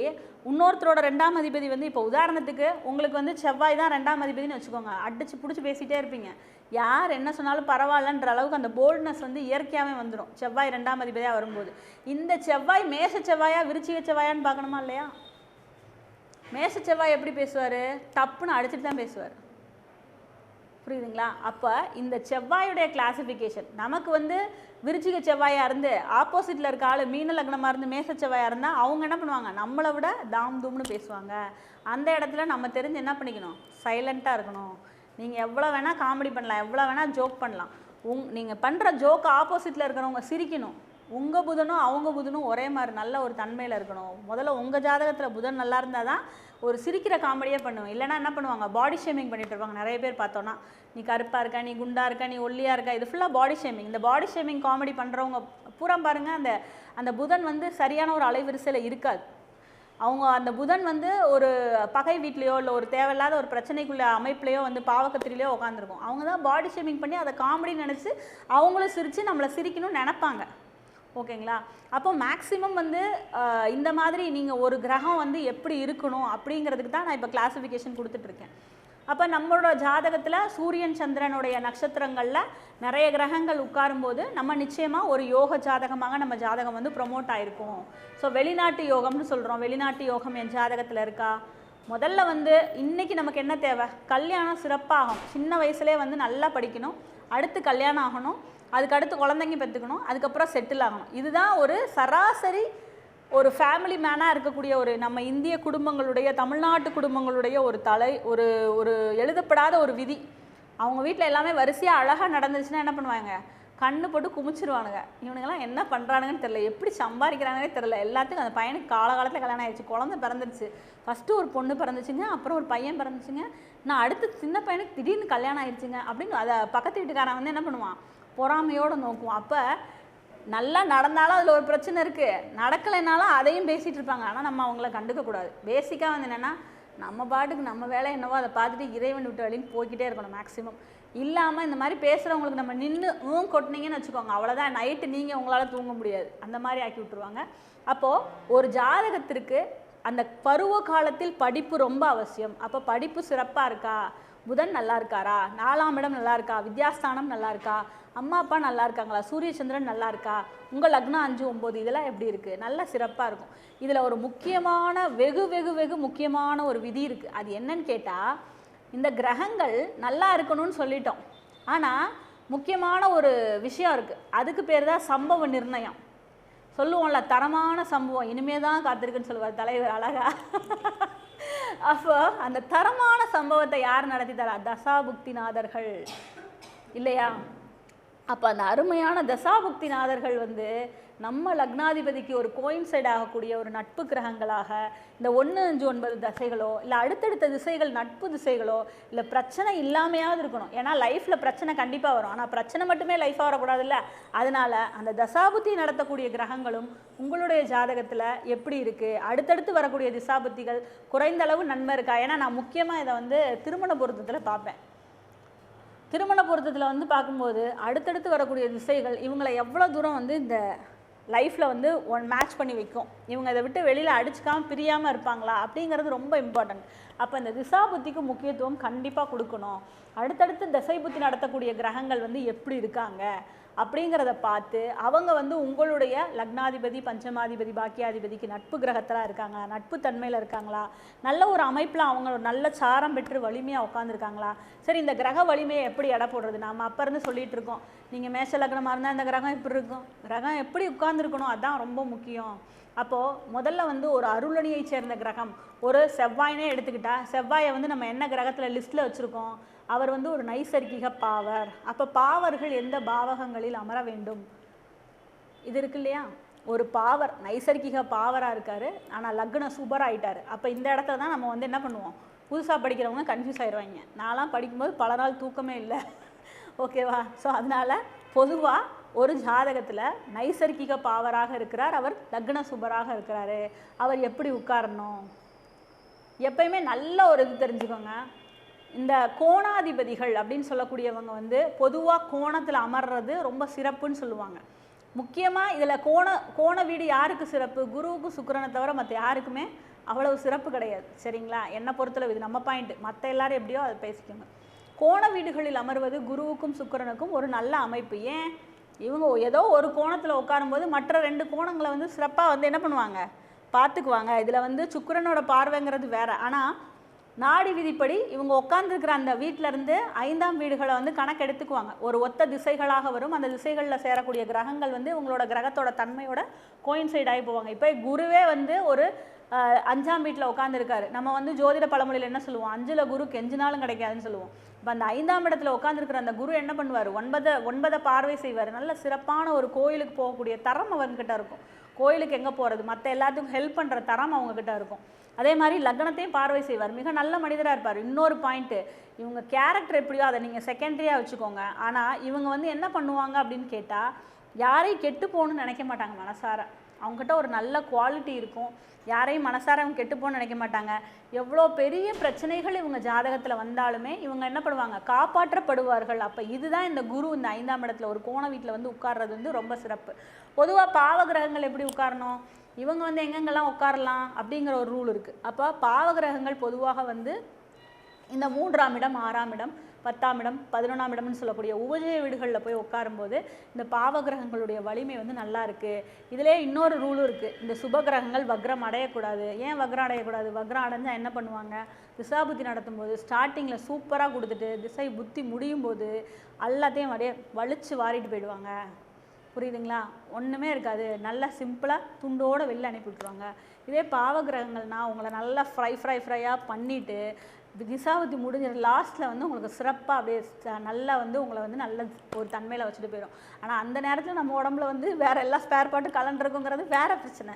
இன்னொருத்தரோட 2ஆம் அதிபதி வந்து இப்போ உதாரணத்துக்கு உங்களுக்கு வந்து செவ்வாய் தான் 2ஆம் அதிபதினு வச்சுக்கோங்க, அடிச்சு பிடிச்சி பேசிகிட்டே இருப்பீங்க. யார் என்ன சொன்னாலும் பரவாயில்லன்ற அளவுக்கு அந்த போல்ட்னஸ் வந்து இயற்கையாகவே வந்துடும் செவ்வாய் 2ஆம் அதிபதியாக வரும்போது. இந்த செவ்வாய் மேஷ செவ்வாயா விருச்சிக செவ்வாயான்னு பார்க்கணுமா இல்லையா? மேஷ செவ்வாய் எப்படி பேசுவார், டப்புன்னு அடிச்சுட்டு தான் பேசுவார், புரியுதுங்களா? அப்போ இந்த செவ்வாயுடைய கிளாசிஃபிகேஷன் நமக்கு வந்து விருச்சிக செவ்வாயாக இருந்து ஆப்போசிட்டில் இருக்க ஆள் மீன லக்னமாக இருந்து மேச செவ்வாயாக இருந்தால் அவங்க என்ன பண்ணுவாங்க, நம்மளை விட தாம் தூம்னு பேசுவாங்க. அந்த இடத்துல நம்ம தெரிஞ்சு என்ன பண்ணிக்கணும், சைலண்ட்டாக இருக்கணும். நீங்கள் எவ்வளோ வேணால் காமெடி பண்ணலாம், எவ்வளோ வேணால் ஜோக் பண்ணலாம். நீங்கள் பண்ணுற ஜோக்கு ஆப்போசிட்டில் இருக்கிறவங்க சிரிக்கணும். உங்கள் புதனும் அவங்க புதனும் ஒரே மாதிரி நல்ல ஒரு தன்மையில் இருக்கணும். முதல்ல உங்கள் ஜாதகத்தில் புதன் நல்லா இருந்தால் தான் ஒரு சிரிக்கிற காமெடியே பண்ணுவேன். இல்லைனா என்ன பண்ணுவாங்க, பாடி ஷேமிங் பண்ணிட்டு இருப்பாங்க. நிறைய பேர் பார்த்தோன்னா நீ கருப்பாக இருக்கா, நீ குண்டாக இருக்கா, நீ ஒல்லியாக இருக்கா, இது ஃபுல்லாக பாடி ஷேமிங். இந்த பாடி ஷேமிங் காமெடி பண்ணுறவங்க பூரா பாருங்கள், அந்த புதன் வந்து சரியான ஒரு அலைவரிசையில் இருக்காது. அவங்க அந்த புதன் வந்து ஒரு பகை வீட்லேயோ இல்லை ஒரு தேவையில்லாத ஒரு பிரச்சனைக்குள்ள அமைப்புலையோ வந்து பாவக்கத்திரிலையோ உட்காந்துருக்கும். அவங்க தான் பாடி ஷேமிங் பண்ணி அதை காமெடி நினச்சி அவங்களும் சிரித்து நம்மளை சிரிக்கணும்னு நினைப்பாங்க. ஓகேங்களா? அப்போ மேக்ஸிமம் வந்து இந்த மாதிரி நீங்கள் ஒரு கிரகம் வந்து எப்படி இருக்கணும் அப்படிங்கிறதுக்கு தான் நான் இப்போ கிளாஸிஃபிகேஷன் கொடுத்துட்ருக்கேன். அப்போ நம்மளோட ஜாதகத்தில் சூரியன் சந்திரனுடைய நட்சத்திரங்களில் நிறைய கிரகங்கள் உட்காரும்போது நம்ம நிச்சயமாக ஒரு யோக ஜாதகமாக நம்ம ஜாதகம் வந்து ப்ரொமோட் ஆகிருக்கும். ஸோ வெளிநாட்டு யோகம்னு சொல்கிறோம். வெளிநாட்டு யோகம் என் ஜாதகத்தில் இருக்கா? முதல்ல வந்து இன்றைக்கி நமக்கு என்ன தேவை? கல்யாணம் சிறப்பாகும். சின்ன வயசுலேயே வந்து நல்லா படிக்கணும், அடுத்து கல்யாணம் ஆகணும், அதுக்கடுத்து குழந்தைங்க பெற்றுக்கணும், அதுக்கப்புறம் செட்டில் ஆகணும். இதுதான் ஒரு சராசரி ஒரு ஃபேமிலி மேனாக இருக்கக்கூடிய ஒரு நம்ம இந்திய குடும்பங்களுடைய, தமிழ்நாட்டு குடும்பங்களுடைய ஒரு ஒரு எழுதப்படாத ஒரு விதி. அவங்க வீட்டில் எல்லாமே வரிசையாக அழகாக நடந்துச்சுன்னா என்ன பண்ணுவாங்க, கண்ணு போட்டு குமிச்சிருவானுங்க. இவனுங்கெல்லாம் என்ன பண்ணுறானுங்கன்னு தெரில, எப்படி சம்பாதிக்கிறாங்கன்னே தெரில. எல்லாத்துக்கும் அந்த பையனுக்கு காலகாலத்தில் கல்யாணம் ஆயிடுச்சு, குழந்தை பிறந்துருச்சு, ஃபஸ்ட்டு ஒரு பொண்ணு பிறந்துச்சுங்க, அப்புறம் ஒரு பையன் பிறந்துச்சுங்க, நான் அடுத்து சின்ன பையனுக்கு திடீர்னு கல்யாணம் ஆயிடுச்சுங்க அப்படின்னு அதை பக்கத்து வீட்டுக்காரன் வந்து என்ன பண்ணுவான், பொறாமையோடு நோக்குவான். அப்போ நல்லா நடந்தாலும் அதில் ஒரு பிரச்சனை இருக்குது, நடக்கலைனாலும் அதையும் பேசிகிட்டு இருப்பாங்க. ஆனால் நம்ம அவங்கள கண்டுக்கக்கூடாது. பேசிக்காக வந்து என்னென்னா நம்ம பாட்டுக்கு நம்ம வேலை என்னவோ அதை பார்த்துட்டு இறைவன் விட்டு வழின்னு போய்கிட்டே இருக்கணும் மேக்ஸிமம். இல்லாமல் இந்த மாதிரி பேசுகிறவங்களுக்கு நம்ம நின்று கொட்டினீங்கன்னு வச்சுக்கோங்க, அவ்வளோதான், நைட்டு நீங்கள் உங்களால் தூங்க முடியாது, அந்த மாதிரி ஆக்கி விட்டுருவாங்க. அப்போது ஒரு ஜாதகத்திற்கு அந்த பருவ காலத்தில் படிப்பு ரொம்ப அவசியம். அப்போ படிப்பு சிறப்பாக இருக்கா, புதன் நல்லா இருக்காரா, 4ஆம் இடம் நல்லா இருக்கா, வித்யாஸ்தானம் நல்லா இருக்கா, அம்மா அப்பா நல்லா இருக்காங்களா, சூரிய சந்திரன் நல்லா இருக்கா, உங்கள் லக்னம் 5, 9 இதெல்லாம் எப்படி இருக்குது, நல்லா சிறப்பாக இருக்கும். இதில் ஒரு முக்கியமான வெகு வெகு வெகு முக்கியமான ஒரு விதி இருக்குது. அது என்னன்னு கேட்டால், இந்த கிரகங்கள் நல்லா இருக்கணும்னு சொல்லிட்டோம், ஆனால் முக்கியமான ஒரு விஷயம் இருக்குது. அதுக்கு பேர் தான் சம்பவ நிர்ணயம். சொல்லுவோம்ல, தரமான சம்பவம் இனிமே தான் காத்திருக்குன்னு சொல்லுவார் தலைவர் அழகா. அப்போ அந்த தரமான சம்பவத்தை யார் நடத்தி தரா? தசாபுக்திநாதர்கள் இல்லையா? அப்போ அந்த அருமையான தசாபுக்திநாதர்கள் வந்து நம்ம லக்னாதிபதிக்கு ஒரு கோயின்சைட் ஆகக்கூடிய ஒரு நட்பு கிரகங்களாக இந்த 1, 5, 9 திசைகளோ இல்லை அடுத்தடுத்த திசைகள் நட்பு திசைகளோ இல்லை பிரச்சனை இல்லாமையாவது இருக்கணும். ஏன்னா லைஃப்பில் பிரச்சனை கண்டிப்பாக வரும், ஆனால் பிரச்சனை மட்டுமே லைஃபாக வரக்கூடாதுல்ல. அதனால் அந்த தசாபுத்தி நடத்தக்கூடிய கிரகங்களும் உங்களுடைய ஜாதகத்தில் எப்படி இருக்குது, அடுத்தடுத்து வரக்கூடிய திசாபுத்திகள் குறைந்த அளவு நன்மை இருக்கா. ஏன்னா நான் முக்கியமாக இதை வந்து திருமண பொருத்தத்தில் பார்ப்பேன். திருமண பொருத்தத்தில் வந்து பார்க்கும்போது அடுத்தடுத்து வரக்கூடிய திசைகள் இவங்களை எவ்வளோ தூரம் வந்து இந்த லைஃப்பில் வந்து மேட்ச் பண்ணி வைக்கும், இவங்க இதை விட்டு வெளியில் அடிச்சுக்காமல் பிரியாமல் இருப்பாங்களா அப்படிங்கிறது ரொம்ப இம்பார்ட்டன்ட். அப்போ இந்த திசா புத்திக்கு முக்கியத்துவம் கண்டிப்பாக கொடுக்கணும். அடுத்தடுத்து திசை புத்தி நடத்தக்கூடிய கிரகங்கள் வந்து எப்படி இருக்காங்க அப்படிங்கிறத பார்த்து அவங்க வந்து உங்களுடைய லக்னாதிபதி, பஞ்சமாதிபதி, பாக்கியாதிபதிக்கு நட்பு கிரகத்தெல்லாம் இருக்காங்களா, நட்பு தன்மையில் இருக்காங்களா, நல்ல ஒரு அமைப்பில் அவங்க நல்ல சாரம் பெற்று வலிமையாக உட்காந்துருக்காங்களா. சரி, இந்த கிரக வலிமையை எப்படி எடை போடுறது? நாம் அப்போ இருந்து சொல்லிகிட்டு இருக்கோம், நீங்கள் மேஷ லக்னமாக இருந்தால் இந்த கிரகம் எப்படி இருக்கும், கிரகம் எப்படி உட்காந்துருக்கணும், அதுதான் ரொம்ப முக்கியம். அப்போது முதல்ல வந்து ஒரு அருளணியை சேர்ந்த கிரகம் ஒரு செவ்வாயினே எடுத்துக்கிட்டால், செவ்வாயை வந்து நம்ம என்ன கிரகத்தில் லிஸ்ட்டில் வச்சுருக்கோம், அவர் வந்து ஒரு நைசர்கிக பாவர். அப்போ பாவர்கள் எந்த பாவகங்களில் அமர வேண்டும், இது இருக்கு இல்லையா? ஒரு பாவர் நைசர்கிக பாவராக இருக்கார், ஆனால் லக்ன சூப்பர் ஆகிட்டார். அப்போ இந்த இடத்துல தான் நம்ம வந்து என்ன பண்ணுவோம், புதுசாக படிக்கிறவங்க கன்ஃபியூஸ் ஆயிடுவாங்க. நான்லாம் படிக்கும்போது பல நாள் தூக்கமே இல்லை, ஓகேவா? ஸோ அதனால் பொதுவாக ஒரு ஜாதகத்தில் நைசர்கிக பாவராக இருக்கிறார், அவர் லக்ன சுபராக இருக்கிறாரு, அவர் எப்படி உட்காரணும். எப்பயுமே நல்ல ஒரு இது தெரிஞ்சுக்கோங்க, இந்த கோணாதிபதிகள் அப்படின்னு சொல்லக்கூடியவங்க வந்து பொதுவாக கோணத்தில் அமர்றது ரொம்ப சிறப்புன்னு சொல்லுவாங்க. முக்கியமாக இதில் கோண வீடு யாருக்கு சிறப்பு, குருவுக்கு சுக்கிரனை தவிர மற்ற யாருக்குமே அவ்வளவு சிறப்பு கிடையாது, சரிங்களா? என்னை பொறுத்தளவு இது நம்ம பாயிண்ட், மற்ற எல்லாரும் எப்படியோ அதை பேசிக்கோங்க. கோண வீடுகளில் அமர்வது குருவுக்கும் சுக்கிரனுக்கும் ஒரு நல்ல அமைப்பு. ஏன், இவங்க ஏதோ ஒரு கோணத்தில் உட்காரும்போது மற்ற 2 கோணங்களை வந்து சிறப்பாக வந்து என்ன பண்ணுவாங்க, பார்த்துக்குவாங்க. இதில் வந்து சுக்கிரனோட பார்வைங்கிறது வேறு. ஆனால் நாடி விதிப்படி இவங்க உட்காந்துருக்கிற அந்த வீட்டிலேருந்து 5ஆம் வீடுகளை வந்து கணக்கு எடுத்துக்குவாங்க. ஒரு ஒத்த திசைகளாக வரும். அந்த திசைகளில் சேரக்கூடிய கிரகங்கள் வந்து இவங்களோட கிரகத்தோட தன்மையோட கோயின்சைட் ஆகி போவாங்க. இப்போ குருவே வந்து ஒரு 5ஆம் வீட்டில் உட்காந்துருக்காரு. நம்ம வந்து ஜோதிட பழமொழியில் என்ன சொல்லுவோம், 5ல் குரு கெஞ்சினாலும் கிடைக்காதுன்னு சொல்லுவோம். இப்போ அந்த 5ஆம் இடத்துல உட்காந்துருக்கிற அந்த குரு என்ன பண்ணுவார், 9 பார்வை செய்வார். நல்ல சிறப்பான ஒரு கோயிலுக்கு போகக்கூடிய தரம் அவங்ககிட்ட இருக்கும். கோயிலுக்கு எங்கே போகிறது, மற்ற எல்லாத்துக்கும் ஹெல்ப் பண்ணுற தரம் அவங்கக்கிட்ட இருக்கும். அதே மாதிரி லக்னத்தையும் பார்வை செய்வார். மிக நல்ல மனிதராக இருப்பார். இன்னொரு பாயிண்ட்டு, இவங்க கேரக்டர் எப்படியோ அதை நீங்கள் செகண்டரியாக வச்சுக்கோங்க. ஆனால் இவங்க வந்து என்ன பண்ணுவாங்க அப்படின்னு கேட்டால், யாரையும் கெட்டு போகணுன்னு நினைக்க மாட்டாங்க மனசார. அவங்ககிட்ட ஒரு நல்ல குவாலிட்டி இருக்கும். யாரையும் மனசார அவங்க கெட்டு போகணுன்னு நினைக்க மாட்டாங்க. எவ்வளோ பெரிய பிரச்சனைகள் இவங்க ஜாதகத்தில் வந்தாலுமே இவங்க என்ன பண்ணுவாங்க, காப்பாற்றப்படுவார்கள். அப்போ இதுதான் இந்த குரு இந்த 5ஆம் இடத்துல ஒரு கோண வீட்டில் வந்து உட்கார்றது வந்து ரொம்ப சிறப்பு. பொதுவாக பாவகிரகங்கள் எப்படி உட்காரணும், இவங்க வந்து எங்கெங்கெல்லாம் உட்காரலாம் அப்படிங்கிற ஒரு ரூல் இருக்குது. அப்போ பாவகிரகங்கள் பொதுவாக வந்து இந்த 3ஆம் இடம், 6ஆம் இடம், 10ஆம் இடம், 11ஆம் இடம்னு சொல்லக்கூடிய உபஜய வீடுகளில் போய் உட்காரும்போது இந்த பாவகிரகங்களுடைய வலிமை வந்து நல்லா இருக்குது. இதிலே இன்னொரு ரூலும் இருக்குது, இந்த சுபகிரகங்கள் வக்ரம் அடையக்கூடாது. ஏன் வக்ரம் அடையக்கூடாது, வக்ரம் அடைஞ்சால் என்ன பண்ணுவாங்க, திசாபுத்தி நடத்தும்போது ஸ்டார்டிங்கில் சூப்பராக கொடுத்துட்டு திசை புத்தி முடியும் போது எல்லாத்தையும் அப்படியே வலிச்சு வாரிட்டு போயிடுவாங்க. புரியுதுங்களா, ஒன்றுமே இருக்காது. நல்லா சிம்பிளாக துண்டோடு வெளில அனுப்பி விட்ருவாங்க. இதே பாவகிரகங்கள்னால் உங்களை நல்லா ஃப்ரையாக பண்ணிவிட்டு திசாவதி முடிஞ்ச லாஸ்ட்டில் வந்து உங்களுக்கு சிறப்பாக அப்படியே நல்லா வந்து உங்களை வந்து நல்ல ஒரு தன்மையில் வச்சுட்டு போயிடும். ஆனால் அந்த நேரத்தில் நம்ம உடம்புல வந்து வேறு எல்லா ஸ்பேர் பார்ட்டு கலண்டுருக்குங்கிறது வேறு பிரச்சனை,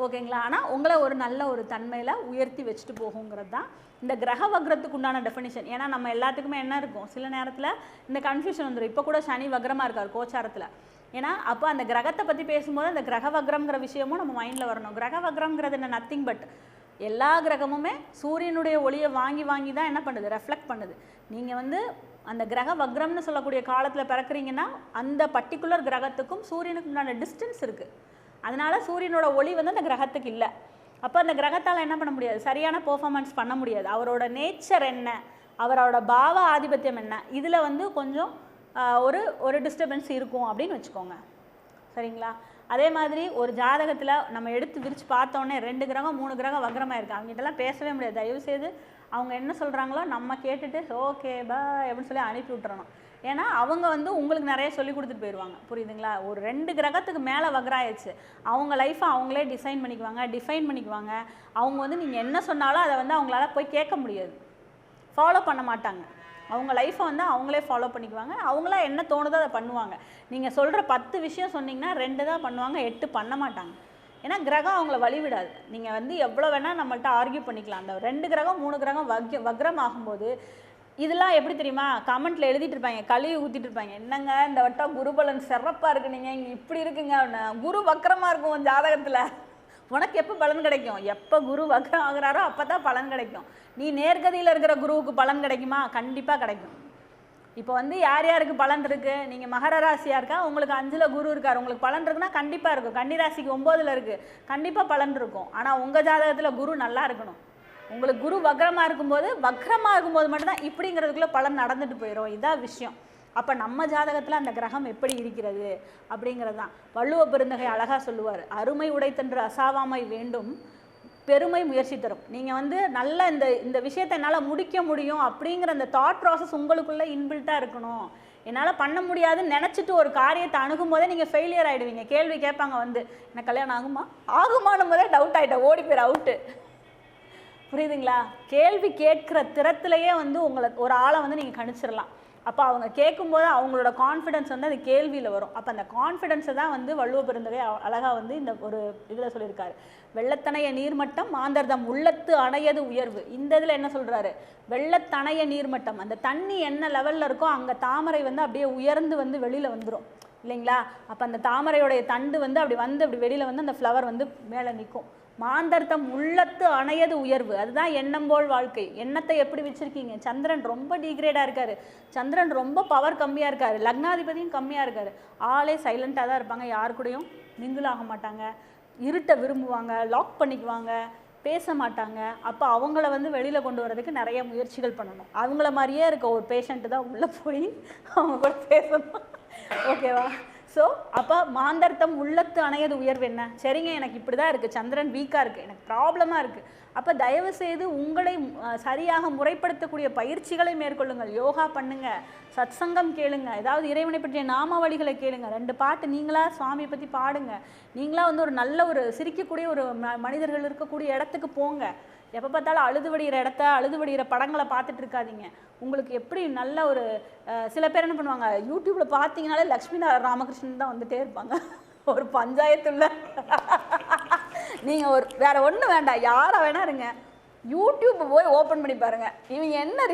ஓகேங்களா. ஆனால் உங்களை ஒரு நல்ல ஒரு தன்மையில் உயர்த்தி வச்சுட்டு போகுங்கிறது தான் இந்த கிரக வக்ரத்துக்கு உண்டான டெஃபினிஷன். ஏன்னா நம்ம எல்லாத்துக்குமே என்ன இருக்கும், சில நேரத்தில் இந்த கன்ஃபியூஷன் வந்துடும். இப்போ கூட சனி வக்ரமாக இருக்கார் கோச்சாரத்தில். ஏன்னா அப்போ அந்த கிரகத்தை பற்றி பேசும்போது அந்த கிரக வக்ரம்ங்கிற விஷயமும் நம்ம மைண்டில் வரணும். கிரக வக்ரம்ங்கிறது என்ன, நத்திங் பட் எல்லா கிரகமுமே சூரியனுடைய ஒளியை வாங்கி தான் என்ன பண்ணுது, ரெஃப்ளெக்ட் பண்ணுது. நீங்கள் வந்து அந்த கிரக வக்ரம்னு சொல்லக்கூடிய காலத்தில் பிறக்கிறீங்கன்னா அந்த பர்டிகுலர் கிரகத்துக்கும் சூரியனுக்கு உண்டான டிஸ்டன்ஸ் இருக்குது. அதனால சூரியனோட ஒளி வந்து அந்த கிரகத்துக்கு இல்லை. அப்போ அந்த கிரகத்தால் என்ன பண்ண முடியாது, சரியான பெர்ஃபார்மன்ஸ் பண்ண முடியாது. அவரோட நேச்சர் என்ன, அவரோட பாவ ஆதிபத்தியம் என்ன, இதில் வந்து கொஞ்சம் ஒரு டிஸ்டர்பன்ஸ் இருக்கும் அப்படின்னு வச்சுக்கோங்க, சரிங்களா. அதே மாதிரி ஒரு ஜாதகத்தில் நம்ம எடுத்து விரித்து பார்த்தோன்னே 2 கிரகம் 3 கிரகம் வக்ரமாக இருக்குது, அவங்ககிட்டலாம் பேசவே முடியாது. தயவுசெய்து அவங்க என்ன சொல்கிறாங்களோ நம்ம கேட்டுட்டு ஓகே பாய் அப்படின்னு சொல்லி அனுப்பி விட்டுறணும். ஏன்னா அவங்க வந்து உங்களுக்கு நிறைய சொல்லி கொடுத்துட்டு போயிடுவாங்க, புரியுதுங்களா. ஒரு 2 கிரகத்துக்கு மேலே வக்ராயிடுச்சு, அவங்க லைஃப்பை அவங்களே டிஃபைன் பண்ணிக்குவாங்க. அவங்க வந்து நீங்கள் என்ன சொன்னாலும் அதை வந்து அவங்களால போய் கேட்க முடியாது, ஃபாலோ பண்ண மாட்டாங்க. அவங்க லைஃப்பை வந்து அவங்களே ஃபாலோ பண்ணிக்குவாங்க. அவங்களா என்ன தோணுதோ அதை பண்ணுவாங்க. நீங்கள் சொல்கிற 10 விஷயம் சொன்னீங்கன்னா 2 தான் பண்ணுவாங்க, 8 பண்ண மாட்டாங்க. ஏன்னா கிரகம் அவங்கள வழிவிடாது. நீங்கள் வந்து எவ்வளோ வேணால் நம்மள்ட்ட ஆர்கியூ பண்ணிக்கலாம். அந்த 2 கிரகம் 3 கிரகம் வக்ரம் ஆகும்போது இதெல்லாம் எப்படி தெரியுமா, கமெண்ட்டில் எழுதிட்டு இருப்பாங்க, கழுவி ஊற்றிட்டு இருப்பாங்க, என்னங்க இந்த வட்டம் குருபலன் சிறப்பாக இருக்குது, நீங்கள் இங்கே இப்படி இருக்குங்க அப்படின்னா. குரு வக்ரமாக இருக்கும் உன் ஜாதகத்தில், உனக்கு எப்போ பலன் கிடைக்கும், எப்போ குரு வக்ரம் ஆகுறாரோ அப்போ தான் பலன் கிடைக்கும். நீ நேர்கதியில் இருக்கிற குருவுக்கு பலன் கிடைக்குமா, கண்டிப்பாக கிடைக்கும். இப்போ வந்து யார் யாருக்கு பலன் இருக்குது, நீங்கள் மகர ராசியாக இருக்கா, உங்களுக்கு 5ல் குரு இருக்கார், உங்களுக்கு பலன் இருக்குன்னா கண்டிப்பாக இருக்கும். கன்னி ராசிக்கு 9ல் இருக்குது, கண்டிப்பாக பலன் இருக்கும். ஆனால் உங்கள் ஜாதகத்தில் குரு நல்லா இருக்கணும். உங்களுக்கு குரு வக்ரமாக இருக்கும்போது மட்டும்தான் இப்படிங்கிறதுக்குள்ளே பலன் நடந்துட்டு போயிடும். இதான் விஷயம். அப்போ நம்ம ஜாதகத்தில் அந்த கிரகம் எப்படி இருக்கிறது அப்படிங்கிறது தான். வள்ளுவ பெருந்தகை அழகாக சொல்லுவார், அருமை உடைத்தன்று அசாவாமை வேண்டும், பெருமை முயற்சி தரும். நீங்கள் வந்து நல்ல இந்த விஷயத்தை என்னால் முடிக்க முடியும் அப்படிங்கிற அந்த தாட் ப்ராசஸ் உங்களுக்குள்ளே இன்பில்ட்டாக இருக்கணும். என்னால் பண்ண முடியாதுன்னு நினச்சிட்டு ஒரு காரியத்தை அணுகும் போதே நீங்கள் ஃபெயிலியர் ஆகிடுவீங்க. கேள்வி கேட்பாங்க வந்து, என்ன கல்யாணம் ஆகுமானும் போதே டவுட் ஆகிட்டேன், ஓடி போயிரு அவுட்டு. புரியுதுங்களா. கேள்வி கேட்குற திறத்துலையே வந்து உங்களை ஒரு ஆளை வந்து நீங்கள் கணிச்சிடலாம். அப்போ அவங்க கேட்கும்போது அவங்களோட கான்ஃபிடென்ஸ் வந்து அது கேள்வியில் வரும். அப்போ அந்த கான்ஃபிடென்ஸை தான் வந்து வள்ளுவ பெருந்தகை அழகாக வந்து இந்த ஒரு இதில் சொல்லியிருக்காரு. வெள்ளத்தணைய நீர்மட்டம் மாந்தர்தம் உள்ளத்து அணையது உயர்வு. இந்த இதில் என்ன சொல்கிறாரு, வெள்ளத்தணைய நீர்மட்டம், அந்த தண்ணி என்ன லெவலில் இருக்கோ அங்கே தாமரை வந்து அப்படியே உயர்ந்து வந்து வெளியில் வந்துடும் இல்லைங்களா. அப்போ அந்த தாமரையோடைய தண்டு வந்து அப்படி வெளியில் வந்து அந்த ஃப்ளவர் வந்து மேலே நிற்கும். மாந்தர்த்தம் உள்ளத்து அணையது உயர்வு, அதுதான் எண்ணம் போல் வாழ்க்கை. எண்ணத்தை எப்படி வச்சுருக்கீங்க. சந்திரன் ரொம்ப டீக்ரேடாக இருக்கார், சந்திரன் ரொம்ப பவர் கம்மியாக இருக்கார், லக்னாதிபதியும் கம்மியாக இருக்கார். ஆளே சைலண்ட்டாக தான் இருப்பாங்க, யாரு கூடயும் மிங்கிள் ஆக மாட்டாங்க, இருட்டை விரும்புவாங்க, லாக் பண்ணிக்குவாங்க, பேச மாட்டாங்க. அப்போ அவங்கள வந்து வெளியில் கொண்டு வரதுக்கு நிறைய முயற்சிகள் பண்ணணும். அவங்கள மாதிரியே இருக்க ஒரு பேஷண்ட்டு தான் உள்ளே போய் அவங்க கூட பேசணும், ஓகேவா. ஸோ அப்போ மாந்தர்த்தம் உள்ளத்து அணையது உயர்வு என்ன? சரிங்க, எனக்கு இப்படி தான் இருக்குது, சந்திரன் வீக்காக இருக்குது, எனக்கு ப்ராப்ளமாக இருக்குது. அப்போ தயவு செய்து உங்களை சரியாக முறைப்படுத்தக்கூடிய பயிற்சிகளை மேற்கொள்ளுங்கள். யோகா பண்ணுங்க, சத்சங்கம் கேளுங்க, ஏதாவது இறைவனை பற்றிய நாமாவளிகளை கேளுங்க, 2 பாட்டு நீங்களாக சுவாமியை பற்றி பாடுங்க, நீங்களாக வந்து ஒரு நல்ல ஒரு சிரிக்கக்கூடிய ஒரு மனிதர்கள் இருக்கக்கூடிய இடத்துக்கு போங்க. எப்போ பார்த்தாலும் அழுது வடிகிற படங்களை பார்த்துட்டு இருக்காதீங்க. உங்களுக்கு எப்படி நல்ல ஒரு சில பேர் என்ன பண்ணுவாங்க, யூடியூப்பில் பார்த்தீங்கனாலே லக்ஷ்மி ராமகிருஷ்ணன் தான் வந்துகிட்டே இருப்பாங்க. ஒரு பஞ்சாயத்துல நீங்கள் ஒரு வேறு ஒன்றும் வேண்டாம், யாரை வேணா இருங்க, யூடியூப் போய் ஓப்பன் பண்ணி பாருங்கள். இவங்க என்ன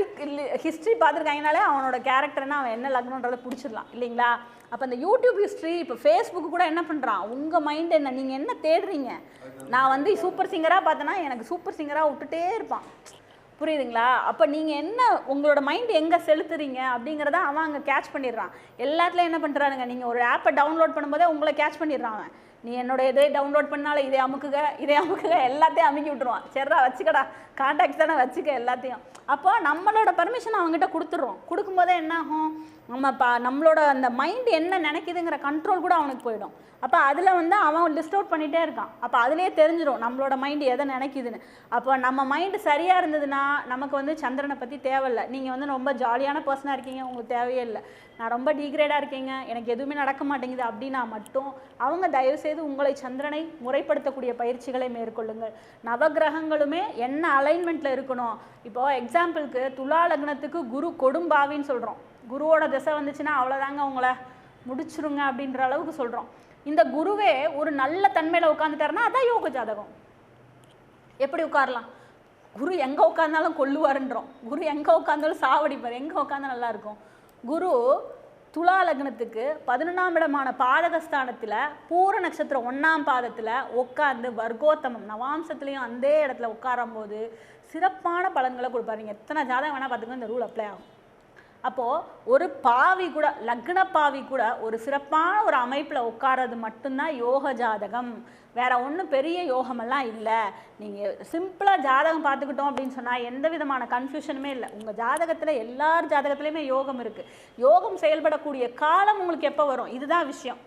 ஹிஸ்ட்ரி பார்த்துருக்காங்கனாலே அவனோட கேரக்டர்னா அவன் என்ன லக்னன்றதை பிடிச்சிடலாம் இல்லைங்களா? அப்போ அந்த யூடியூப் ஹிஸ்ட்ரி இப்போ ஃபேஸ்புக்கு கூட என்ன பண்ணுறான், உங்கள் மைண்ட் என்ன, நீங்கள் என்ன தேடுறீங்க. நான் வந்து சூப்பர் சிங்கராக பார்த்தேன்னா எனக்கு சூப்பர் சிங்கராக விட்டுட்டே இருப்பான், புரியுதுங்களா? அப்போ நீங்கள் என்ன உங்களோட மைண்ட் எங்கே செலுத்துறீங்க அப்படிங்கிறத அவன் அங்கே கேட்ச் பண்ணிடுறான். எல்லாத்துலேயும் என்ன பண்ணுறானுங்க, நீங்கள் ஒரு ஆப்பை டவுன்லோட் பண்ணும்போதே உங்களை கேட்ச் பண்ணிடுறான் அவன். நீ என்னோட இதே டவுன்லோட் பண்ணாலும் இதை அமுக்குக எல்லாத்தையும் அமுக்கி விட்டுருவான். சரிடா வச்சுக்கடா, கான்டாக்ட்ஸ் தானே வச்சுக்க எல்லாத்தையும். அப்போ நம்மளோட பர்மிஷன் அவங்ககிட்ட கொடுத்துட்றோம். கொடுக்கும்போதே என்ன ஆகும், நம்மளோட அந்த மைண்ட் என்ன நினைக்குதுங்கிற கண்ட்ரோல் கூட அவனுக்கு போயிடும். அப்போ அதில் வந்து அவன் லிஸ்ட் அவுட் பண்ணிகிட்டே இருக்கான். அப்போ அதிலே தெரிஞ்சிடும் நம்மளோட மைண்டு எதை நினைக்குதுன்னு. அப்போ நம்ம மைண்டு சரியாக இருந்ததுன்னா நமக்கு வந்து சந்திரனை பற்றி தேவையில்லை. நீங்கள் வந்து ரொம்ப ஜாலியான பர்சனாக இருக்கீங்க, உங்களுக்கு தேவையே இல்லை. நான் ரொம்ப டீக்ரேடாக இருக்கீங்க, எனக்கு எதுவுமே நடக்க மாட்டேங்குது அப்படின்னா மட்டும் அவங்க தயவுசெய்து உங்களை சந்திரனை முறைப்படுத்தக்கூடிய பயிற்சிகளை மேற்கொள்ளுங்கள். நவகிரகங்களுமே என்ன அலைன்மெண்ட்டில் இருக்கணும். இப்போது எக்ஸாம்பிளுக்கு துலா லக்னத்துக்கு குரு கொடும்பாவின்னு சொல்கிறோம். குருவோட திசை வந்துச்சுன்னா அவ்வளோதாங்க உங்களை முடிச்சிருங்க அப்படின்ற அளவுக்கு சொல்கிறோம். இந்த குருவே ஒரு நல்ல தன்மையில் உட்காந்துட்டாருன்னா அதான் யோக ஜாதகம். எப்படி உட்காரலாம், குரு எங்கே உட்காந்தாலும் கொல்லுவாருன்றோம், குரு எங்கே உட்காந்தாலும் சாவடிப்பார், எங்கே உட்காந்தா நல்லா இருக்கும். குரு துலா லக்னத்துக்கு 11ஆம் இடமான பாதகஸ்தானத்தில் பூர நட்சத்திரம் 1ஆம் பாதத்தில் உட்காந்து வர்க்கோத்தமம் நவாம்சத்துலேயும் அந்த இடத்துல உட்காரும் போது சிறப்பான பலன்களை கொடுப்பாருங்க. எத்தனை ஜாதகம் வேணால் பார்த்துக்கோங்க, இந்த ரூல் அப்ளை ஆகும். அப்போது ஒரு பாவி கூட, லக்ன பாவி கூட ஒரு சிறப்பான ஒரு அமைப்பில் உட்காரது மட்டும்தான் யோக ஜாதகம். வேற ஒன்றும் பெரிய யோகமெல்லாம் இல்லை. நீங்கள் சிம்பிளாக ஜாதகம் பார்த்துக்கிட்டோம் அப்படின்னு சொன்னால் எந்த விதமான கன்ஃபியூஷனுமே இல்லை. உங்கள் ஜாதகத்தில் எல்லார் ஜாதகத்துலேயுமே யோகம் இருக்குது. யோகம் செயல்படக்கூடிய காலம் உங்களுக்கு எப்போ வரும், இதுதான் விஷயம்.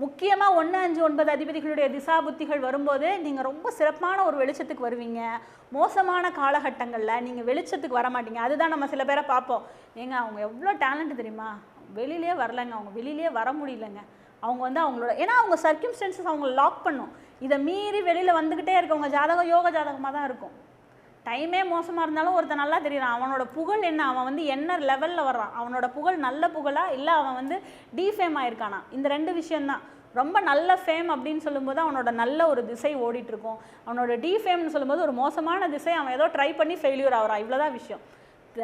முக்கியமாக 1, 5, 9 அதிபதிகளுடைய திசா புத்திகள் வரும்போது நீங்கள் ரொம்ப சிறப்பான ஒரு வெளிச்சத்துக்கு வருவீங்க. மோசமான காலகட்டங்களில் நீங்கள் வெளிச்சத்துக்கு வர மாட்டீங்க. அதுதான் நம்ம சில பேரை பார்ப்போம், ஏங்க அவங்க எவ்வளோ டேலண்ட் தெரியுமா, வெளியிலே வரலைங்க, அவங்க வெளியிலே வர முடியலைங்க, அவங்க வந்து அவங்களோட ஏன்னா அவங்க சர்க்கிம்ஸ்டன்சஸ் அவங்கள லாக் பண்ணும். இதை மீறி வெளியில் வந்துக்கிட்டே இருக்கவங்க ஜாதகம் யோக ஜாதகமாக தான் இருக்கும். டைமே மோசமாக இருந்தாலும் ஒருத்தன் நல்லா தெரியுறான், அவனோட புகழ் என்ன, அவன் வந்து என்ன லெவலில் வர்றான், அவனோட புகழ் நல்ல புகழா இல்லை அவன் வந்து டீஃபேம் ஆயிருக்கானா, இந்த 2 விஷயந்தான். ரொம்ப நல்ல ஃபேம் அப்படின்னு சொல்லும்போது அவனோட நல்ல ஒரு திசை ஓடிட்டுருக்கும். அவனோட டீஃபேம்னு சொல்லும்போது ஒரு மோசமான திசை, அவன் ஏதோ ட்ரை பண்ணி ஃபெயிலியூர் ஆகிறான், இவ்வளோதான் விஷயம்.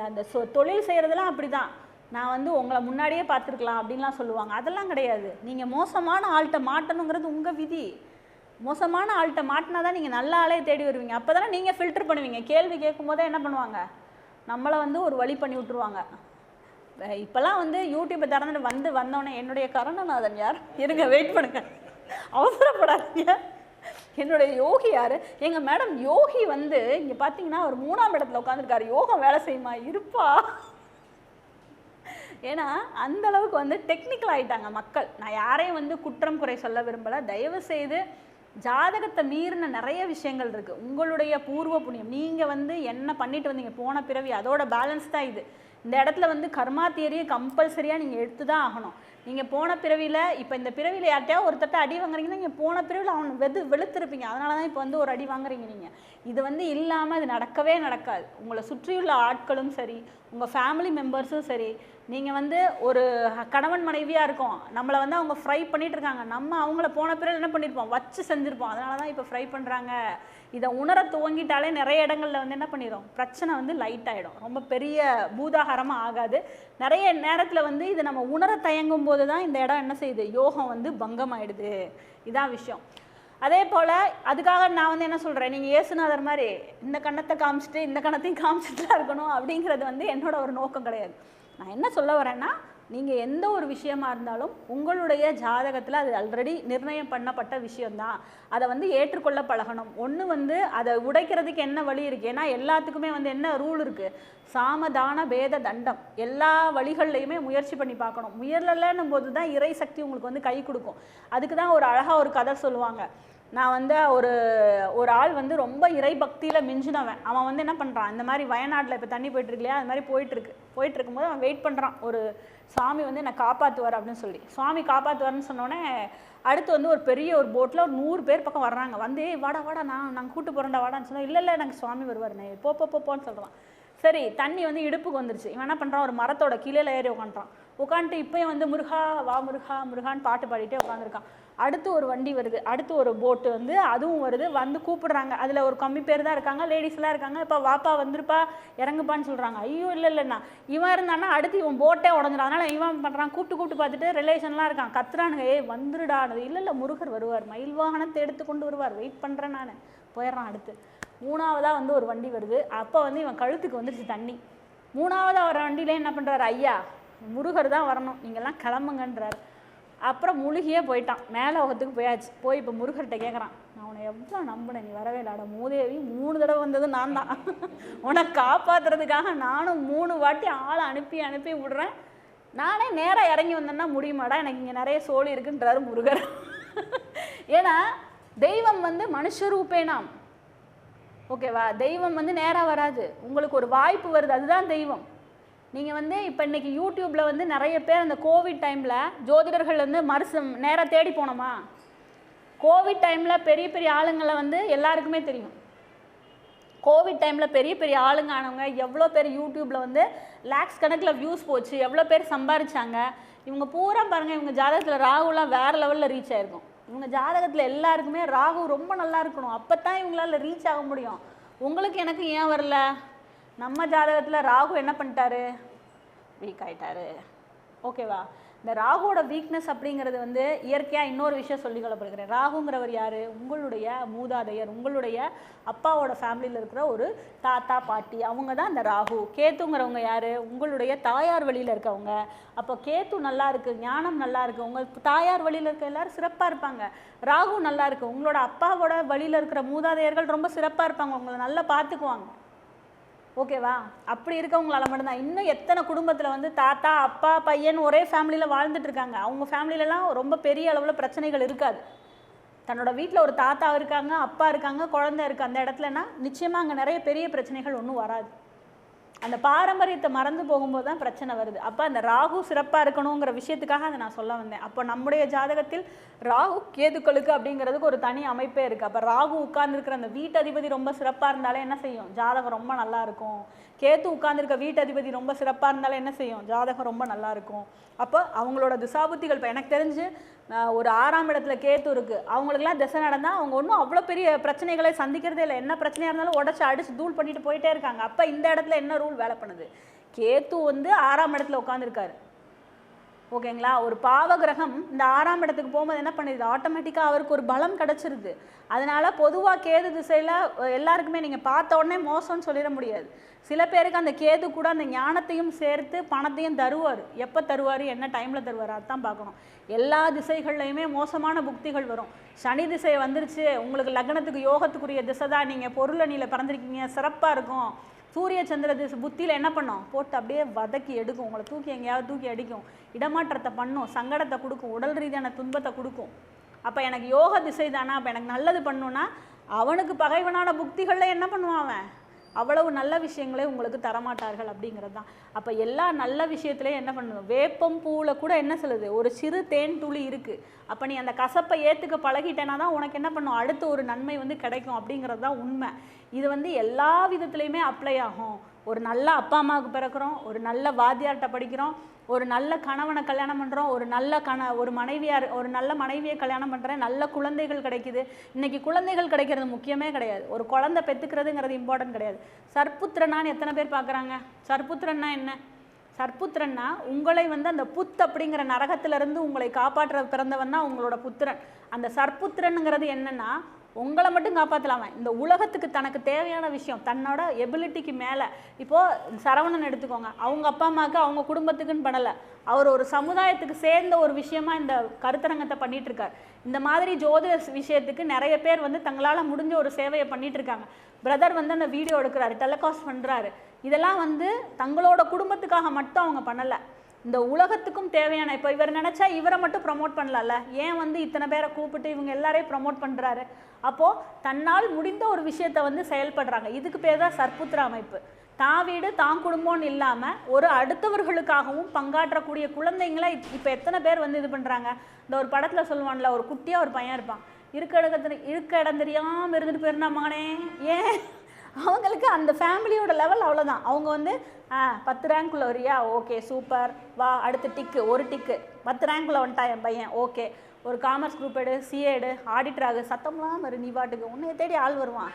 அந்த தொழில் செய்கிறதுலாம் அப்படி தான். நான் வந்து உங்களை முன்னாடியே பார்த்துருக்கலாம் அப்படின்லாம் சொல்லுவாங்க, அதெல்லாம் கிடையாது. நீங்கள் மோசமான ஆள்கிட்ட மாட்டணுங்கிறது உங்கள் விதி. மோசமான ஆள்கிட்ட மாட்டினா தான் நீங்கள் நல்ல ஆளே தேடி வருவீங்க. அப்போ தானே நீங்கள் ஃபில்டர் பண்ணுவீங்க. கேள்வி கேட்கும் போதே என்ன பண்ணுவாங்க, நம்மளை வந்து ஒரு வழி பண்ணி விட்ருவாங்க. இப்போல்லாம் வந்து யூடியூப்பை திறந்துட்டு வந்தோடனே என்னுடைய கருணநாதன் யார், இருங்க வெயிட் பண்ணுங்க, அவசரப்படாதீங்க, என்னுடைய யோகி யார், எங்கள் மேடம் யோகி வந்து இங்கே பார்த்தீங்கன்னா ஒரு 3ஆம் இடத்துல உட்காந்துருக்காரு, யோகம் வேலை செய்யுமா, இருப்பா. ஏன்னா அந்த அளவுக்கு வந்து டெக்னிக்கல் ஆகிட்டாங்க மக்கள். நான் யாரையும் வந்து குற்றம் குறை சொல்ல விரும்பலை. தயவு செய்து ஜாதகத்தை மீறின நிறைய விஷயங்கள் இருக்குது. உங்களுடைய பூர்வ புண்ணியம், நீங்கள் வந்து என்ன பண்ணிட்டு வந்தீங்க போன பிறவி, அதோட பேலன்ஸ் தான் இது. இந்த இடத்துல வந்து கர்மா தியரியை கம்பல்சரியாக நீங்கள் எடுத்து தான் ஆகணும். நீங்கள் போன பிறவியில் இப்போ இந்த பிறவியில் யார்ட்டையா ஒரு தட்டை அடி வாங்குறீங்கன்னா நீங்கள் போன பிறவியில் அவனை வெளுத்திருப்பீங்க. அதனால தான் இப்போ வந்து ஒரு அடி வாங்குறீங்க. நீங்கள் இது வந்து இல்லாமல் இது நடக்கவே நடக்காது. உங்களை சுற்றியுள்ள ஆட்களும் சரி, உங்கள் ஃபேமிலி மெம்பர்ஸும் சரி, நீங்கள் வந்து ஒரு கணவன் மனைவியாக இருக்கோம், நம்மளை வந்து அவங்க ஃப்ரை பண்ணிகிட்டு இருக்காங்க, நம்ம அவங்கள போன பிறகு என்ன பண்ணியிருப்போம், வச்சு செஞ்சுருப்போம். அதனால தான் இப்போ ஃப்ரை பண்ணுறாங்க. இதை உணர துவங்கிட்டாலே நிறைய இடங்களில் வந்து என்ன பண்ணிடும், பிரச்சனை வந்து லைட் ஆகிடும், ரொம்ப பெரிய பூதாகாரமாக ஆகாது. நிறைய நேரத்தில் வந்து இது நம்ம உணர தயங்கும் போது தான் இந்த இடம் என்ன செய்யுது, யோகம் வந்து பங்கம் ஆகிடுது. இதான் விஷயம். அதே போல் அதுக்காக நான் வந்து என்ன சொல்கிறேன், நீங்கள் இயேசுநாதர் மாதிரி இந்த கண்ணத்தை காமிச்சிட்டு இந்த கண்ணத்தையும் காமிச்சிட்டு தான் இருக்கணும் அப்படிங்கிறது வந்து என்னோட ஒரு நோக்கம் கிடையாது. நான் என்ன சொல்ல வரேன்னா, நீங்கள் எந்த ஒரு விஷயமா இருந்தாலும் உங்களுடைய ஜாதகத்தில் அது ஆல்ரெடி நிர்ணயம் பண்ணப்பட்ட விஷயம்தான். அதை வந்து ஏற்றுக்கொள்ள பழகணும். ஒன்று வந்து அதை உடைக்கிறதுக்கு என்ன வழி இருக்குது? ஏன்னா எல்லாத்துக்குமே வந்து என்ன ரூல் இருக்குது? சாமதான பேத தண்டம். எல்லா வழிகள்லையுமே முயற்சி பண்ணி பார்க்கணும். முயலலைன்னும் போது தான் இறை சக்தி உங்களுக்கு வந்து கை கொடுக்கும். அதுக்கு தான் ஒரு அழகாக ஒரு கதை சொல்லுவாங்க. நான் வந்து ஒரு ஆள் வந்து ரொம்ப இறை பக்தியில் மிஞ்சினவன். அவன் வந்து என்ன பண்ணுறான், இந்த மாதிரி வயநாட்டில் இப்போ தண்ணி போயிட்டுருக்கு இல்லையா, அது மாதிரி போயிட்டு இருக்கும்போது அவன் வெயிட் பண்ணுறான், ஒரு சாமி வந்து என்னை காப்பாற்றுவார் அப்படின்னு சொல்லி. சுவாமி காப்பாற்றுவார்னு சொன்னோடனே அடுத்து வந்து ஒரு பெரிய ஒரு போட்டில் ஒரு 100 பேர் பக்கம் வர்றாங்க. வந்து வாடா நாங்கள் கூட்டு போகிறோம்டா வாடான்னு சொன்னால், இல்லை எனக்கு சுவாமி வருவார், நான் போன்னு சொல்கிறான். சரி, தண்ணி வந்து இடுப்புக்கு வந்துருச்சு. இவன் என்ன பண்ணுறான், ஒரு மரத்தோட கீழே ஏறி உட்காந்துட்டான். உட்காந்துட்டு இப்போயும் வந்து முருகா வா முருகா முருகான்னு பாட்டு பாடிட்டே உட்காந்துருக்கான். அடுத்து ஒரு வண்டி வருது, அடுத்து ஒரு போட்டு வந்து அதுவும் வருது, வந்து கூப்பிடுறாங்க. அதில் ஒரு கம்மி பேர் தான் இருக்காங்க, லேடிஸ்லாம் இருக்காங்க. இப்போ வாப்பா வந்துருப்பா இறங்குப்பான்னு சொல்கிறாங்க. ஐயோ இல்லைண்ணா, இவன் இருந்தானா அடுத்து இவன் போட்டே உடஞ்சிடும். அதனால் இவன் பண்ணுறான், கூப்பிட்டு பார்த்துட்டு ரிலேஷன்லாம் இருக்கான், கத்துறானுங்க, வந்துருடானது. இல்லை முருகர் வருவார், மயில் வாகனத்தை எடுத்து கொண்டு வருவார், வெயிட் பண்ணுறேன் நான், போயிடுறான். அடுத்து 3ஆவதாக வந்து ஒரு வண்டி வருது. அப்போ வந்து இவன் கழுத்துக்கு வந்துருச்சு தண்ணி. 3ஆவதாக வர வண்டியிலே என்ன பண்ணுறாரு, ஐயா முருகர் தான் வரணும், நீங்கள்லாம் கிளம்புங்கன்றார். அப்புறம் முழுகியே போயிட்டான், மேலோகத்துக்கு போயாச்சு. போய் இப்போ முருகர்கிட்ட கேட்குறான், நான் உன்னை எவ்வளோ நம்பினேன், நீ வரவே இல்லாட மூதேவி, 3 தடவை வந்தது நான் தான், உன்னை காப்பாற்றுறதுக்காக நானும் 3 வாட்டி ஆளை அனுப்பி விடுறேன், நானே நேராக இறங்கி வந்தேன்னா முடியுமாடா, எனக்கு இங்கே நிறைய சோழி இருக்குன்றாரு முருகர். ஏன்னா தெய்வம் வந்து மனுஷரூபேனாம், ஓகேவா? தெய்வம் வந்து நேராக வராது, உங்களுக்கு ஒரு வாய்ப்பு வருது, அதுதான் தெய்வம். நீங்கள் வந்து இப்போ இன்றைக்கி யூடியூப்பில் வந்து நிறைய பேர் அந்த கோவிட் டைமில் ஜோதிடர்கள் வந்து நேராக தேடி போனோமா? கோவிட் டைமில் பெரிய ஆளுங்களை வந்து எல்லாருக்குமே தெரியும். கோவிட் டைமில் பெரிய ஆளுங்க ஆனவங்க எவ்வளோ பேர் யூடியூப்பில் வந்து லேக்ஸ் கணக்கில் வியூஸ் போச்சு, எவ்வளோ பேர் சம்பாதிச்சாங்க. இவங்க பூரா பாருங்கள், இவங்க ஜாதகத்தில் ராகுலாம் வேறு லெவலில் ரீச் ஆகிருக்கும். இவங்க ஜாதகத்தில் எல்லாருக்குமே ராகு ரொம்ப நல்லா இருக்கணும், அப்போ தான் இவங்களால ரீச் ஆக முடியும். உங்களுக்கு எனக்கு ஏன் வரல? நம்ம ஜாதகத்தில் ராகு என்ன பண்ணிட்டாரு, வீக் ஆகிட்டாரு, ஓகேவா? இந்த ராகுவோட வீக்னஸ் அப்படிங்கிறது வந்து இயற்கையாக இன்னொரு விஷயம் சொல்லி கொள்ளப்படுகிறேன். ராகுங்கிறவர் யார்? உங்களுடைய மூதாதையர், உங்களுடைய அப்பாவோட ஃபேமிலியில் இருக்கிற ஒரு தாத்தா பாட்டி, அவங்க தான் இந்த ராகு. கேத்துங்கிறவங்க யார்? உங்களுடைய தாயார் வழியில் இருக்கவங்க. அப்போ கேத்து நல்லா இருக்குது, ஞானம் நல்லா இருக்குது, உங்கள் தாயார் வழியில் இருக்க எல்லோரும் சிறப்பாக இருப்பாங்க. ராகு நல்லா இருக்குது, உங்களோட அப்பாவோட வழியில் இருக்கிற மூதாதையர்கள் ரொம்ப சிறப்பாக இருப்பாங்க, உங்களை நல்லா பார்த்துக்குவாங்க, ஓகேவா? அப்படி இருக்கவங்களால மட்டும்தான். இன்னும் எத்தனை குடும்பத்தில் வந்து தாத்தா அப்பா பையன் ஒரே ஃபேமிலியில் வாழ்ந்துட்டு இருக்காங்க, அவங்க ஃபேமிலியிலலாம் ரொம்ப பெரிய அளவில் பிரச்சனைகள் இருக்காது. தன்னோட வீட்டில் ஒரு தாத்தா இருக்காங்க, அப்பா இருக்காங்க, குழந்தை இருக்குது, அந்த இடத்துலனா நிச்சயமாக அங்கே நிறைய பெரிய பிரச்சனைகள் ஒன்றும் வராது. அந்த பாரம்பரியத்தை மறந்து போகும்போது தான் பிரச்சனை வருது. அப்போ அந்த ராகு சிறப்பாக இருக்கணுங்கிற விஷயத்துக்காக அதை நான் சொல்ல வந்தேன். அப்போ நம்முடைய ஜாதகத்தில் ராகு கேதுக்களுக்கு அப்படிங்கிறதுக்கு ஒரு தனி அமைப்பே இருக்குது. அப்போ ராகு உட்கார்ந்துருக்கிற அந்த வீட்டதிபதி ரொம்ப சிறப்பாக இருந்தாலே என்ன செய்யும், ஜாதகம் ரொம்ப நல்லா இருக்கும். கேத்து உட்கார்ந்துருக்க வீட்டதிபதி ரொம்ப சிறப்பாக இருந்தாலே என்ன செய்யும், ஜாதகம் ரொம்ப நல்லா இருக்கும். அப்போ அவங்களோட திசாபுத்திகள், இப்போ எனக்கு தெரிஞ்சு ஒரு 6ஆம் இடத்துல கேத்து இருக்குது, அவங்களுக்குலாம் திசை நடந்தால் அவங்க ஒன்றும் அவ்வளோ பெரிய பிரச்சனைகளை சந்திக்கிறதே இல்லை. என்ன பிரச்சனையாக இருந்தாலும் உடச்சி அடித்து தூள் பண்ணிட்டு போயிட்டே இருக்காங்க. அப்போ இந்த இடத்துல என்ன ரூல் வேலை பண்ணுது? கேத்து வந்து 6ஆம் இடத்துல உட்காந்துருக்காரு, ஓகேங்களா? ஒரு பாவகிரகம் இந்த 6ஆம் இடத்துக்கு போகும்போது என்ன பண்ணுது, ஆட்டோமேட்டிக்காக அவருக்கு ஒரு பலம் கிடச்சிருது. அதனால பொதுவாக கேது திசையில் எல்லாருக்குமே நீங்கள் பார்த்த உடனே மோசம்னு சொல்லிட முடியாது. சில பேருக்கு அந்த கேது கூட அந்த ஞானத்தையும் சேர்த்து பணத்தையும் தருவார். எப்போ தருவார், என்ன டைமில் தருவார், அதுதான் பார்க்கணும். எல்லா திசைகள்லையுமே மோசமான புக்திகள் வரும். சனி திசை வந்துருச்சு, உங்களுக்கு லக்னத்துக்கு யோகத்துக்குரிய திசை தான், நீங்கள் பொருளணியில் பிறந்திருக்கீங்க, சிறப்பாக இருக்கும். சூரிய சந்திர திசை புத்தியில் என்ன பண்ணும், போட்டு அப்படியே வதக்கி எடுக்கும், உங்களை தூக்கி எங்கேயாவது தூக்கி அடிக்கும், இடமாற்றத்தை பண்ணும், சங்கடத்தை கொடுக்கும், உடல் ரீதியான துன்பத்தை கொடுக்கும். அப்போ எனக்கு யோக திசை தானே, அப்போ எனக்கு நல்லது பண்ணுன்னா அவனுக்கு பகைவனான புக்திகளில் என்ன பண்ணுவான், அவன் அவ்வளவு நல்ல விஷயங்களே உங்களுக்கு தரமாட்டார்கள் அப்படிங்கிறது தான். அப்போ எல்லா நல்ல விஷயத்துலேயும் என்ன பண்ணணும், வேப்பம் பூவில் கூட என்ன சொல்லுது, ஒரு சிறு தேன் துளி இருக்குது. அப்போ நீ அந்த கசப்பை ஏற்றுக்க பழகிட்டேன்னா தான் உனக்கு என்ன பண்ணும், அடுத்த ஒரு நன்மை வந்து கிடைக்கும் அப்படிங்கிறது தான் உண்மை. இது வந்து எல்லா விதத்துலேயுமே அப்ளை ஆகும். ஒரு நல்ல அப்பா அம்மாவுக்கு பிறக்கிறோம், ஒரு நல்ல வாத்தியார்கிட்ட படிக்கிறோம், ஒரு நல்ல கணவனை கல்யாணம் பண்ணுறோம், ஒரு நல்ல மனைவியை கல்யாணம் பண்ணுறேன், நல்ல குழந்தைகள் கிடைக்குது. இன்றைக்கி குழந்தைகள் கிடைக்கிறது முக்கியமே கிடையாது, ஒரு குழந்தை பெற்றுக்கிறதுங்கிறது இம்பார்ட்டன்ட் கிடையாது. சர்புத்திரனான்னு எத்தனை பேர் பார்க்குறாங்க? சர்புத்திரன்னா என்ன? சர்புத்திரன்னா உங்களை வந்து அந்த புத் அப்படிங்கிற நரகத்திலிருந்து உங்களை காப்பாற்ற பிறந்தவன் தான் உங்களோட புத்திரன். அந்த சர்புத்திரனுங்கிறது என்னென்னா, உங்களை மட்டும் காப்பாற்றலாமா, இந்த உலகத்துக்கு தனக்கு தேவையான விஷயம் தன்னோட எபிலிட்டிக்கு மேலே. இப்போது சரவணன் எடுத்துக்கோங்க, அவங்க அப்பா அம்மாவுக்கு அவங்க குடும்பத்துக்குன்னு பண்ணலை, அவர் ஒரு சமுதாயத்துக்கு சேர்ந்த ஒரு விஷயமா இந்த கருத்தரங்கத்தை பண்ணிட்டு இருக்கார். இந்த மாதிரி ஜோதிட விஷயத்துக்கு நிறைய பேர் வந்து தங்களால் முடிஞ்ச ஒரு சேவையை பண்ணிட்டு இருக்காங்க. பிரதர் வந்து அந்த வீடியோ எடுக்கிறாரு, டெலிகாஸ்ட் பண்ணுறாரு. இதெல்லாம் வந்து தங்களோட குடும்பத்துக்காக மட்டும் அவங்க பண்ணலை, இந்த உலகத்துக்கும் தேவையான. இப்போ இவர் நினச்சா இவரை மட்டும் ப்ரமோட் பண்ணலாம்ல, ஏன் வந்து இத்தனை பேரை கூப்பிட்டு இவங்க எல்லாரையும் ப்ரமோட் பண்ணுறாரு? அப்போது தன்னால் முடிந்த ஒரு விஷயத்தை வந்து செயல்படுறாங்க. இதுக்கு பேர் தான் சர்புத்திர அமைப்பு. தான் வீடு தான் குடும்பம்னு இல்லாமல் ஒரு அடுத்தவர்களுக்காகவும் பங்காற்றக்கூடிய குழந்தைங்களை இப்போ எத்தனை பேர் வந்து இது பண்ணுறாங்க. இந்த ஒரு படத்தில் சொல்லுவான்ல, ஒரு குட்டியாக ஒரு பையன் இருப்பான், இருக்க இடம் தெரியாமல் இருந்துட்டு போயிருந்தா மகனே, ஏன் அவங்களுக்கு அந்த ஃபேமிலியோட லெவல் அவ்வளோதான். அவங்க வந்து 10 ரேங்க்குள்ளே வரியா, ஓகே சூப்பர், வா அடுத்த டிக்கு, ஒரு டிக்கு 10 ரேங்க்குள்ளே வந்துட்டா என் பையன், ஓகே ஒரு காமர்ஸ் குரூப் எடு, சிஏ எடு, ஆடிட்டர் ஆகு, சத்தம்லாம் வரும், நீ பாட்டுக்கு உன்னை தேடி ஆள் வருவான்,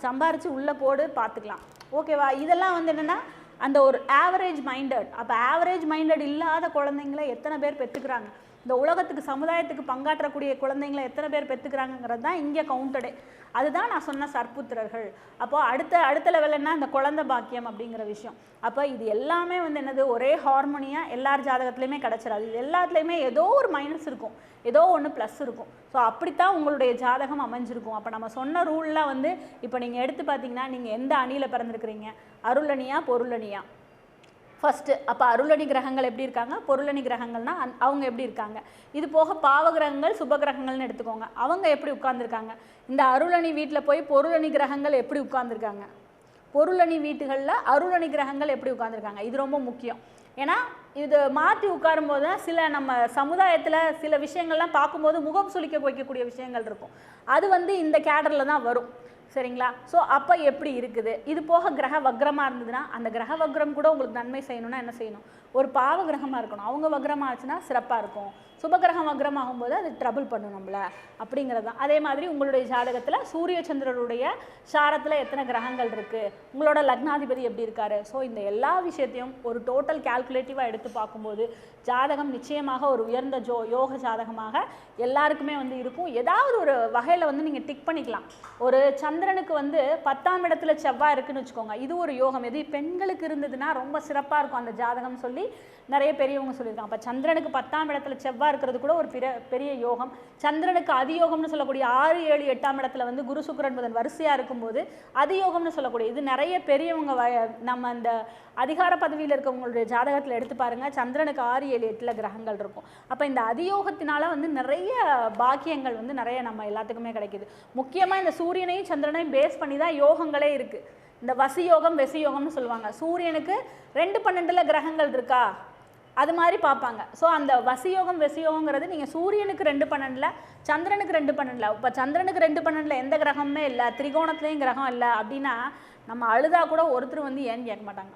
சம்பாரித்து உள்ளே போடு பார்த்துக்கலாம், ஓகேவா. இதெல்லாம் வந்து என்னென்னா அந்த ஒரு ஆவரேஜ் மைண்டட். அப்போ ஆவரேஜ் மைண்டட் இல்லாத குழந்தைங்கள எத்தனை பேர் பெற்றுக்கிறாங்க, இந்த உலகத்துக்கு சமுதாயத்துக்கு பங்காற்றக்கூடிய குழந்தைங்களை எத்தனை பேர் பெற்றுக்கிறாங்கிறது தான் இங்கே கவுண்டடே. அதுதான் நான் சொன்ன சர்புத்திரர்கள். அப்போது அடுத்த லெவல் என்ன, இந்த குழந்தை பாக்கியம் அப்படிங்கிற விஷயம். அப்போ இது எல்லாமே வந்து என்னது, ஒரே ஹார்மோனியாக எல்லார் ஜாதகத்துலேயுமே கிடச்சிடாது. இது எல்லாத்துலேயுமே ஏதோ ஒரு மைனஸ் இருக்கும், ஏதோ ஒன்று ப்ளஸ் இருக்கும். ஸோ அப்படித்தான் உங்களுடைய ஜாதகம் அமைஞ்சிருக்கும். அப்போ நம்ம சொன்ன ரூல்லாம் வந்து இப்போ நீங்கள் எடுத்து பார்த்தீங்கன்னா, நீங்கள் எந்த அணியில் பிறந்திருக்கிறீங்க, அருளணியா பொருளணியா ஃபஸ்ட்டு. அப்போ அருளணி கிரகங்கள் எப்படி இருக்காங்க, பொருளணி கிரகங்கள்னால் அவங்க எப்படி இருக்காங்க. இது போக பாவ கிரகங்கள் சுப கிரகங்கள்னு எடுத்துக்கோங்க, அவங்க எப்படி உட்கார்ந்துருக்காங்க. இந்த அருளணி வீட்டில் போய் பொருளணி கிரகங்கள் எப்படி உட்கார்ந்துருக்காங்க, பொருளணி வீட்டுகளில் அருளணி கிரகங்கள் எப்படி உட்கார்ந்துருக்காங்க. இது ரொம்ப முக்கியம். ஏன்னா இது மாற்றி உட்காரும்போது தான் சில நம்ம சமுதாயத்தில் சில விஷயங்கள்லாம் பார்க்கும்போது முகம் சுளிக்க வைக்கக்கூடிய விஷயங்கள் இருக்கும். அது வந்து இந்த கேடரில் தான் வரும், சரிங்களா. ஸோ அப்போ எப்படி இருக்குது. இது போக கிரக வக்ரமாக இருந்ததுன்னா அந்த கிரக வக்ரம் கூட உங்களுக்கு நன்மை செய்யணும்னா என்ன செய்யணும், ஒரு பாவ கிரகமாக இருக்கணும், அவங்க வக்ரமாக ஆச்சுன்னா சிறப்பாக இருக்கும். சுபகிரகம் வக்ரம் ஆகும்போது அது ட்ரபிள் பண்ணும் நம்மளை அப்படிங்கிறது தான். அதே மாதிரி உங்களுடைய ஜாதகத்தில் சூரிய சந்திரனுடைய சாரத்தில் எத்தனை கிரகங்கள் இருக்குது, உங்களோட லக்னாதிபதி எப்படி இருக்காரு. ஸோ இந்த எல்லா விஷயத்தையும் ஒரு டோட்டல் கால்குலேட்டிவாக எடுத்து பார்க்கும்போது ஜாதகம் நிச்சயமாக ஒரு உயர்ந்த யோக ஜாதகமாக எல்லாருக்குமே வந்து இருக்கும். ஏதாவது ஒரு வகையில் வந்து நீங்கள் டிக் பண்ணிக்கலாம். ஒரு சந்திரனுக்கு வந்து 10ஆம் இடத்துல செவ்வாய் இருக்குன்னு வச்சுக்கோங்க, இது ஒரு யோகம். எது பெண்களுக்கு இருந்ததுன்னா ரொம்ப சிறப்பாக இருக்கும் அந்த ஜாதகம் சொல்லி நிறைய பெரியவங்க சொல்லியிருக்காங்க. அப்போ சந்திரனுக்கு 10ஆம் இடத்துல செவ்வாய் இருக்கிறது கூட ஒரு பெரிய யோகம். சந்திரனுக்கு அதியோகம்னு சொல்லக்கூடிய 6, 7, 8ஆம் இடத்துல வந்து குரு சுக்கிரன் புதன் வரிசையாக இருக்கும்போது அதியோகம்னு சொல்லக்கூடிய இது நிறைய பெரியவங்க நம்ம அந்த அதிகார பதவியில் இருக்கவங்களுடைய ஜாதகத்தில் எடுத்து பாருங்கள், சந்திரனுக்கு 6, 7, 8 கிரகங்கள் இருக்கும். அப்போ இந்த அதியோகத்தினால வந்து நிறைய பாக்கியங்கள் வந்து நிறைய நம்ம எல்லாத்துக்குமே கிடைக்கிது. முக்கியமாக இந்த சூரியனையும் சந்திரனையும் பேஸ் பண்ணி தான் யோகங்களே இருக்குது. இந்த வசியோகம் வெசியோகம்னு சொல்லுவாங்க. சூரியனுக்கு 2-12 கிரகங்கள் இருக்கா அது மாதிரி பார்ப்பாங்க. ஸோ அந்த வசியோகம் வெசியோகங்கிறது நீங்கள் சூரியனுக்கு 2-12, சந்திரனுக்கு 2-12. இப்போ சந்திரனுக்கு 2-12 எந்த கிரகமே இல்லை, திரிகோணத்துலேயும் கிரகம் இல்லை அப்படின்னா நம்ம அழுதா கூட ஒருத்தர் வந்து ஏன்னு கேட்க மாட்டாங்க.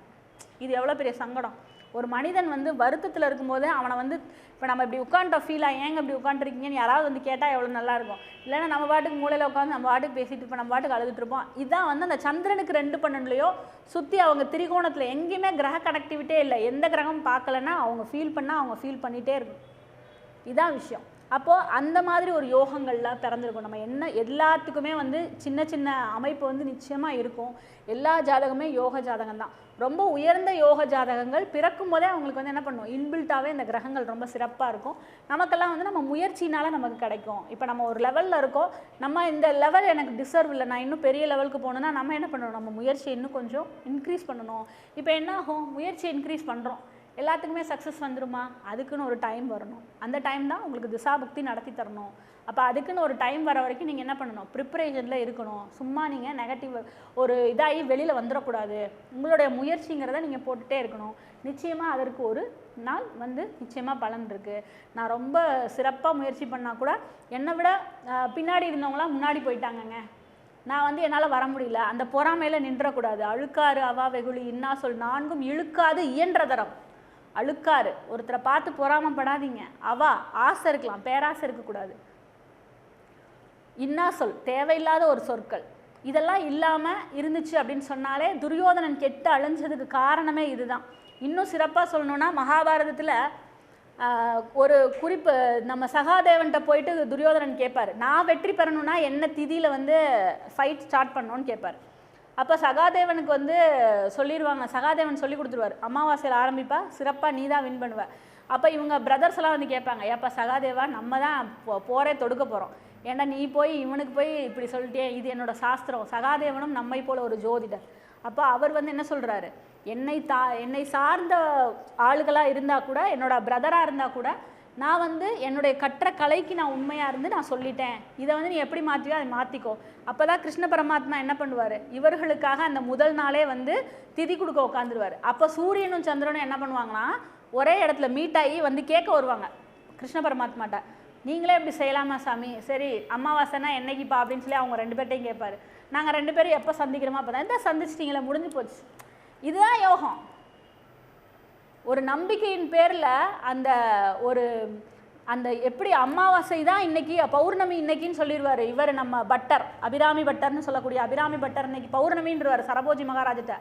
இது எவ்வளோ பெரிய சங்கடம். ஒரு மனிதன் வந்து வருத்தத்தில் இருக்கும்போது அவனை வந்து இப்போ நம்ம இப்படி உட்காந்துட்ட ஃபீலாக ஏங்க இப்படி உட்காந்துருக்கீங்கன்னு யாராவது வந்து கேட்டால் எவ்வளோ நல்லாயிருக்கும். இல்லைன்னா நம்ம பாட்டுக்கு மூலையில் உட்காந்து நம்ம பாட்டுக்கு பேசிகிட்டு இருப்போம், நம்ம பாட்டுக்கு அழுதுட்டு இருப்போம். இதுதான் வந்து அந்த சந்திரனுக்கு 2-12 சுற்றி அவங்க திரிகோணத்தில் எங்கேயுமே கிரக கனெக்டிவிட்டே இல்லை, எந்த கிரகம் பார்க்கலன்னா அவங்க ஃபீல் பண்ணால் அவங்க ஃபீல் பண்ணிகிட்டே இருக்கும். இதுதான் விஷயம். அப்போது அந்த மாதிரி ஒரு யோகங்கள்லாம் பிறந்திருக்கும். நம்ம என்ன எல்லாத்துக்குமே வந்து சின்ன சின்ன அமைப்பு வந்து நிச்சயமாக இருக்கும். எல்லா ஜாதகமே யோக ஜாதகம் தான். ரொம்ப உயர்ந்த யோக ஜாதகங்கள் பிறக்கும் போதே அவங்களுக்கு வந்து என்ன பண்ணும், இன்பில்ட்டாகவே இந்த கிரகங்கள் ரொம்ப சிறப்பாக இருக்கும். நமக்கெல்லாம் வந்து நம்ம முயற்சினால் நமக்கு கிடைக்கும். இப்போ நம்ம ஒரு லெவலில் இருக்கோம், நம்ம இந்த லெவல் எனக்கு டிசர்வ் இல்லை, நான் இன்னும் பெரிய லெவலுக்கு போகணுன்னா நம்ம என்ன பண்ணணும், நம்ம முயற்சியை இன்னும் கொஞ்சம் இன்க்ரீஸ் பண்ணணும். இப்போ என்ன ஆகும், முயற்சியை இன்க்ரீஸ் பண்ணுறோம், எல்லாத்துக்குமே சக்ஸஸ் வந்துடுமா, அதுக்குன்னு ஒரு டைம் வரணும். அந்த டைம் தான் உங்களுக்கு திசாபுக்தி நடத்தி தரணும். அப்போ அதுக்குன்னு ஒரு டைம் வர வரைக்கும் நீங்கள் என்ன பண்ணணும், ப்ரிப்பரேஷனில் இருக்கணும். சும்மா நீங்கள் நெகட்டிவ் ஒரு இதாகி வெளியில் வந்துடக்கூடாது. உங்களுடைய முயற்சிங்கிறத நீங்கள் போட்டுகிட்டே இருக்கணும். நிச்சயமாக அதற்கு ஒரு நாள் வந்து நிச்சயமாக பலன் இருக்குது. நான் ரொம்ப சிறப்பாக முயற்சி பண்ணால் கூட என்னை விட பின்னாடி இருந்தவங்களாம் முன்னாடி போயிட்டாங்கங்க, நான் வந்து என்னால் வர முடியல, அந்த பொறாமையில் நின்றக்கூடாது. அழுக்காறு அவா வெகுளி இன்னா சொல் 4ம் இழுக்காது இயன்ற தரம். அழுக்காறு, ஒருத்தரை பார்த்து பொறாமப்படாதீங்க. அவா ஆசை இருக்கலாம், பேராசை இருக்கக்கூடாது. இன்னா சொல் தேவையில்லாத ஒரு சொற்கள், இதெல்லாம் இல்லாமல் இருந்துச்சு அப்படின்னு சொன்னாலே துரியோதனன் கெட்டு அழிஞ்சதுக்கு காரணமே இதுதான். இன்னும் சிறப்பாக சொல்லணுன்னா மகாபாரதத்தில் ஒரு குறிப்பு நம்ம சகாதேவன்கிட்ட போயிட்டு துரியோதனன் கேட்பார், நான் வெற்றி பெறணும்னா என்ன திதியில் வந்து ஃபைட் ஸ்டார்ட் பண்ணணும்னு கேட்பார். அப்போ சகாதேவனுக்கு வந்து சொல்லிடுவாங்க, சகாதேவன் சொல்லி கொடுத்துருவார், அமாவாசையில் ஆரம்பிப்பா, சிறப்பாக நீ தான் வின் பண்ணுவ. அப்போ இவங்க பிரதர்ஸ் எல்லாம் வந்து கேட்பாங்க, ஏப்பா சகாதேவா நம்ம தான் போரே தொடுக்க போகிறோம், ஏன்னா நீ போய் இவனுக்கு போய் இப்படி சொல்லிட்டே, இது என்னோட சாஸ்திரம், சகாதேவனும் நம்மை போல ஒரு ஜோதிடர். அப்போ அவர் வந்து என்ன சொல்கிறாரு, என்னை சார்ந்த ஆளுகளாக இருந்தால் கூட, என்னோட பிரதராக இருந்தால் கூட, நான் வந்து என்னுடைய கற்ற கலைக்கு நான் உண்மையாக இருந்து நான் சொல்லிட்டேன், இதை வந்து நீ எப்படி மாற்றியோ அதை மாற்றிக்கோ. அப்போ தான் கிருஷ்ண பரமாத்மா என்ன பண்ணுவார், இவர்களுக்காக அந்த முதல் நாளே வந்து திதி கொடுக்க உட்காந்துருவார். அப்போ சூரியனும் சந்திரனும் என்ன பண்ணுவாங்கன்னா ஒரே இடத்துல மீட் ஆகி வந்து கேட்க வருவாங்க கிருஷ்ண பரமாத்மாட்ட, நீங்களே இப்படி செய்யலாமா சாமி, சரி அமாவாசைனா என்னைக்குப்பா அப்படின்னு சொல்லி அவங்க 2 பேர்ட்டையும் கேட்பாரு. நாங்கள் 2 பேரும் எப்போ சந்திக்கிறோமா அப்போ தான், இந்த சந்திச்சிட்டிங்களே முடிஞ்சு போச்சு. இதுதான் யோகம். ஒரு நம்பிக்கையின் பேரில் அந்த எப்படி அமாவாசை தான் இன்னைக்கு, பௌர்ணமி இன்னைக்குன்னு சொல்லிடுவார் இவர், நம்ம பட்டர், அபிராமி பட்டர்னு சொல்லக்கூடிய அபிராமி பட்டர் இன்னைக்கு பௌர்ணமின்றவார் சரபோஜி மகாராஜத்தை.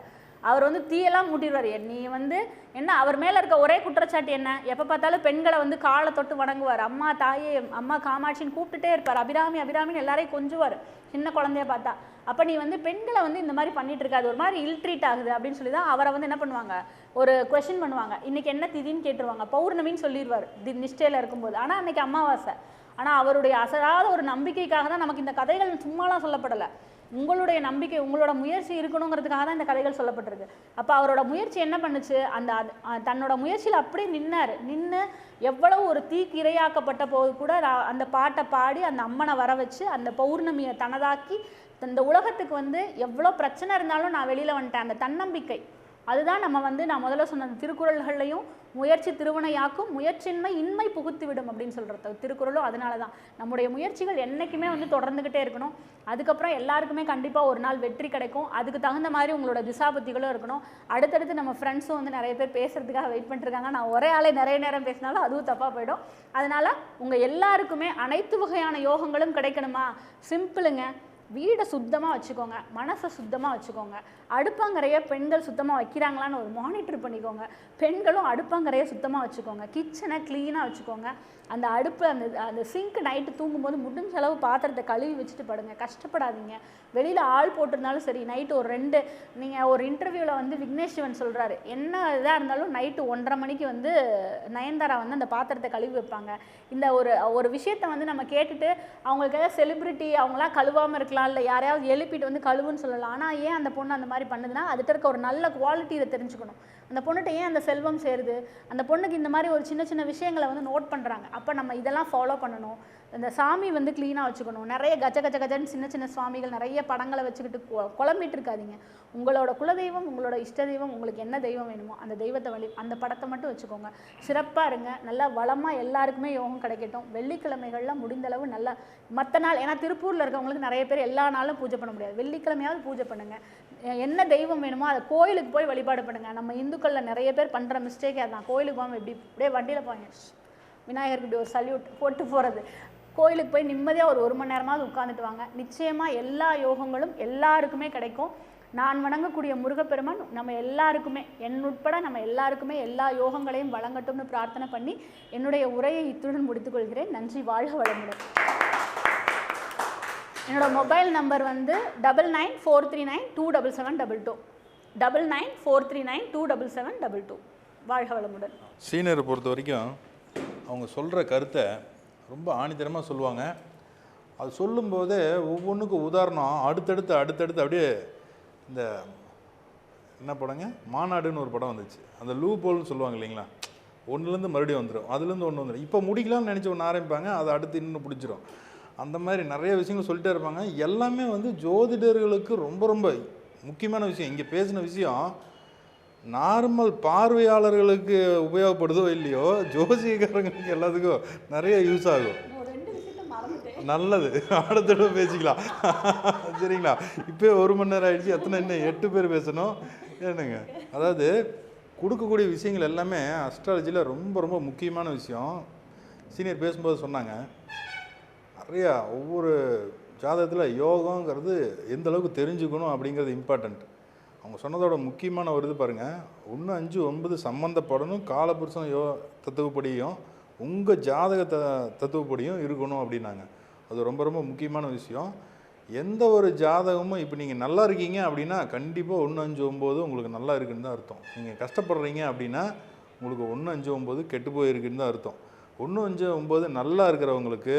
அவர் வந்து தீயெல்லாம் மூட்டிடுவார். நீ வந்து என்ன, அவர் மேலே இருக்க ஒரே குற்றச்சாட்டு என்ன, எப்போ பார்த்தாலும் பெண்களை வந்து காலை தொட்டு வணங்குவார், அம்மா தாயே அம்மா காமாட்சின்னு கூப்பிட்டுட்டே இருப்பார், அபிராமி அபிராமின்னு எல்லாரையும் கொஞ்சுவார் சின்ன குழந்தைய பார்த்தா. அப்போ நீ வந்து பெண்களை வந்து இந்த மாதிரி பண்ணிட்டு இருக்காது, ஒரு மாதிரி இல்ட்ரீட் ஆகுது அப்படின்னு சொல்லி தான் அவரை வந்து என்ன பண்ணுவாங்க, ஒரு கொஸ்டின் பண்ணுவாங்க, இன்றைக்கி என்ன திதின்னு கேட்டுருவாங்க. பௌர்ணமின்னு சொல்லிடுவார் நிஷ்டையில் இருக்கும்போது, ஆனால் அன்றைக்கி அமாவாசை. ஆனால் அவருடைய அசராத ஒரு நம்பிக்கைக்காக தான் நமக்கு இந்த கதைகள் சும்மாலாம் சொல்லப்படலை, உங்களுடைய நம்பிக்கை உங்களோட முயற்சி இருக்கணுங்கிறதுக்காக தான் இந்த கதைகள் சொல்லப்பட்டிருக்கு. அப்போ அவரோட முயற்சி என்ன பண்ணுச்சு, தன்னோட முயற்சியில் அப்படியே நின்று எவ்வளவு ஒரு தீக்கு இரையாக்கப்பட்ட போது கூட அந்த பாட்டை பாடி அந்த அம்மனை வர வச்சு அந்த பௌர்ணமியை தனதாக்கி இந்த உலகத்துக்கு வந்து எவ்வளோ பிரச்சனை இருந்தாலும் நான் வெளியில் வந்துட்டேன், அந்த தன்னம்பிக்கை. அதுதான் நம்ம வந்து நான் முதல்ல சொன்ன திருக்குறள்கள்லையும் முயற்சி திருவினையாக்கும், முயற்சின்மை இன்மை புகுத்து விடும் அப்படின்னு சொல்கிறது திருக்குறளும். அதனால தான் நம்முடைய முயற்சிகள் என்றைக்குமே வந்து தொடர்ந்துக்கிட்டே இருக்கணும். அதுக்கப்புறம் எல்லாருக்குமே கண்டிப்பாக ஒரு நாள் வெற்றி கிடைக்கும். அதுக்கு தகுந்த மாதிரி உங்களோட திசாபுத்திகளும் இருக்கணும். அடுத்தடுத்து நம்ம ஃப்ரெண்ட்ஸும் வந்து நிறைய பேர் பேசுகிறதுக்காக வெயிட் பண்ணிட்டுருக்காங்க. நான் ஒரே ஆளே நிறைய நேரம் பேசினாலும் அதுவும் தப்பாக போயிடும். அதனால் உங்கள் எல்லாருக்குமே அனைத்து வகையான யோகங்களும் கிடைக்கணுமா, சிம்பிளுங்க. வீடை சுத்தமாக வச்சுக்கோங்க, மனசை சுத்தமாக வச்சுக்கோங்க. அடுப்பங்கரைய பெண்கள் சுத்தமாக வைக்கிறாங்களான்னு ஒரு மானிட்டர் பண்ணிக்கோங்க. பெண்களும் அடுப்பங்கரையை சுத்தமாக வச்சுக்கோங்க. கிச்சனை க்ளீனாக வச்சுக்கோங்க. அந்த அடுப்பு அந்த சிங்க் நைட்டு தூங்கும்போது முடிஞ்ச அளவு பாத்திரத்தை கழுவி வச்சுட்டு படுங்க. கஷ்டப்படாதீங்க. வெளியில் ஆள் போட்டிருந்தாலும் சரி, நைட்டு ஒரு 2 நீங்கள் ஒரு இன்டர்வியூவில் வந்து விக்னேஷ் சிவன் சொல்கிறாரு, என்ன இதாக இருந்தாலும் நைட்டு 1:30 மணிக்கு வந்து நயன்தாரா வந்து அந்த பாத்திரத்தை கழுவி வைப்பாங்க. இந்த ஒரு விஷயத்தை வந்து நம்ம கேட்டுட்டு அவங்களுக்கு ஏதாவது செலிப்ரிட்டி அவங்களாம் கழுவாமல் இருக்கலாம், இல்லை யாரையாவது எழுப்பிட்டு வந்து கழுவுன்னு சொல்லலாம். ஆனால் ஏன் அந்த பொண்ணு அந்த மாதிரி பண்ணுதுன்னா அதுகிட்ட இருக்க ஒரு நல்ல குவாலிட்டி இதை தெரிஞ்சுக்கணும். அந்த பொண்ணுகிட்ட ஏன் அந்த செல்வம் சேருது, அந்த பொண்ணுக்கு இந்த மாதிரி ஒரு சின்ன சின்ன விஷயங்களை வந்து நோட் பண்ணுறாங்க. அப்போ நம்ம இதெல்லாம் ஃபாலோ பண்ணணும். இந்த சாமி வந்து க்ளீனாக வச்சுக்கணும். நிறைய கஜன்னு சின்ன சின்ன சுவாமிகள் நிறைய படங்களை வச்சுக்கிட்டு குழம்பிட்டு இருக்காதீங்க. உங்களோட குலதெய்வம், உங்களோட இஷ்ட தெய்வம், உங்களுக்கு என்ன தெய்வம் வேணுமோ அந்த தெய்வத்தை அந்த படத்தை மட்டும் வச்சுக்கோங்க. சிறப்பாக இருங்க. நல்லா வளமாக எல்லாருக்குமே யோகம் கிடைக்கட்டும். வெள்ளிக்கிழமைகளில் முடிந்தளவு நல்லா மற்ற நாள், ஏன்னா திருப்பூரில் இருக்கவங்களுக்கு நிறைய பேர் எல்லா நாளும் பூஜை பண்ண முடியாது, வெள்ளிக்கிழமையாவது பூஜை பண்ணுங்கள். என்ன தெய்வம் வேணுமோ அதை கோயிலுக்கு போய் வழிபாடு பண்ணுங்கள். நம்ம இந்துக்களில் நிறைய பேர் பண்ணுற மிஸ்டேக்கே அதுதான். கோயிலுக்கு போகாமல் இப்படியே வண்டியில் போங்க, விநாயகருக்கு இப்படி ஒரு சல்யூட் போட்டு போகிறது. கோயிலுக்கு போய் நிம்மதியாக ஒரு 1 மணி நேரமாவது உட்காந்துட்டு வாங்க. நிச்சயமாக எல்லா யோகங்களும் எல்லாருக்குமே கிடைக்கும். நான் வணங்கக்கூடிய முருகப்பெருமான் நம்ம எல்லாருக்குமே, என் உட்பட நம்ம எல்லாருக்குமே எல்லா யோகங்களையும் வழங்கட்டும்னு பிரார்த்தனை பண்ணி என்னுடைய உரையை இத்துடன் முடித்துக்கொள்கிறேன். நன்றி, வாழ்க வளமுடன். என்னோடய மொபைல் நம்பர் வந்து 9943927722 9943927722. வாழ்க வளமுடன். சீனியரை பொறுத்த வரைக்கும் அவங்க சொல்கிற கருத்தை ரொம்ப ஆணித்தரமாக சொல்லுவாங்க. அது சொல்லும்போதே ஒவ்வொன்றுக்கும் உதாரணம் அடுத்தடுத்து அப்படியே இந்த என்ன படங்க, மாநாடுன்னு ஒரு படம் வந்துச்சு, அந்த லூ போல்னு சொல்லுவாங்க இல்லைங்களா, ஒன்றுலேருந்து மறுபடியும் வந்துடும், அதுலேருந்து ஒன்று வந்துடும். இப்போ முடிக்கலாம்னு நினச்சி ஒன்று ஆரம்பிப்பாங்க, அதை அடுத்து இன்னும் பிடிச்சிரும். அந்த மாதிரி நிறைய விஷயங்கள் சொல்லிட்டே இருப்பாங்க. எல்லாமே வந்து ஜோதிடர்களுக்கு ரொம்ப ரொம்ப முக்கியமான விஷயம். இங்கே பேசின விஷயம் நார்மல் பார்வையாளர்களுக்கு உபயோகப்படுதோ இல்லையோ, ஜோசியக்காரங்களுக்கு எல்லாத்துக்கும் நிறைய யூஸ் ஆகும். நல்லது, அடுத்த தடவை பேசிக்கலாம் சரிங்களா. இப்போ 1 மணி நேரம் ஆகிடுச்சு, எத்தனை இன்னும் 8 பேர் பேசணும் என்னங்க. அதாவது கொடுக்கக்கூடிய விஷயங்கள் எல்லாமே அஸ்ட்ராலஜியில் ரொம்ப ரொம்ப முக்கியமான விஷயம். சீனியர் பேசும்போது சொன்னாங்க, நிறையா ஒவ்வொரு ஜாதகத்தில் யோகங்கிறது எந்த அளவுக்கு தெரிஞ்சுக்கணும் அப்படிங்கிறது இம்பார்ட்டண்ட். அவங்க சொன்னதோட முக்கியமான ஒரு இது பாருங்கள், 1, 5, 9 சம்மந்தப்படணும், காலபுருஷன் தத்துவப்படியும் உங்கள் ஜாதக தத்துவப்படியும் இருக்கணும் அப்படின்னாங்க. அது ரொம்ப ரொம்ப முக்கியமான விஷயம். எந்த ஒரு ஜாதகமும் இப்போ நீங்கள் நல்லா இருக்கீங்க அப்படின்னா கண்டிப்பாக 1, 5, 9 உங்களுக்கு நல்லா இருக்குன்னு தான் அர்த்தம். நீங்கள் கஷ்டப்படுறீங்க அப்படின்னா உங்களுக்கு 1, 5, 9 கெட்டு போயிருக்குன்னு தான் அர்த்தம். 1, 5, 9 நல்லா இருக்கிறவங்களுக்கு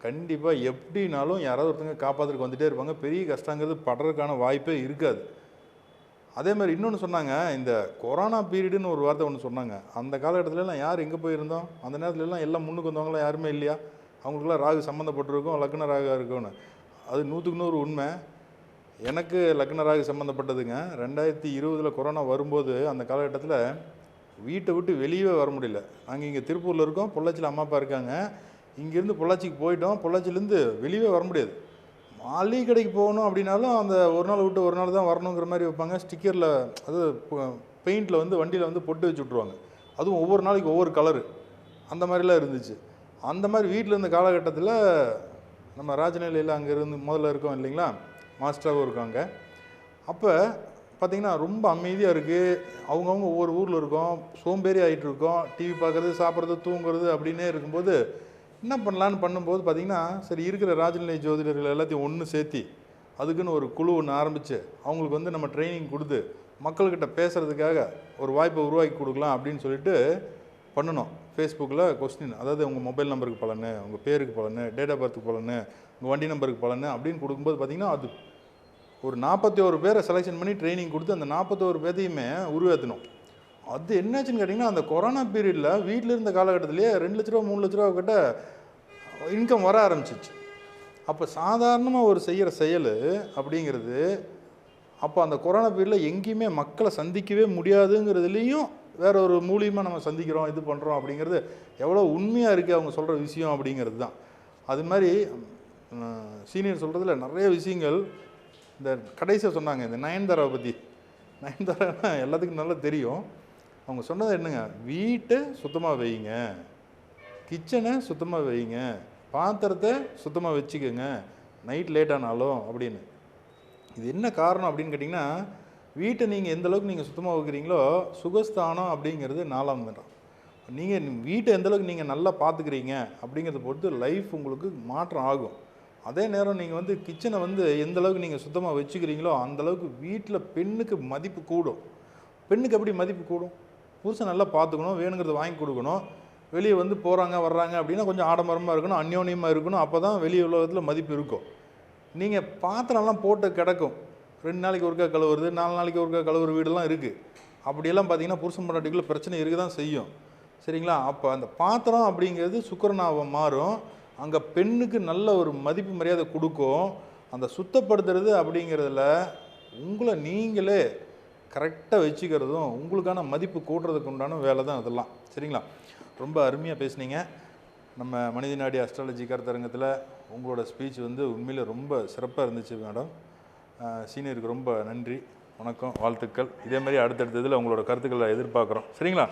கண்டிப்பாக எப்படினாலும் யாராவது ஒருத்தங்க காப்பாற்றுறதுக்கு வந்துகிட்டே இருப்பாங்க. பெரிய கஷ்டங்கிறது படுறதுக்கான வாய்ப்பே இருக்காது. அதே மாதிரி இன்னொன்று சொன்னாங்க, இந்த கொரோனா பீரியடுன்னு ஒரு வார்த்தை ஒன்று சொன்னாங்க. அந்த காலகட்டத்திலலாம் யார் எங்கே போயிருந்தோம்? அந்த நேரத்துலலாம் எல்லாம் முன்னுக்கு வந்தவங்களாம் யாருமே இல்லையா? அவங்களுக்குலாம் ராகு சம்மந்தப்பட்டிருக்கும், லக்ன ராகா இருக்கும்னு. அது 100க்கு 100 உண்மை. எனக்கு லக்ன ராகு சம்மந்தப்பட்டதுங்க. 2020 கொரோனா வரும்போது அந்த காலகட்டத்தில் வீட்டை விட்டு வெளியவே வர முடியல. நாங்கள் இங்கே திருப்பூரில் இருக்கோம், பொள்ளாச்சியில் அம்மா அப்பா இருக்காங்க. இங்கேருந்து பொள்ளாச்சிக்கு போயிட்டோம். பொள்ளாச்சிலேருந்து வெளியவே வர முடியாது. மளிகை கடைக்கு போகணும் அப்படின்னாலும் அந்த ஒரு நாள் விட்டு ஒரு நாள் தான் வரணுங்கிற மாதிரி வைப்பாங்க. ஸ்டிக்கரில் அது பெயிண்டில் வந்து வண்டியில் வந்து பொட்டு வச்சு விட்ருவாங்க. அதுவும் ஒவ்வொரு நாளைக்கு ஒவ்வொரு கலரு. அந்த மாதிரிலாம் இருந்துச்சு. அந்த மாதிரி வீட்டில் இருந்த காலகட்டத்தில் நம்ம ராஜநிலையில் அங்கே இருந்து முதல்ல இருக்கோம் இல்லைங்களா, மாஸ்டராகவும் இருக்காங்க. அப்போ பார்த்திங்கன்னா ரொம்ப அமைதியாக இருக்குது. அவங்கவுங்க ஒவ்வொரு ஊரில் இருக்கோம், சோம்பேறி ஆகிட்டு இருக்கோம். டிவி பார்க்குறது, சாப்பிட்றது, தூங்குறது அப்படின்னே இருக்கும்போது என்ன பண்ணலான்னு பண்ணும்போது பார்த்திங்கன்னா, சரி இருக்கிற ராஜநிலை ஜோதிடர்கள் எல்லாத்தையும் ஒன்று சேர்த்தி அதுக்குன்னு ஒரு குழு ஒன்று ஆரம்பித்து அவங்களுக்கு வந்து நம்ம ட்ரைனிங் கொடுத்து மக்கள்கிட்ட பேசுகிறதுக்காக ஒரு வாய்ப்பை உருவாக்கி கொடுக்கலாம் அப்படின்னு சொல்லிட்டு பண்ணணும். ஃபேஸ்புக்கில் கொஸ்டின், அதாவது உங்கள் மொபைல் நம்பருக்கு பலன், உங்கள் பேருக்கு பலன், டேட் ஆஃப் பர்த்துக்கு பலன், உங்கள் வண்டி நம்பருக்கு பலன் அப்படின்னு கொடுக்கும்போது பார்த்திங்கன்னா அது ஒரு 41 பேரை செலெக்ஷன் பண்ணி ட்ரைனிங் கொடுத்து அந்த 41 பேர்த்தையுமே உருவாற்றணும். அது என்னாச்சுன்னு கேட்டிங்கன்னா, அந்த கொரோனா பீரியடில் வீட்டில் இருந்த காலகட்டத்திலேயே 2 லட்ச ரூபா 3 லட்ச ரூபா கிட்ட இன்கம் வர ஆரம்பிச்சிச்சு. அப்போ சாதாரணமாக ஒரு செய்கிற செயல் அப்படிங்கிறது அப்போ அந்த கொரோனா பீரியடில் எங்கேயுமே மக்களை சந்திக்கவே முடியாதுங்கிறதுலேயும் வேற ஒரு மூலியமாக நம்ம சந்திக்கிறோம், இது பண்ணுறோம் அப்படிங்கிறது எவ்வளோ உண்மையாக இருக்குது அவங்க சொல்கிற விஷயம் அப்படிங்கிறது தான். அது மாதிரி சீனியர் சொல்கிறதுல நிறைய விஷயங்கள். இந்த கடைசியாக சொன்னாங்க இந்த நயன்தாராவை பற்றி. நயன்தாரா எல்லாத்துக்கும் நல்லா தெரியும். அவங்க சொன்னது என்னங்க, வீட்டை சுத்தமாக வைங்க, கிச்சனை சுத்தமாக வைங்க, பாத்திரத்தை சுத்தமாக வச்சுக்கோங்க நைட் லேட் ஆனாலும் அப்படின்னு. இது என்ன காரணம் அப்படின்னு கேட்டிங்கன்னா, வீட்டை நீங்கள் எந்த அளவுக்கு நீங்கள் சுத்தமாக வைக்கிறீங்களோ சுகஸ்தானம் அப்படிங்கிறது 4ஆம் இடம். நீங்கள் வீட்டை எந்தளவுக்கு நீங்கள் நல்லா பார்த்துக்கிறீங்க அப்படிங்கிறத பொறுத்து லைஃப் உங்களுக்கு மாற்றம் ஆகும். அதே நேரம் நீங்கள் வந்து கிச்சனை வந்து எந்த அளவுக்கு நீங்கள் சுத்தமாக வச்சுக்கிறீங்களோ அந்தளவுக்கு வீட்டில் பெண்ணுக்கு மதிப்பு கூடும். பெண்ணுக்கு எப்படி மதிப்பு கூடும்? புருஷன் நல்லா பார்த்துக்கணும், வேணுங்கிறத வாங்கி கொடுக்கணும். வெளியே வந்து போகிறாங்க வர்றாங்க அப்படின்னா கொஞ்சம் ஆடம்பரமாக இருக்கணும், அந்யோன்யமாக இருக்கணும். அப்போ தான் வெளியே உலகத்தில் மதிப்பு இருக்கும். நீங்கள் பாத்திரம்லாம் போட்டு கிடக்கும், 2 நாளைக்கு ஒருக்கா கழுவுறது, 4 நாளைக்கு ஒருக்கா கழுவுற வீடெல்லாம் இருக்குது. அப்படியெல்லாம் பார்த்தீங்கன்னா புருஷன் பொண்டாட்டிக்குள்ள பிரச்சனை இருக்க தான் செய்யும். சரிங்களா? அப்போ அந்த பாத்திரம் அப்படிங்கிறது சுக்கிரனாக மாறும். அங்கே பெண்ணுக்கு நல்ல ஒரு மதிப்பு மரியாதை கொடுக்கும். அந்த சுத்தப்படுத்துறது அப்படிங்கிறதுல உங்களை நீங்களே கரெக்டாக வச்சுக்கிறதும் உங்களுக்கான மதிப்பு கூட்டுறதுக்கு உண்டான வேலை தான் அதெல்லாம். சரிங்களா? ரொம்ப அருமையாக பேசுனீங்க. நம்ம மனித நாடி அஸ்ட்ராலஜி கருத்தரங்கத்தில் உங்களோட ஸ்பீச் வந்து உண்மையில் ரொம்ப சிறப்பாக இருந்துச்சு மேடம். சீனியருக்கு ரொம்ப நன்றி, வணக்கம், வாழ்த்துக்கள். இதே மாதிரி அடுத்தடுத்த இதில் உங்களோட கருத்துக்களை எதிர்பார்க்குறோம். சரிங்களா?